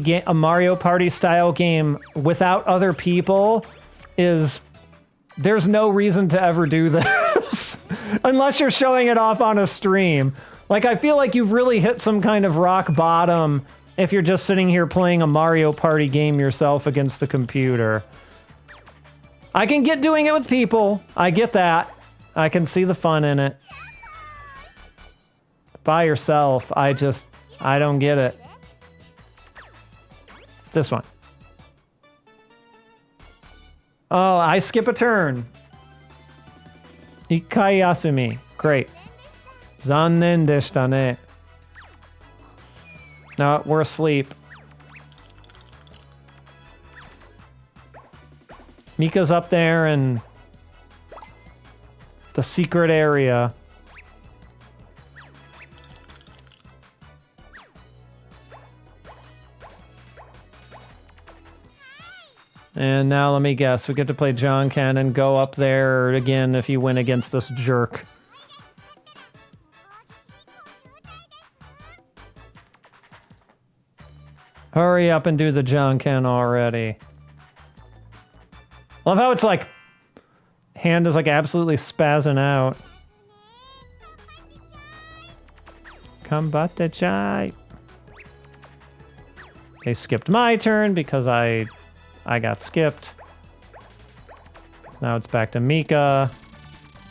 style game without other people is, there's no reason to ever do this unless you're showing it off on a stream. Like, I feel like you've really hit some kind of rock bottom if you're just sitting here playing a Mario Party game yourself against the computer. I can get doing it with people. I get that. I can see the fun in it. By yourself, I don't get it. This one. Oh, I skip a turn. Ikai yasumi. Great. Zannen deshita ne. No, we're asleep. Mika's up there in the secret area. And now let me guess, we get to play John Ken and go up there again if you win against this jerk. Hurry up and do the John Ken already. Love how it's like, hand is like absolutely spazzing out. Kambate chai. They skipped my turn because I got skipped. So now it's back to Mika.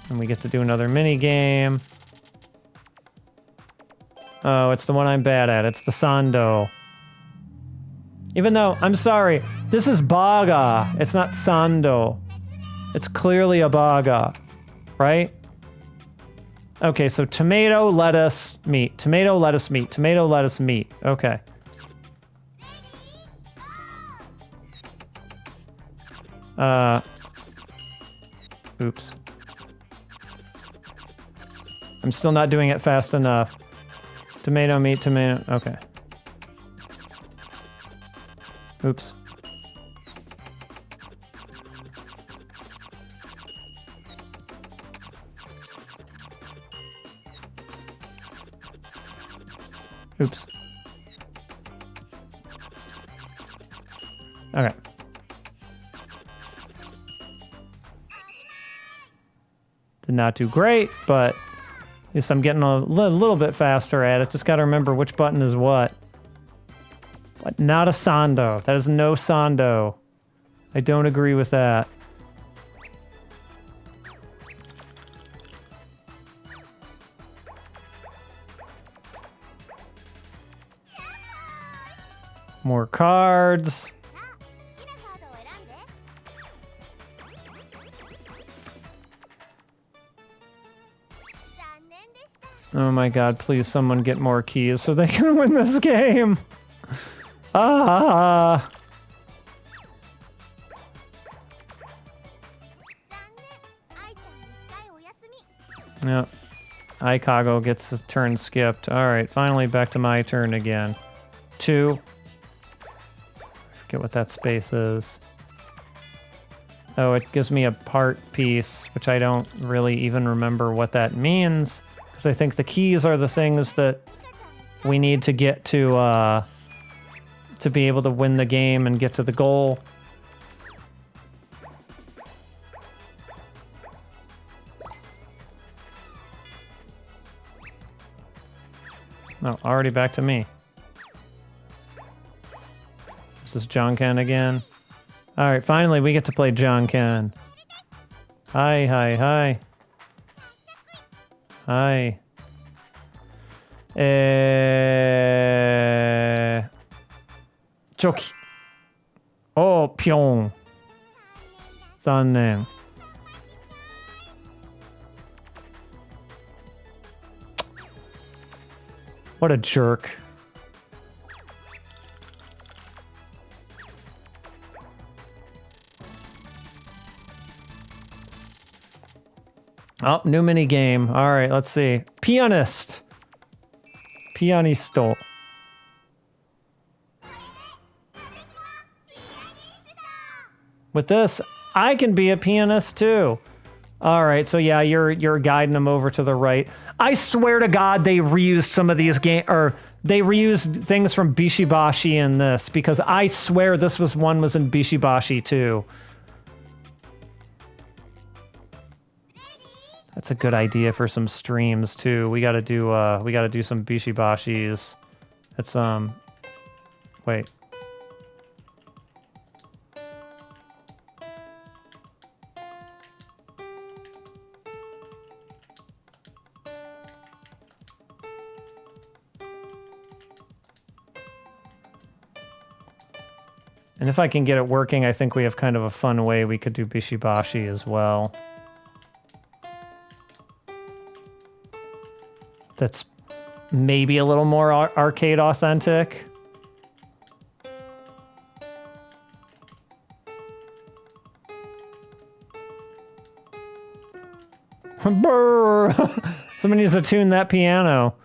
And we get to do another mini game. Oh, it's the one I'm bad at. It's the Sando. Even though, I'm sorry, this is Baga. It's not Sando. It's clearly a Baga, right? Okay, so tomato, lettuce, meat. Tomato, lettuce, meat. Tomato, lettuce, meat. Okay. Oops. I'm still not doing it fast enough. Tomato, meat, tomato. Okay. Oops. Oops. Okay. Did not do great, but at least I'm getting a little bit faster at it. Just gotta remember which button is what. But not a Sando. That is no Sando. I don't agree with that. More cards. Oh my god, please someone get more keys so they can win this game. Ah. Yep. Aikago gets his turn skipped. All right, finally back to my turn again. 2. I forget what that space is. Oh, it gives me a part piece, which I don't really even remember what that means, because I think the keys are the things that we need to get to be able to win the game and get to the goal. Oh, already back to me. This is John Ken again. Alright, finally we get to play John Ken. Hi, hi, hi. Hi. Choki. Oh, Pyon. Zannen. What a jerk. Oh, new mini game. All right, let's see. Pianist. Pianisto. With this, I can be a pianist too. All right, so yeah, you're guiding them over to the right. I swear to God, they reused some of these they reused things from Bishibashi in this, because I swear this was in Bishibashi too. That's a good idea for some streams too. We gotta do some Bishibashis. It's wait. And if I can get it working, I think we have kind of a fun way we could do Bishibashi as well. That's maybe a little more arcade authentic. Brrr! Somebody needs to tune that piano.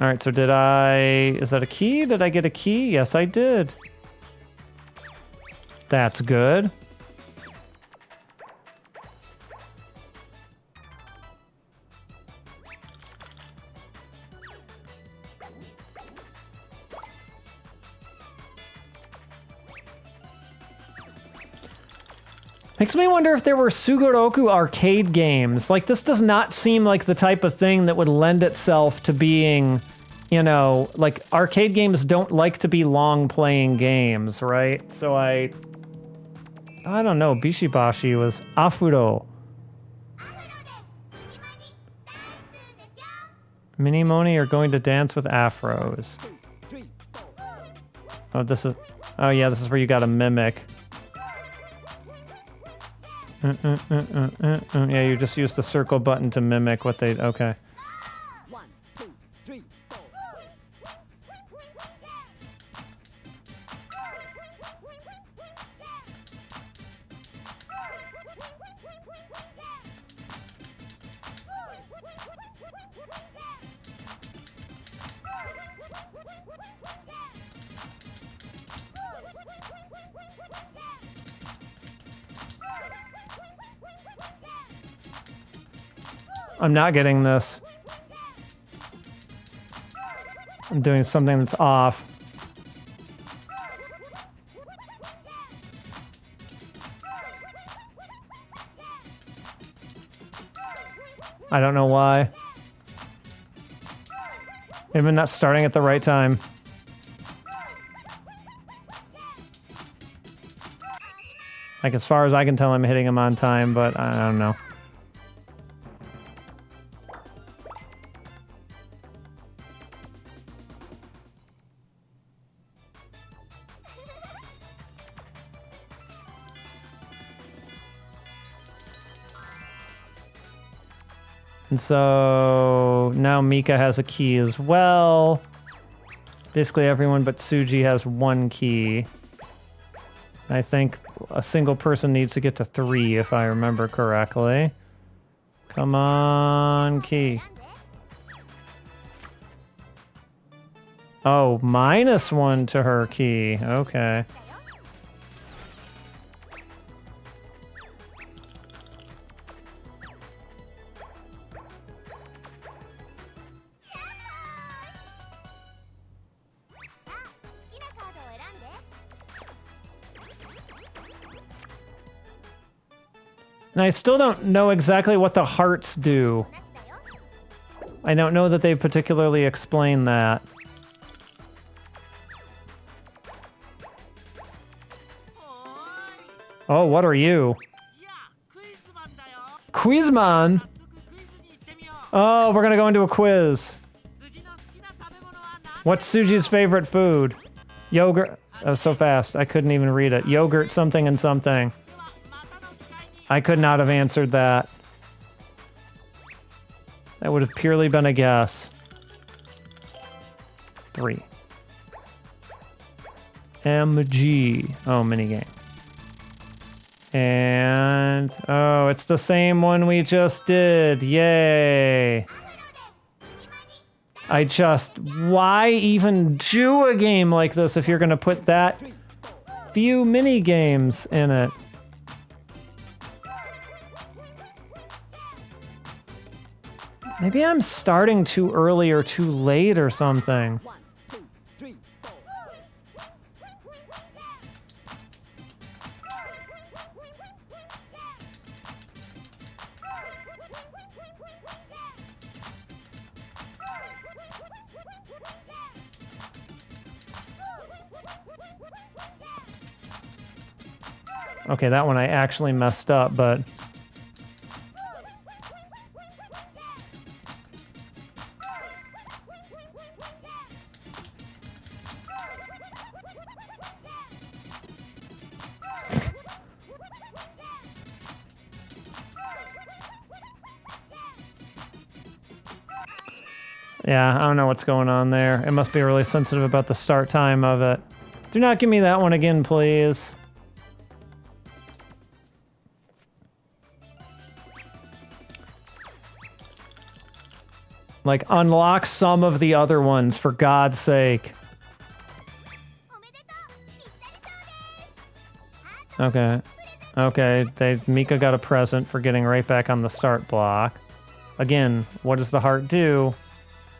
All right, so is that a key? Did I get a key? Yes, I did. That's good. Makes me wonder if there were Sugoroku arcade games. Like, this does not seem like the type of thing that would lend itself to being, you know, like, arcade games don't like to be long-playing games, right? So I don't know. Bishibashi was Afuro. MiniMoni are going to dance with afros. Oh, yeah, this is where you gotta mimic. Yeah, you just use the circle button to mimic what they... Okay. 1, 2, 3, 4. I'm not getting this. I'm doing something that's off. I don't know why. Maybe I'm not starting at the right time. Like, as far as I can tell, I'm hitting him on time, but I don't know. And so now Mika has a key as well. Basically everyone but Tsuji has 1 key. I think a single person needs to get to 3 if I remember correctly. Come on, key. Oh, -1 to her key. Okay. And I still don't know exactly what the hearts do. I don't know that they particularly explain that. Oh, what are you? Quizman? Oh, we're gonna go into a quiz. What's Tsuji's favorite food? Yogurt. Oh, so fast. I couldn't even read it. Yogurt something and something. I could not have answered that. That would have purely been a guess. 3. MG. Oh, minigame. And... oh, it's the same one we just did. Yay. I just... why even do a game like this if you're gonna put that few mini-games in it? Maybe I'm starting too early or too late or something. 1, 2, 3, 4. Okay, that one I actually messed up, but... yeah, I don't know what's going on there. It must be really sensitive about the start time of it. Do not give me that one again, please. Like, unlock some of the other ones, for God's sake. Okay. Okay, Mika got a present for getting right back on the start block. Again, what does the heart do?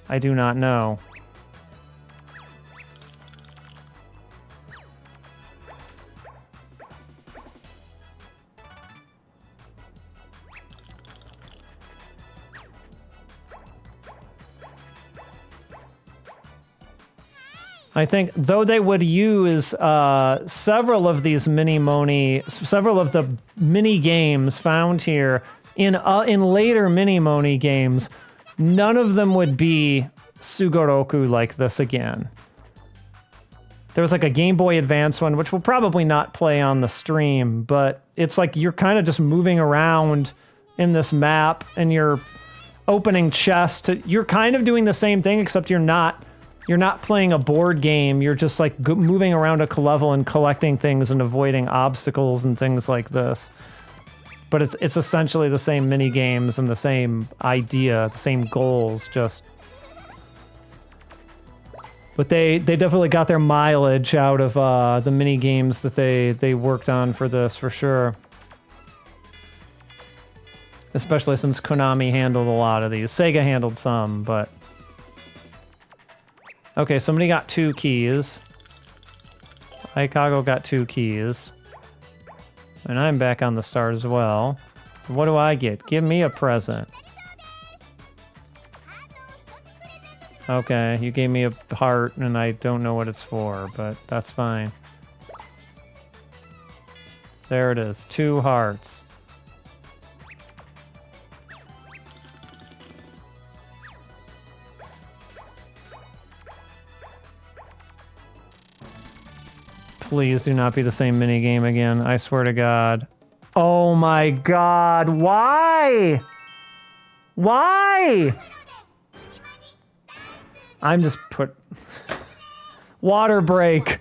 I do not know. I think, though they would use several of these MiniMoni, several of the mini games found here in later MiniMoni games, none of them would be Sugoroku like this again. There was like a Game Boy Advance one, which we'll probably not play on the stream, but it's like you're kind of just moving around in this map and you're opening chests. You're kind of doing the same thing, except you're not playing a board game. You're just like moving around a level and collecting things and avoiding obstacles and things like this. But it's essentially the same mini games and the same idea, the same goals, just. But they definitely got their mileage out of the mini games that they worked on for this, for sure. Especially since Konami handled a lot of these. Sega handled some, but. Okay, somebody got 2 keys. Aikago got 2 keys. And I'm back on the start as well. So what do I get? Give me a present. Okay, you gave me a heart, and I don't know what it's for, but that's fine. There it is, 2 hearts. Please do not be the same minigame again. I swear to God. Oh my God, why? Why? I'm just put... Water break.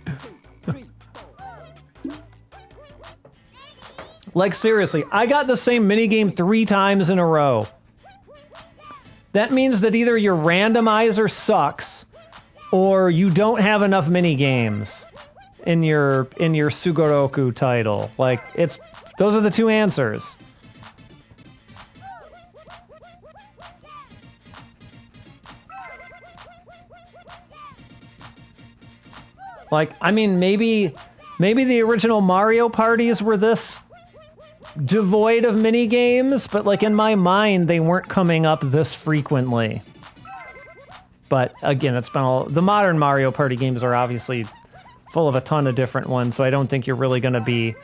Like, seriously, I got the same minigame 3 times in a row. That means that either your randomizer sucks, or you don't have enough minigames in your Sugoroku title. Like, those are the 2 answers. Like, I mean, maybe the original Mario parties were this devoid of mini games, but like in my mind, they weren't coming up this frequently. But again, it's been the modern Mario Party games are obviously full of a ton of different ones, so I don't think you're really going to be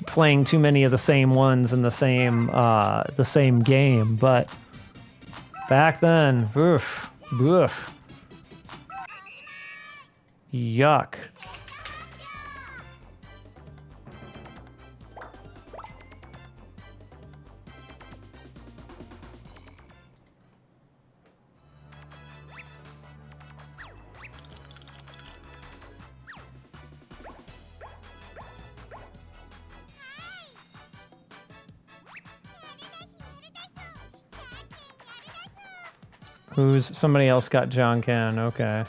playing too many of the same ones in the same game. But back then, oof, oof, yuck. Somebody else got John Ken, okay.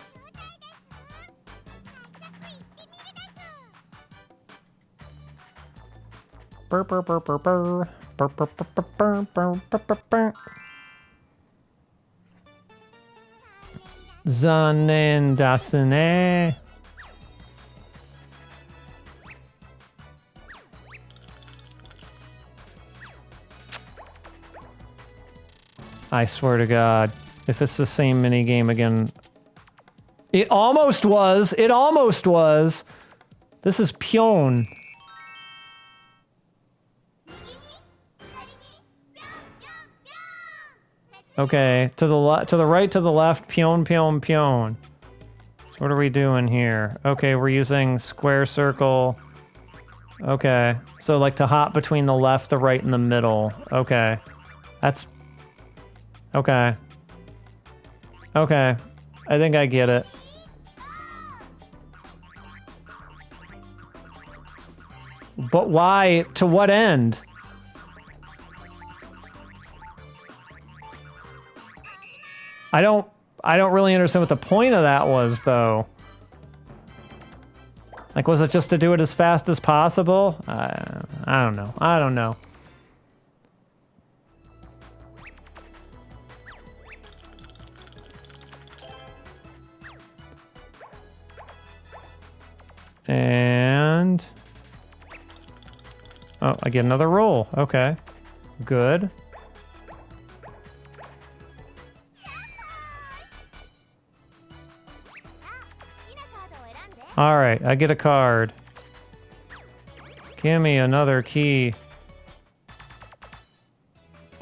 Burr, burr, burr, burr, burr. Burr, burr, burr, burr, burr, burr, burr, burr. Zanen dasu ne. I swear to God. If it's the same mini game again. It almost was. It almost was. This is Pyon. Okay, to the right, to the left, Pyon, Pyon, Pyon. So what are we doing here? Okay, we're using square circle. Okay, so like to hop between the left, the right, and the middle. Okay, that's... Okay. Okay, I think I get it. But why? To what end? I don't really understand what the point of that was, though. Like, was it just to do it as fast as possible? I don't know. I don't know. And... Oh, I get another roll. Okay. Good. Alright, I get a card. Give me another key.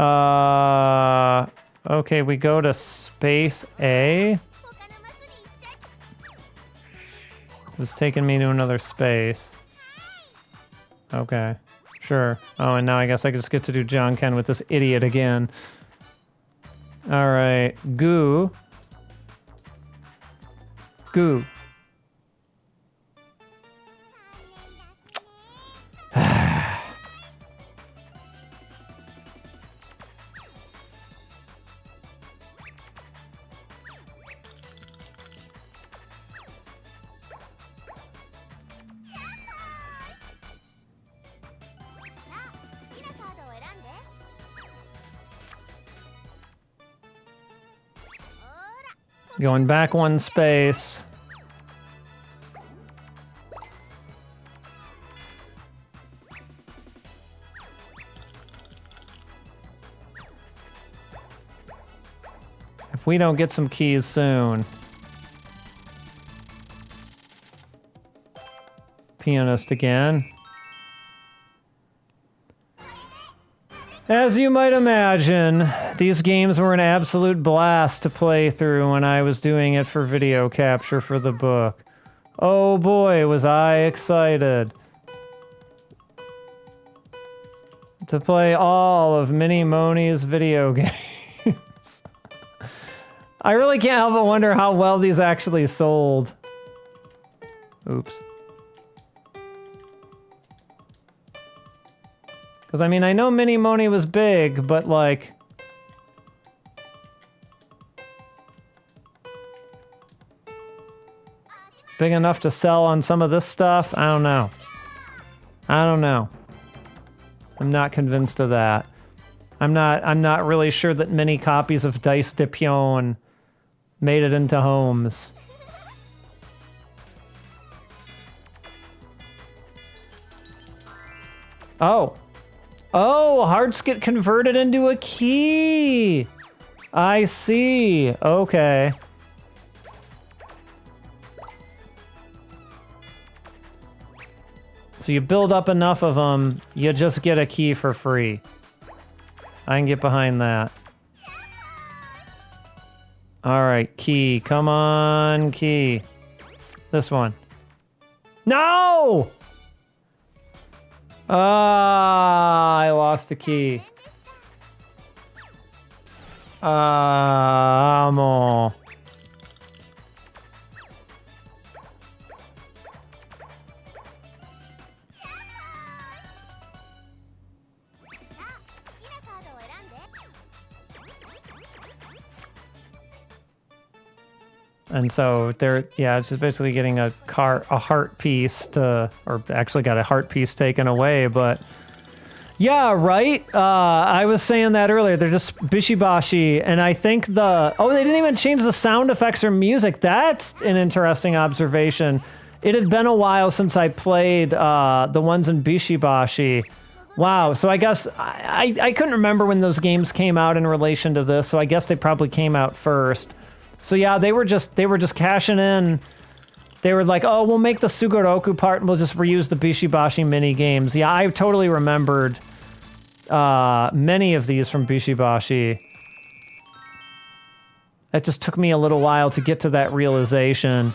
Okay, we go to space A. So it's taking me to another space. Okay, sure. Oh, and now I guess I just get to do John Ken with this idiot again. Alright, goo. Goo. Going back one space. If we don't get some keys soon. Pianist again. As you might imagine, these games were an absolute blast to play through when I was doing it for video capture for the book. Oh boy, was I excited to play all of MiniMoni's video games. I really can't help but wonder how well these actually sold. Oops. Because, I mean, I know MiniMoni was big, but, like... big enough to sell on some of this stuff? I don't know. I don't know. I'm not convinced of that. I'm not really sure that many copies of Dice de Pyon made it into homes. Oh. Oh, hearts get converted into a key. I see. Okay. So you build up enough of them, you just get a key for free. I can get behind that. Alright, key. Come on, key. This one. No! Ah, I lost the key. Amo. And so they're, yeah, it's just basically getting a heart piece to, or actually got a heart piece taken away, but yeah, right? I was saying that earlier, they're just bishibashi, and I think oh, they didn't even change the sound effects or music. That's an interesting observation. It had been a while since I played the ones in bishibashi. Wow, so I guess, I couldn't remember when those games came out in relation to this, so I guess they probably came out first. So yeah, they were just cashing in. They were like, oh, we'll make the Sugoroku part and we'll just reuse the Bishibashi mini games. Yeah, I totally remembered many of these from Bishibashi. It just took me a little while to get to that realization.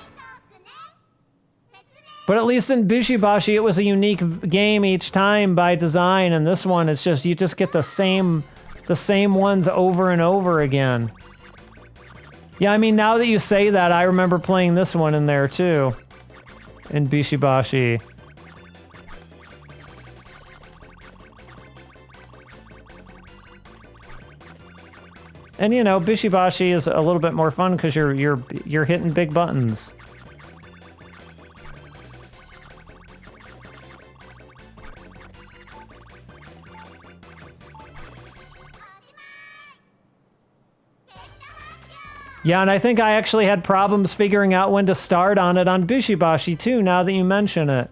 But at least in Bishibashi, it was a unique game each time by design, and this one, it's just, you just get the same ones over and over again. Yeah, I mean, now that you say that, I remember playing this one in there, too. In Bishibashi. And, you know, Bishibashi is a little bit more fun because you're hitting big buttons. Yeah, and I think I actually had problems figuring out when to start on it on Bishibashi too, now that you mention it.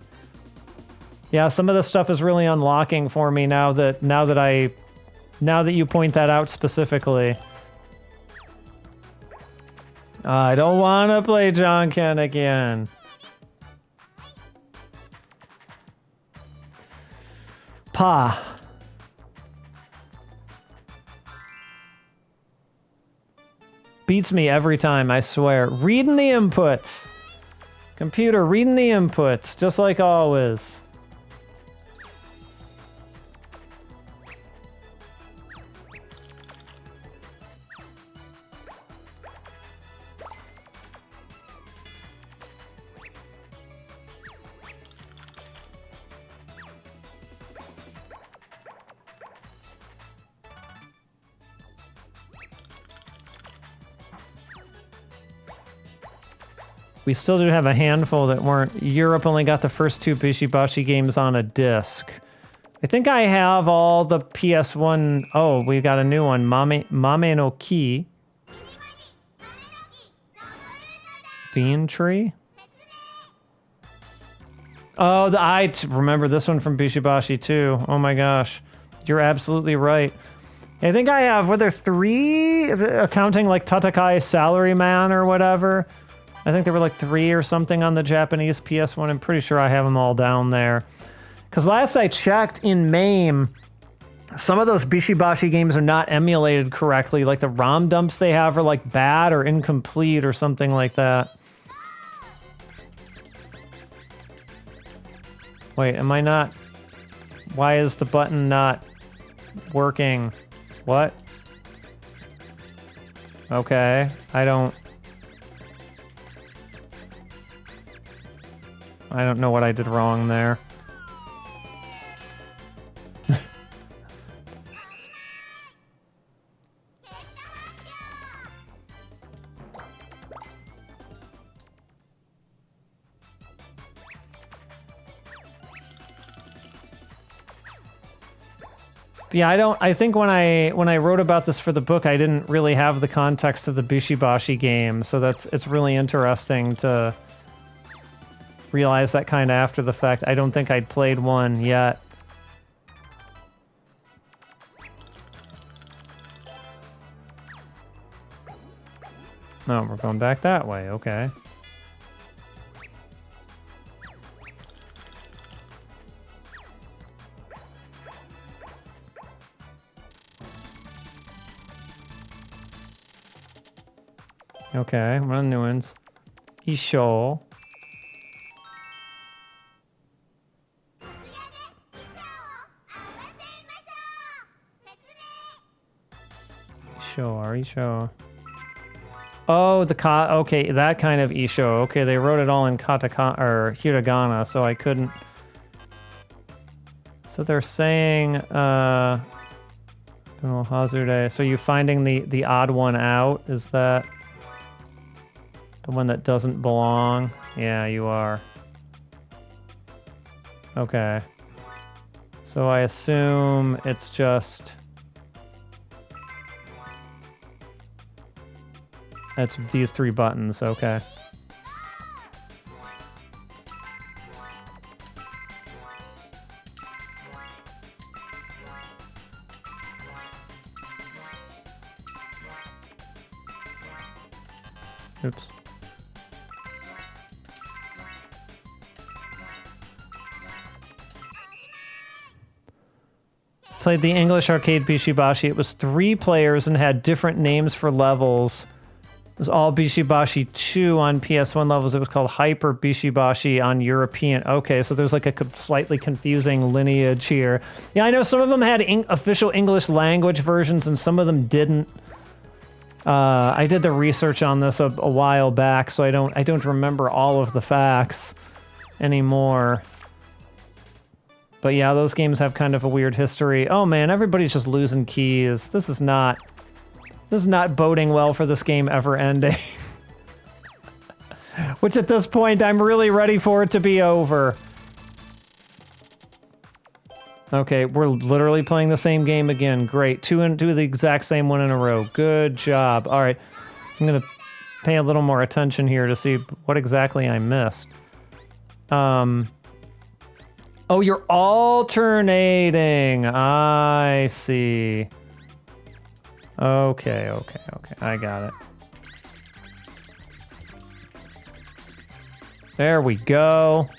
Yeah, some of this stuff is really unlocking for me now that you point that out specifically. I don't want to play John Ken again. Pa. Beats me every time, I swear. Reading the inputs. Computer, reading the inputs, just like always. We still do have a handful that weren't. Europe only got the first two Bishibashi games on a disc. I think I have all the PS1. Oh, we got a new one. Mame no Ki. Bean Tree? Oh, I remember this one from Bishibashi too. Oh my gosh. You're absolutely right. I think I have, were there 3? Accounting like Tatakai Salaryman or whatever. I think there were like 3 or something on the Japanese PS1. I'm pretty sure I have them all down there. Because last I checked in MAME, some of those Bishibashi games are not emulated correctly. Like the ROM dumps they have are like bad or incomplete or something like that. Wait, am I not? Why is the button not working? What? Okay. I don't know what I did wrong there. Yeah, I think when I wrote about this for the book, I didn't really have the context of the Bishibashi game, so it's really interesting to realize that kind of after the fact. I don't think I'd played one yet. No, we're going back that way, okay. Okay, one of the new ones. Isho. Isho. Oh, okay, that kind of Isho. Okay, they wrote it all in katakana or hiragana, so I couldn't. So they're saying Hazude. So you finding the odd one out? Is that the one that doesn't belong? Yeah, you are. Okay. So I assume it's just... It's these 3 buttons, okay. Oops. Played the English arcade Bishibashi. It was 3 players and had different names for levels. It was all Bishibashi 2 on PS1 levels. It was called Hyper Bishibashi on European. Okay, so there's like a slightly confusing lineage here. Yeah, I know some of them had official English language versions and some of them didn't. I did the research on this a while back, so I don't remember all of the facts anymore. But yeah, those games have kind of a weird history. Oh man, everybody's just losing keys. This is not boding well for this game ever ending. Which at this point, I'm really ready for it to be over. Okay, we're literally playing the same game again. Great. Two the exact same one in a row. Good job. All right. I'm going to pay a little more attention here to see what exactly I missed. Oh, you're alternating. I see. Okay. I got it. There we go.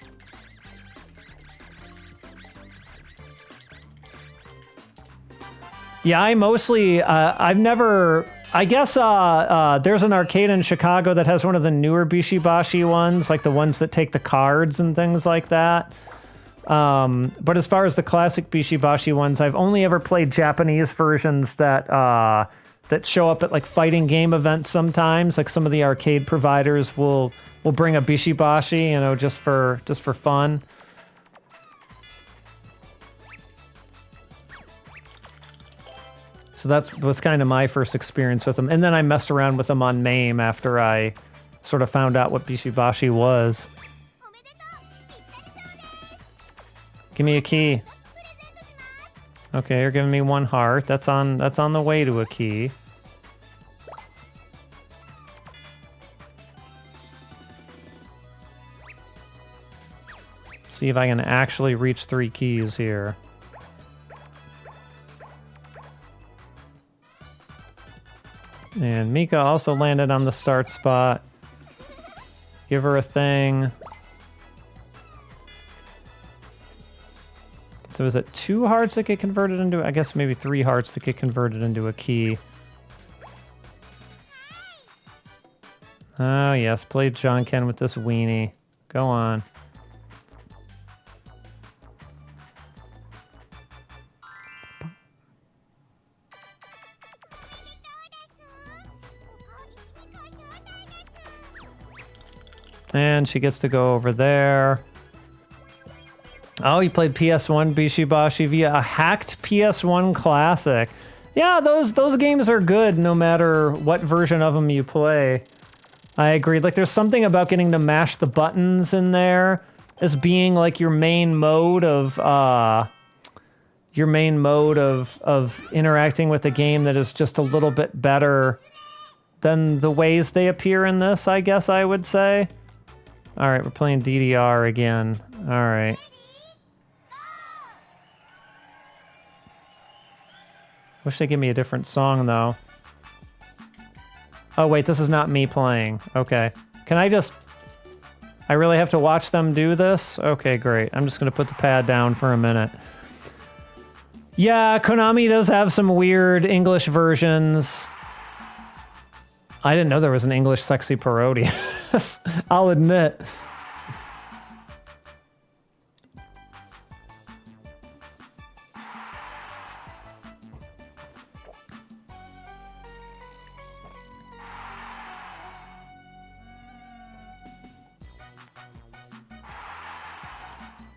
Yeah, I mostly, I've never, I guess there's an arcade in Chicago that has one of the newer Bishibashi ones, like the ones that take the cards and things like that. But as far as the classic Bishibashi ones, I've only ever played Japanese versions that show up at like fighting game events sometimes. Like some of the arcade providers will bring a Bishibashi, you know, just for fun. So that was kind of my first experience with them. And then I messed around with them on MAME after I sort of found out what Bishibashi was. Give me a key. Okay, you're giving me 1 heart. That's on the way to a key. See if I can actually reach 3 keys here. And Mika also landed on the start spot. Give her a thing. So is it 2 hearts that get converted into, I guess maybe 3 hearts that get converted into a key. Oh yes, play John Ken with this weenie. Go on. And she gets to go over there. Oh, you played PS1 Bishibashi via a hacked PS1 classic. Yeah, those games are good no matter what version of them you play. I agree. Like, there's something about getting to mash the buttons in there as being like your main mode of interacting with the game that is just a little bit better than the ways they appear in this, I guess I would say. All right, we're playing DDR again. All right. Wish they'd give me a different song, though. Oh, wait, this is not me playing. Okay. Can I just... I really have to watch them do this? Okay, great. I'm just going to put the pad down for a minute. Yeah, Konami does have some weird English versions. I didn't know there was an English Sexy Parodius. I'll admit.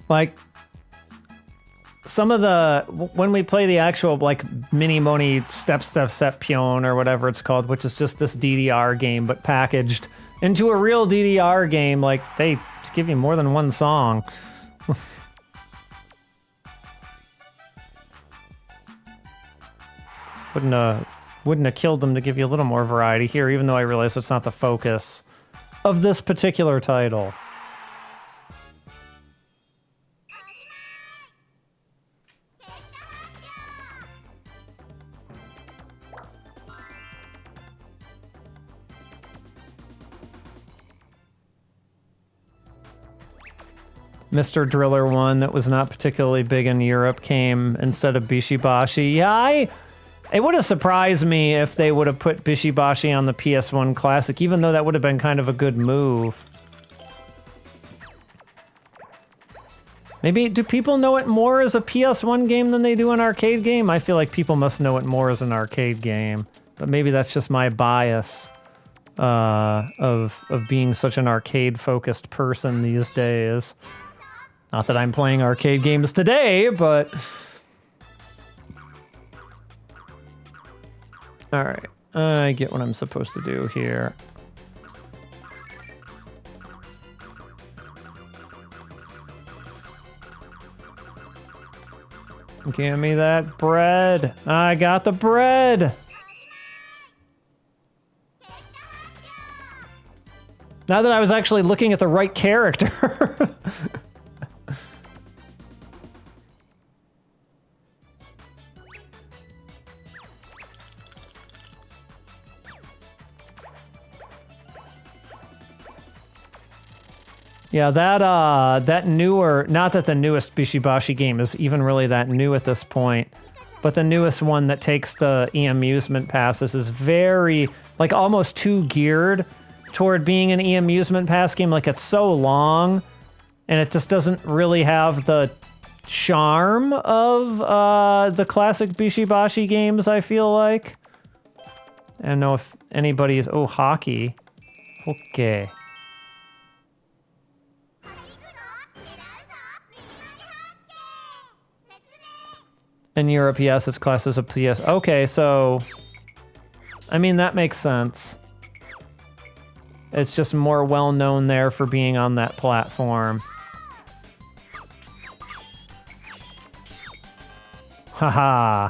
Like, some of the, when we play the actual, like, MiniMoni Step Pyon or whatever it's called, which is just this DDR game, but packaged into a real DDR game, like, they give you more than one song. Wouldn't have killed them to give you a little more variety here, even though I realize it's not the focus of this particular title. Mr. Driller 1 that was not particularly big in Europe came instead of Bishibashi. Yeah, it would have surprised me if they would have put Bishibashi on the PS1 Classic, even though that would have been kind of a good move. Maybe, do people know it more as a PS1 game than they do an arcade game? I feel like people must know it more as an arcade game, but maybe that's just my bias of being such an arcade-focused person these days. Not that I'm playing arcade games today, but... Alright, I get what I'm supposed to do here. Give me that bread. I got the bread! Now that I was actually looking at the right character. Yeah, that newer, not that the newest Bishibashi game is even really that new at this point, but the newest one that takes the e-amusement passes is very, like, almost too geared toward being an e-amusement pass game. Like, it's so long, and it just doesn't really have the charm of the classic Bishibashi games, I feel like. I don't know if anybody is... Oh, hockey. Okay. In Europe, yes, it's classed as a PS. Okay, so... I mean, that makes sense. It's just more well-known there for being on that platform. Haha.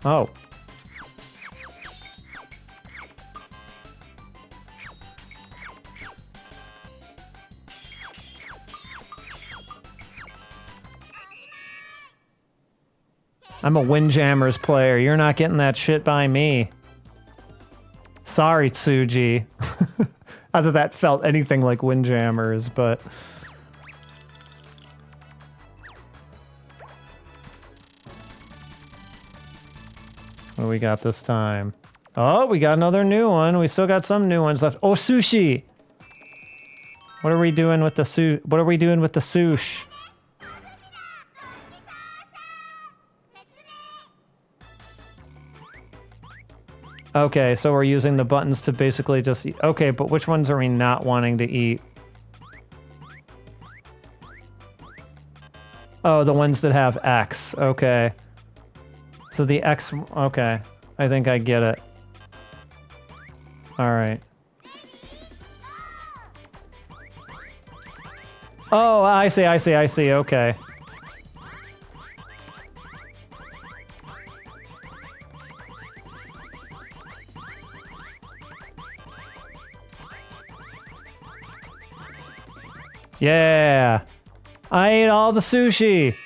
Oh. I'm a Windjammers player. You're not getting that shit by me. Sorry, Tsuji. Not that that felt anything like Windjammers, but... What do we got this time? Oh, we got another new one. We still got some new ones left. Oh, sushi! What are we doing with the What are we doing with the sush? Okay, so we're using the buttons to basically just eat. Okay, but which ones are we not wanting to eat? Oh, the ones that have X. Okay. So the X... Okay. I think I get it. Alright. Oh, I see. Okay. Yeah. I ate all the sushi.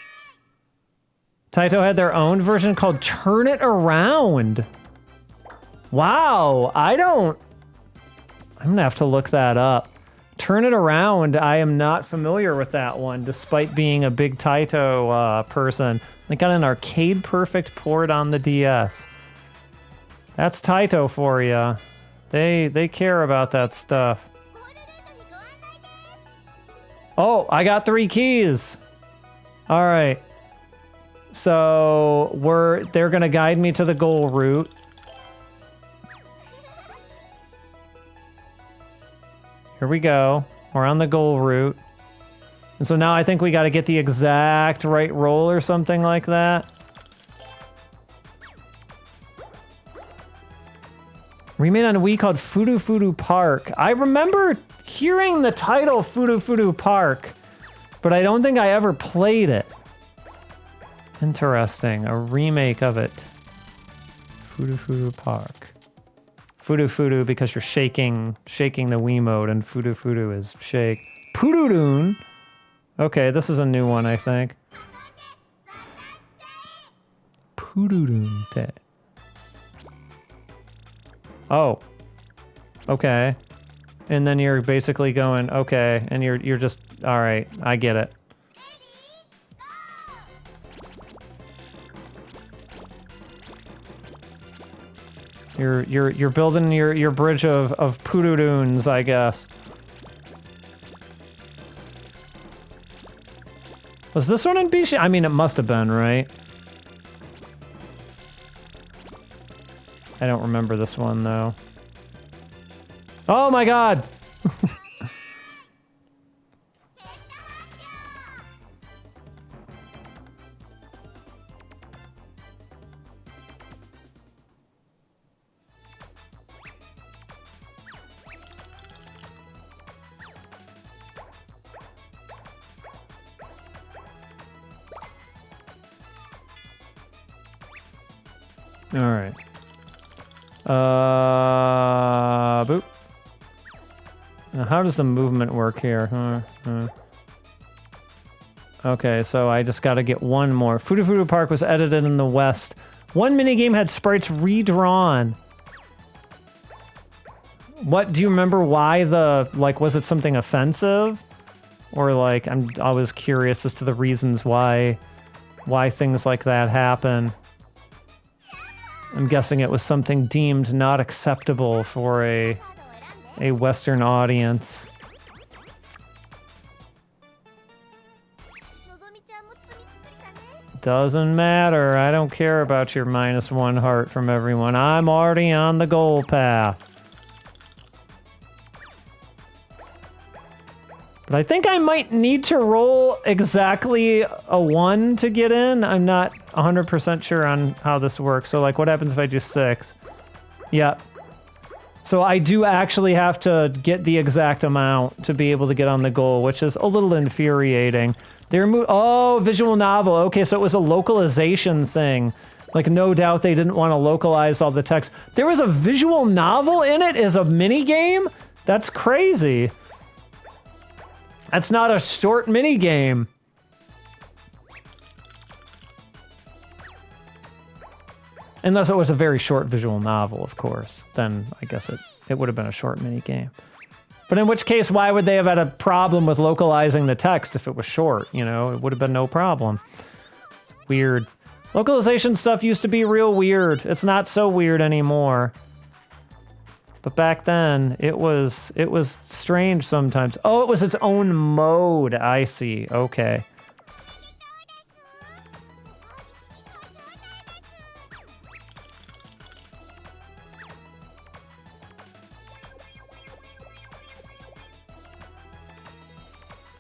Taito had their own version called Turn It Around. Wow. I'm gonna have to look that up. Turn It Around, I am not familiar with that one, despite being a big Taito person. They got an arcade perfect port on the DS. That's Taito for you. They care about that stuff. Oh, I got 3 keys. All right. So they're gonna guide me to the goal route. Here we go. We're on the goal route. And so now I think we got to get the exact right roll or something like that. Remade on a Wii called Fudu Fudu Park. I remember hearing the title Fudu Fudu Park, but I don't think I ever played it. Interesting. A remake of it. Fudu Fudu Park. Fudu Fudu because you're shaking the Wiimote, and Fudu Fudu is shake. Pududun. Okay, this is a new one, I think. Pududun. Oh. Okay. And then you're basically going, okay, and you're just, all right, I get it. You're building your bridge of Pududuns, I guess. Was this one in Bishi? I mean, it must have been, right? I don't remember this one, though. Oh my god! Alright. Boop. Now, how does the movement work here? Okay, so I just gotta get one more. Fudu Fudu Park was edited in the West. One minigame had sprites redrawn. What, do you remember why was it something offensive? Or I was curious as to the reasons why things like that happen. I'm guessing it was something deemed not acceptable for a Western audience. Doesn't matter. I don't care about your -1 heart from everyone. I'm already on the goal path. But I think I might need to roll exactly a 1 to get in. I'm not 100% sure on how this works. So, what happens if I do 6? Yep. So I do actually have to get the exact amount to be able to get on the goal, which is a little infuriating. Oh, visual novel. Okay, so it was a localization thing. No doubt they didn't want to localize all the text. There was a visual novel in it as a minigame? That's crazy. That's not a short minigame. Unless it was a very short visual novel, of course. Then I guess it would have been a short minigame. But in which case, why would they have had a problem with localizing the text if it was short? You know, it would have been no problem. It's weird. Localization stuff used to be real weird. It's not so weird anymore. But back then, it was strange sometimes. Oh, it was its own mode. I see. Okay.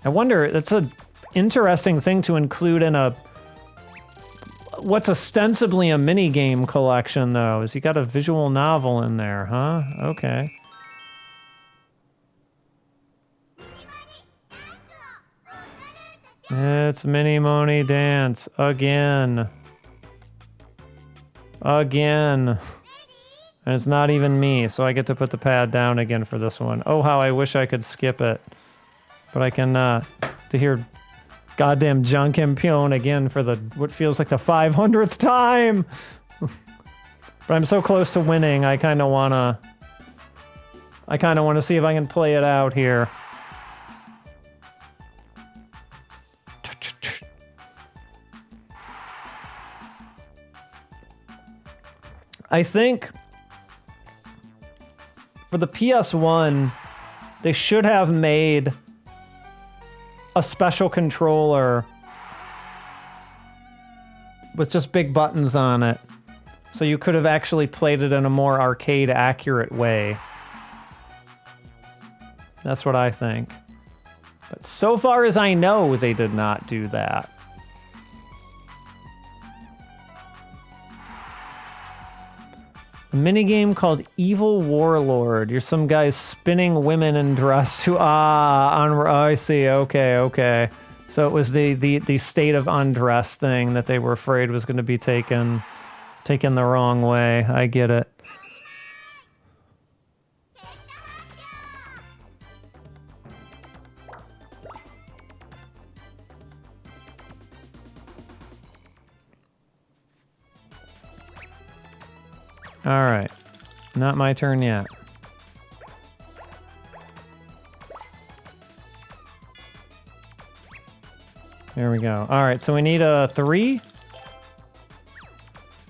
I wonder, that's a interesting thing to include in a what's ostensibly a mini game collection, though, is you got a visual novel in there, huh? Okay. It's MiniMoni Dance again. Again. And it's not even me, so I get to put the pad down again for this one. Oh, how I wish I could skip it. But I can, to hear goddamn Junk and Pyon again for the, what feels like the 500th time! But I'm so close to winning, I kinda wanna see if I can play it out here. I think for the PS1, they should have made a special controller with just big buttons on it, so you could have actually played it in a more arcade accurate way. That's what I think. But so far as I know, they did not do that. A minigame called Evil Warlord. You're some guy spinning women in dress to I see. Okay. So it was the state of undress thing that they were afraid was going to be taken the wrong way. I get it. All right. Not my turn yet. There we go. All right, so we need a 3.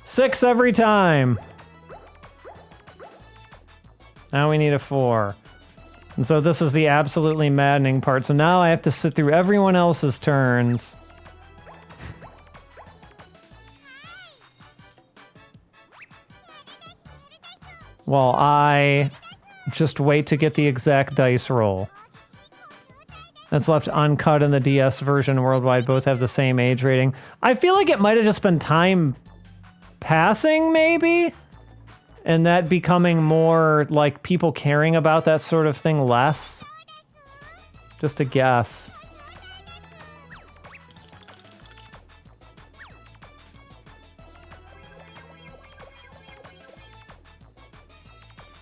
6 every time. Now we need a 4. And so this is the absolutely maddening part. So now I have to sit through everyone else's turns. While I just wait to get the exact dice roll. That's left uncut in the DS version worldwide. Both have the same age rating. I feel like it might have just been time passing, maybe? And that becoming more, like, people caring about that sort of thing less? Just a guess.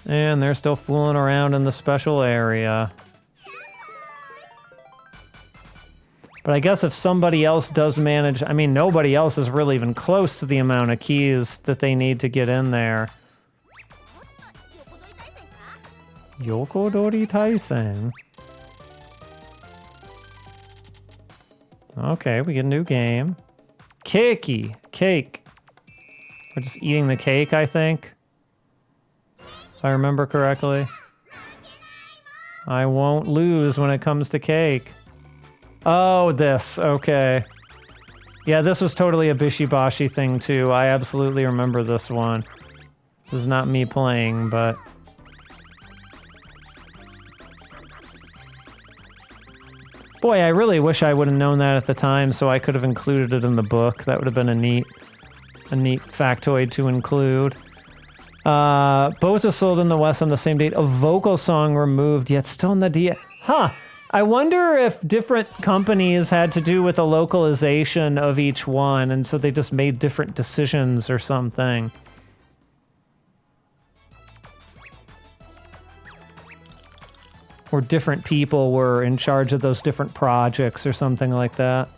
And they're still fooling around in the special area. But I guess if somebody else does manage... I mean, nobody else is really even close to the amount of keys that they need to get in there. Yokodori Taisen. Okay, we get a new game. Keiki. Cake. We're just eating the cake, I think. If I remember correctly. I won't lose when it comes to cake. Oh, this. Okay. Yeah, this was totally a Bishibashi thing, too. I absolutely remember this one. This is not me playing, but... Boy, I really wish I would have known that at the time, so I could have included it in the book. That would have been a neat factoid to include. Both are sold in the West on the same date. A vocal song removed, yet still in the DS. Huh. I wonder if different companies had to do with the localization of each one, and so they just made different decisions or something. Or different people were in charge of those different projects or something like that.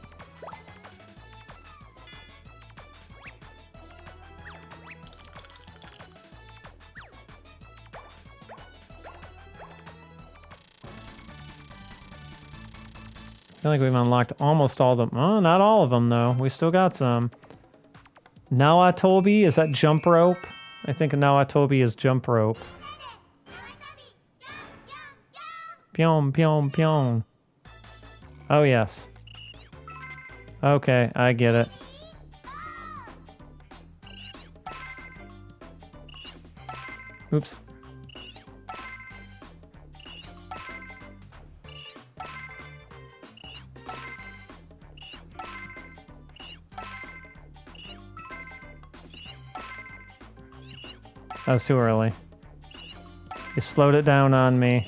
I feel like we've unlocked almost all of them. Oh, not all of them, though. We still got some. Nawatobi, is that jump rope? I think Nawatobi is jump rope. Pyon, pyon, pyon. Oh, yes. Okay, I get it. Oops. That was too early. You slowed it down on me.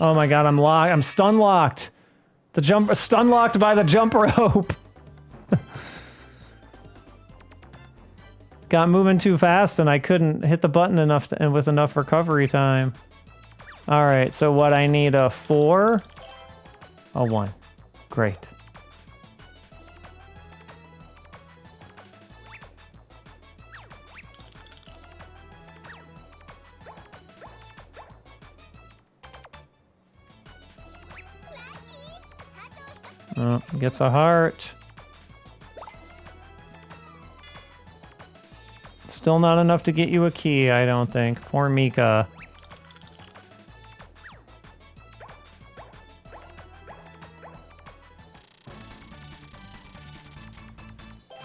Oh my god, I'm locked. I'm stun locked. The jump, stun locked by the jump rope. Got moving too fast and I couldn't hit the button enough to, and with enough recovery time. All right, so what I need, a 4, a 1. Great. Oh, gets a heart. Still not enough to get you a key, I don't think. Poor Mika.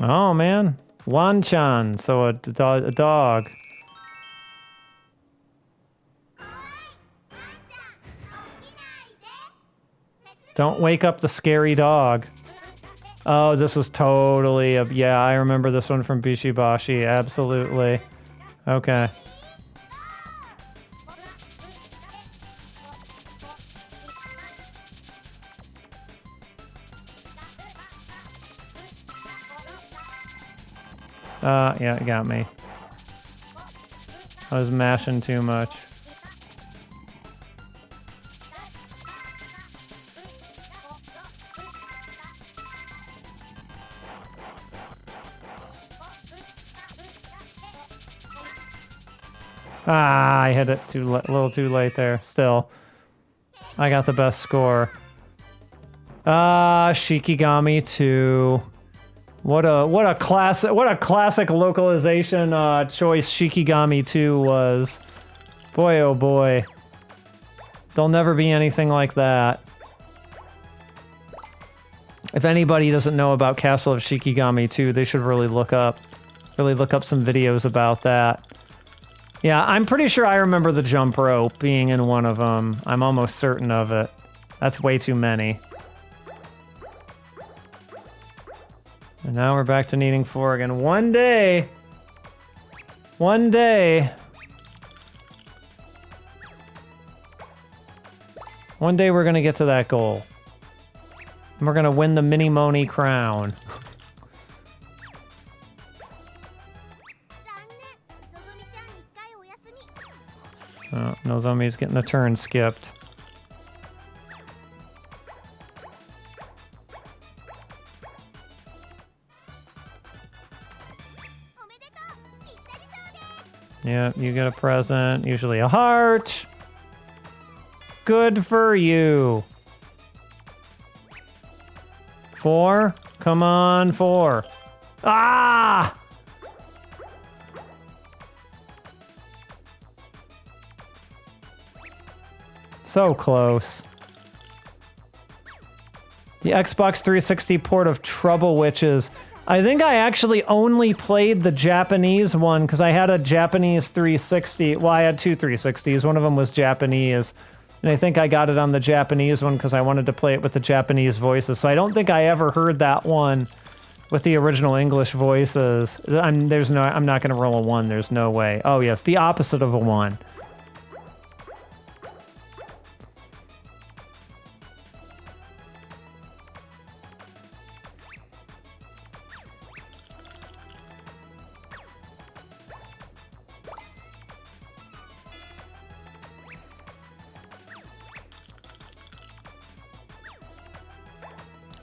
Oh, man. Wanchan, so a dog. Don't wake up the scary dog. Oh, this was totally a... Yeah, I remember this one from Bishibashi. Absolutely. Okay. Yeah, it got me. I was mashing too much. Ah, I hit it a little too late there. Still, I got the best score. Ah, Shikigami 2. What a classic localization choice Shikigami 2 was. Boy, oh boy. There'll never be anything like that. If anybody doesn't know about Castle of Shikigami 2, they should really look up some videos about that. Yeah, I'm pretty sure I remember the jump rope being in one of them. I'm almost certain of it. That's way too many. And now we're back to needing 4 again. One day we're gonna get to that goal. And we're gonna win the MiniMoni crown. Oh, Nozomi's getting a turn skipped. Yeah, you get a present, usually a heart. Good for you. 4? Come on, 4. Ah! So close. The Xbox 360 port of Trouble Witches. I think I actually only played the Japanese one because I had a Japanese 360. Well, I had 2 360s. One of them was Japanese. And I think I got it on the Japanese one because I wanted to play it with the Japanese voices. So I don't think I ever heard that one with the original English voices. I'm not going to roll a 1. There's no way. Oh, yes. The opposite of a 1.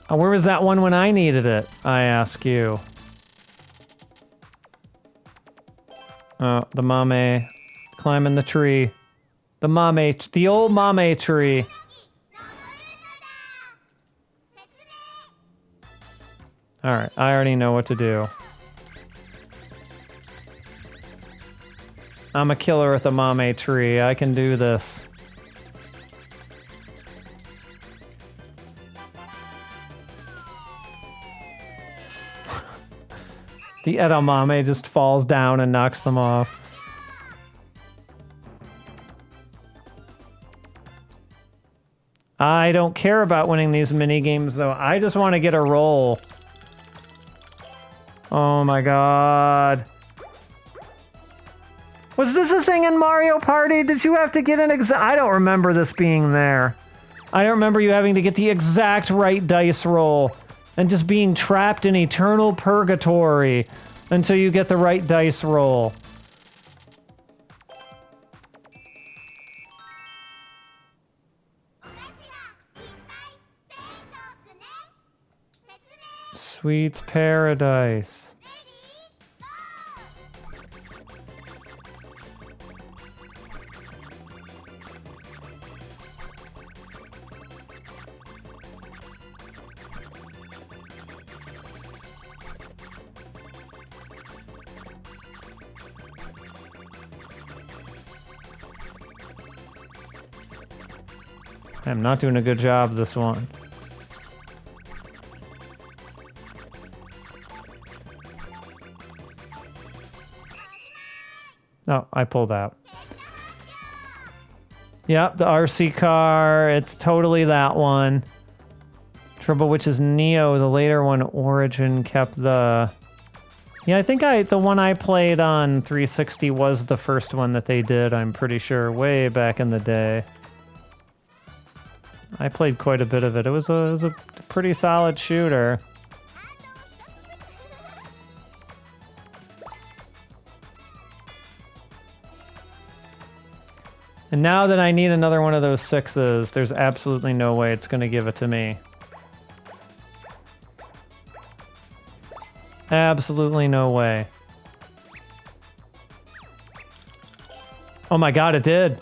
Where was that one when I needed it, I ask you? Oh, the mame. Climbing the tree. The old mame tree. Alright, I already know what to do. I'm a killer at the mame tree. I can do this. The edamame just falls down and knocks them off. I don't care about winning these mini games though. I just want to get a roll. Oh my god. Was this a thing in Mario Party? Did you have to get an I don't remember this being there. I don't remember you having to get the exact right dice roll and just being trapped in eternal purgatory until you get the right dice roll. Sweet paradise. I'm not doing a good job this one. Oh, I pulled out. Yep, the RC car. It's totally that one. Trouble Witch is Neo. The later one, Origin, kept the... Yeah, I think the one I played on 360 was the first one that they did, I'm pretty sure, way back in the day. I played quite a bit of it. It was a pretty solid shooter. And now that I need another one of those 6s, there's absolutely no way it's going to give it to me. Absolutely no way. Oh my god, it did!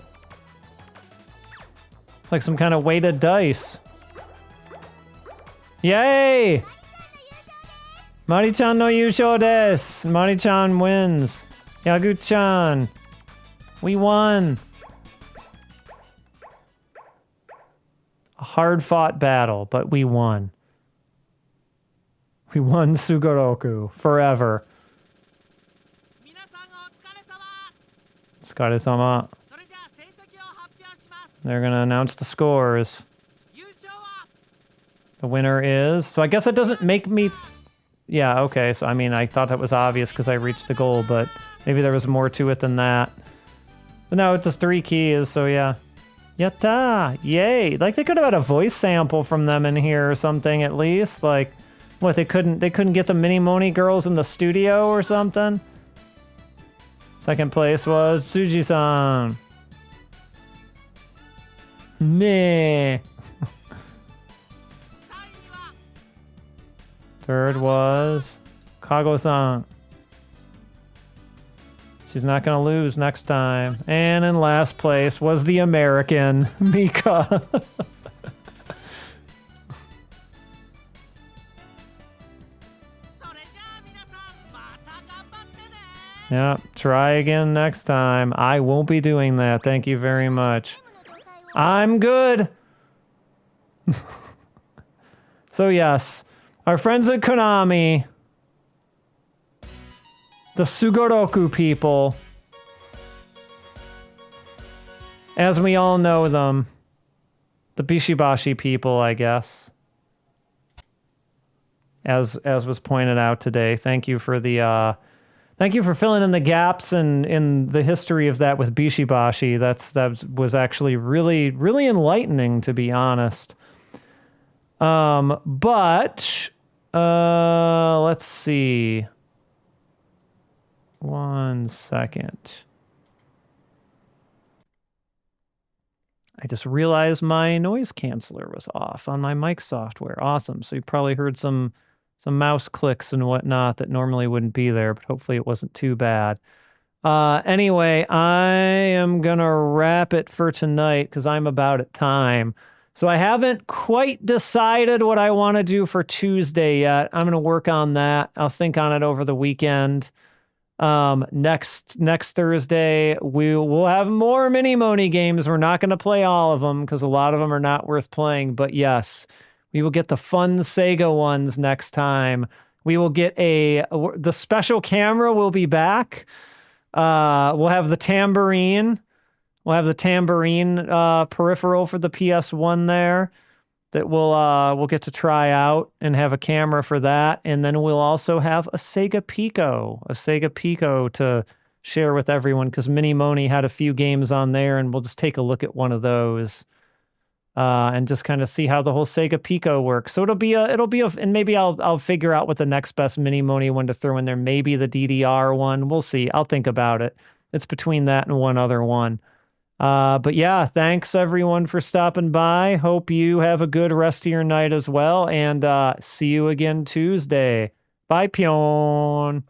Like some kind of weighted dice. Yay! Mari-chan no yūshou desu! Mari-chan wins. Yagu-chan. We won. A hard-fought battle, but we won. We won Sugoroku forever. Tsukare-sama. They're gonna announce the scores. The winner is... So I guess that doesn't make me... Yeah, okay, so I mean, I thought that was obvious because I reached the goal, but maybe there was more to it than that. But no, it's just 3 keys, so yeah. Yatta! Yay! Like, they could have had a voice sample from them in here or something, at least. Like, what, they couldn't get the MiniMoni girls in the studio or something? Second place was Tsuji-san. Meh. Third was Kago-san. She's not gonna lose next time. And in last place was the American, Mika. Yeah, try again next time. I won't be doing that. Thank you very much. I'm good. So yes, our friends at Konami, the Sugoroku people, as we all know them, the Bishibashi people, I guess, as was pointed out today. Thank you for the thank you for filling in the gaps in the history of that with Bishibashi. That was actually really, really enlightening, to be honest. But let's see. 1 second. I just realized my noise canceller was off on my mic software. Awesome. So you probably heard some mouse clicks and whatnot that normally wouldn't be there, but hopefully it wasn't too bad. Anyway, I am gonna wrap it for tonight because I'm about at time. So I haven't quite decided what I want to do for Tuesday yet. I'm gonna work on that. I'll think on it over the weekend. Next Thursday, we'll have more MiniMoni games. We're not gonna play all of them because a lot of them are not worth playing, but yes, we will get the fun Sega ones next time. We will get the special camera will be back. We'll have the tambourine. We'll have the tambourine peripheral for the PS1 there that we'll get to try out and have a camera for that. And then we'll also have a Sega Pico to share with everyone because MiniMoni had a few games on there, and we'll just take a look at one of those and just kind of see how the whole Sega Pico works. So and maybe I'll figure out what the next best MiniMoni one to throw in there. Maybe the DDR one. We'll see. I'll think about it. It's between that and one other one. But yeah, thanks everyone for stopping by. Hope you have a good rest of your night as well. And see you again Tuesday. Bye, Pyon.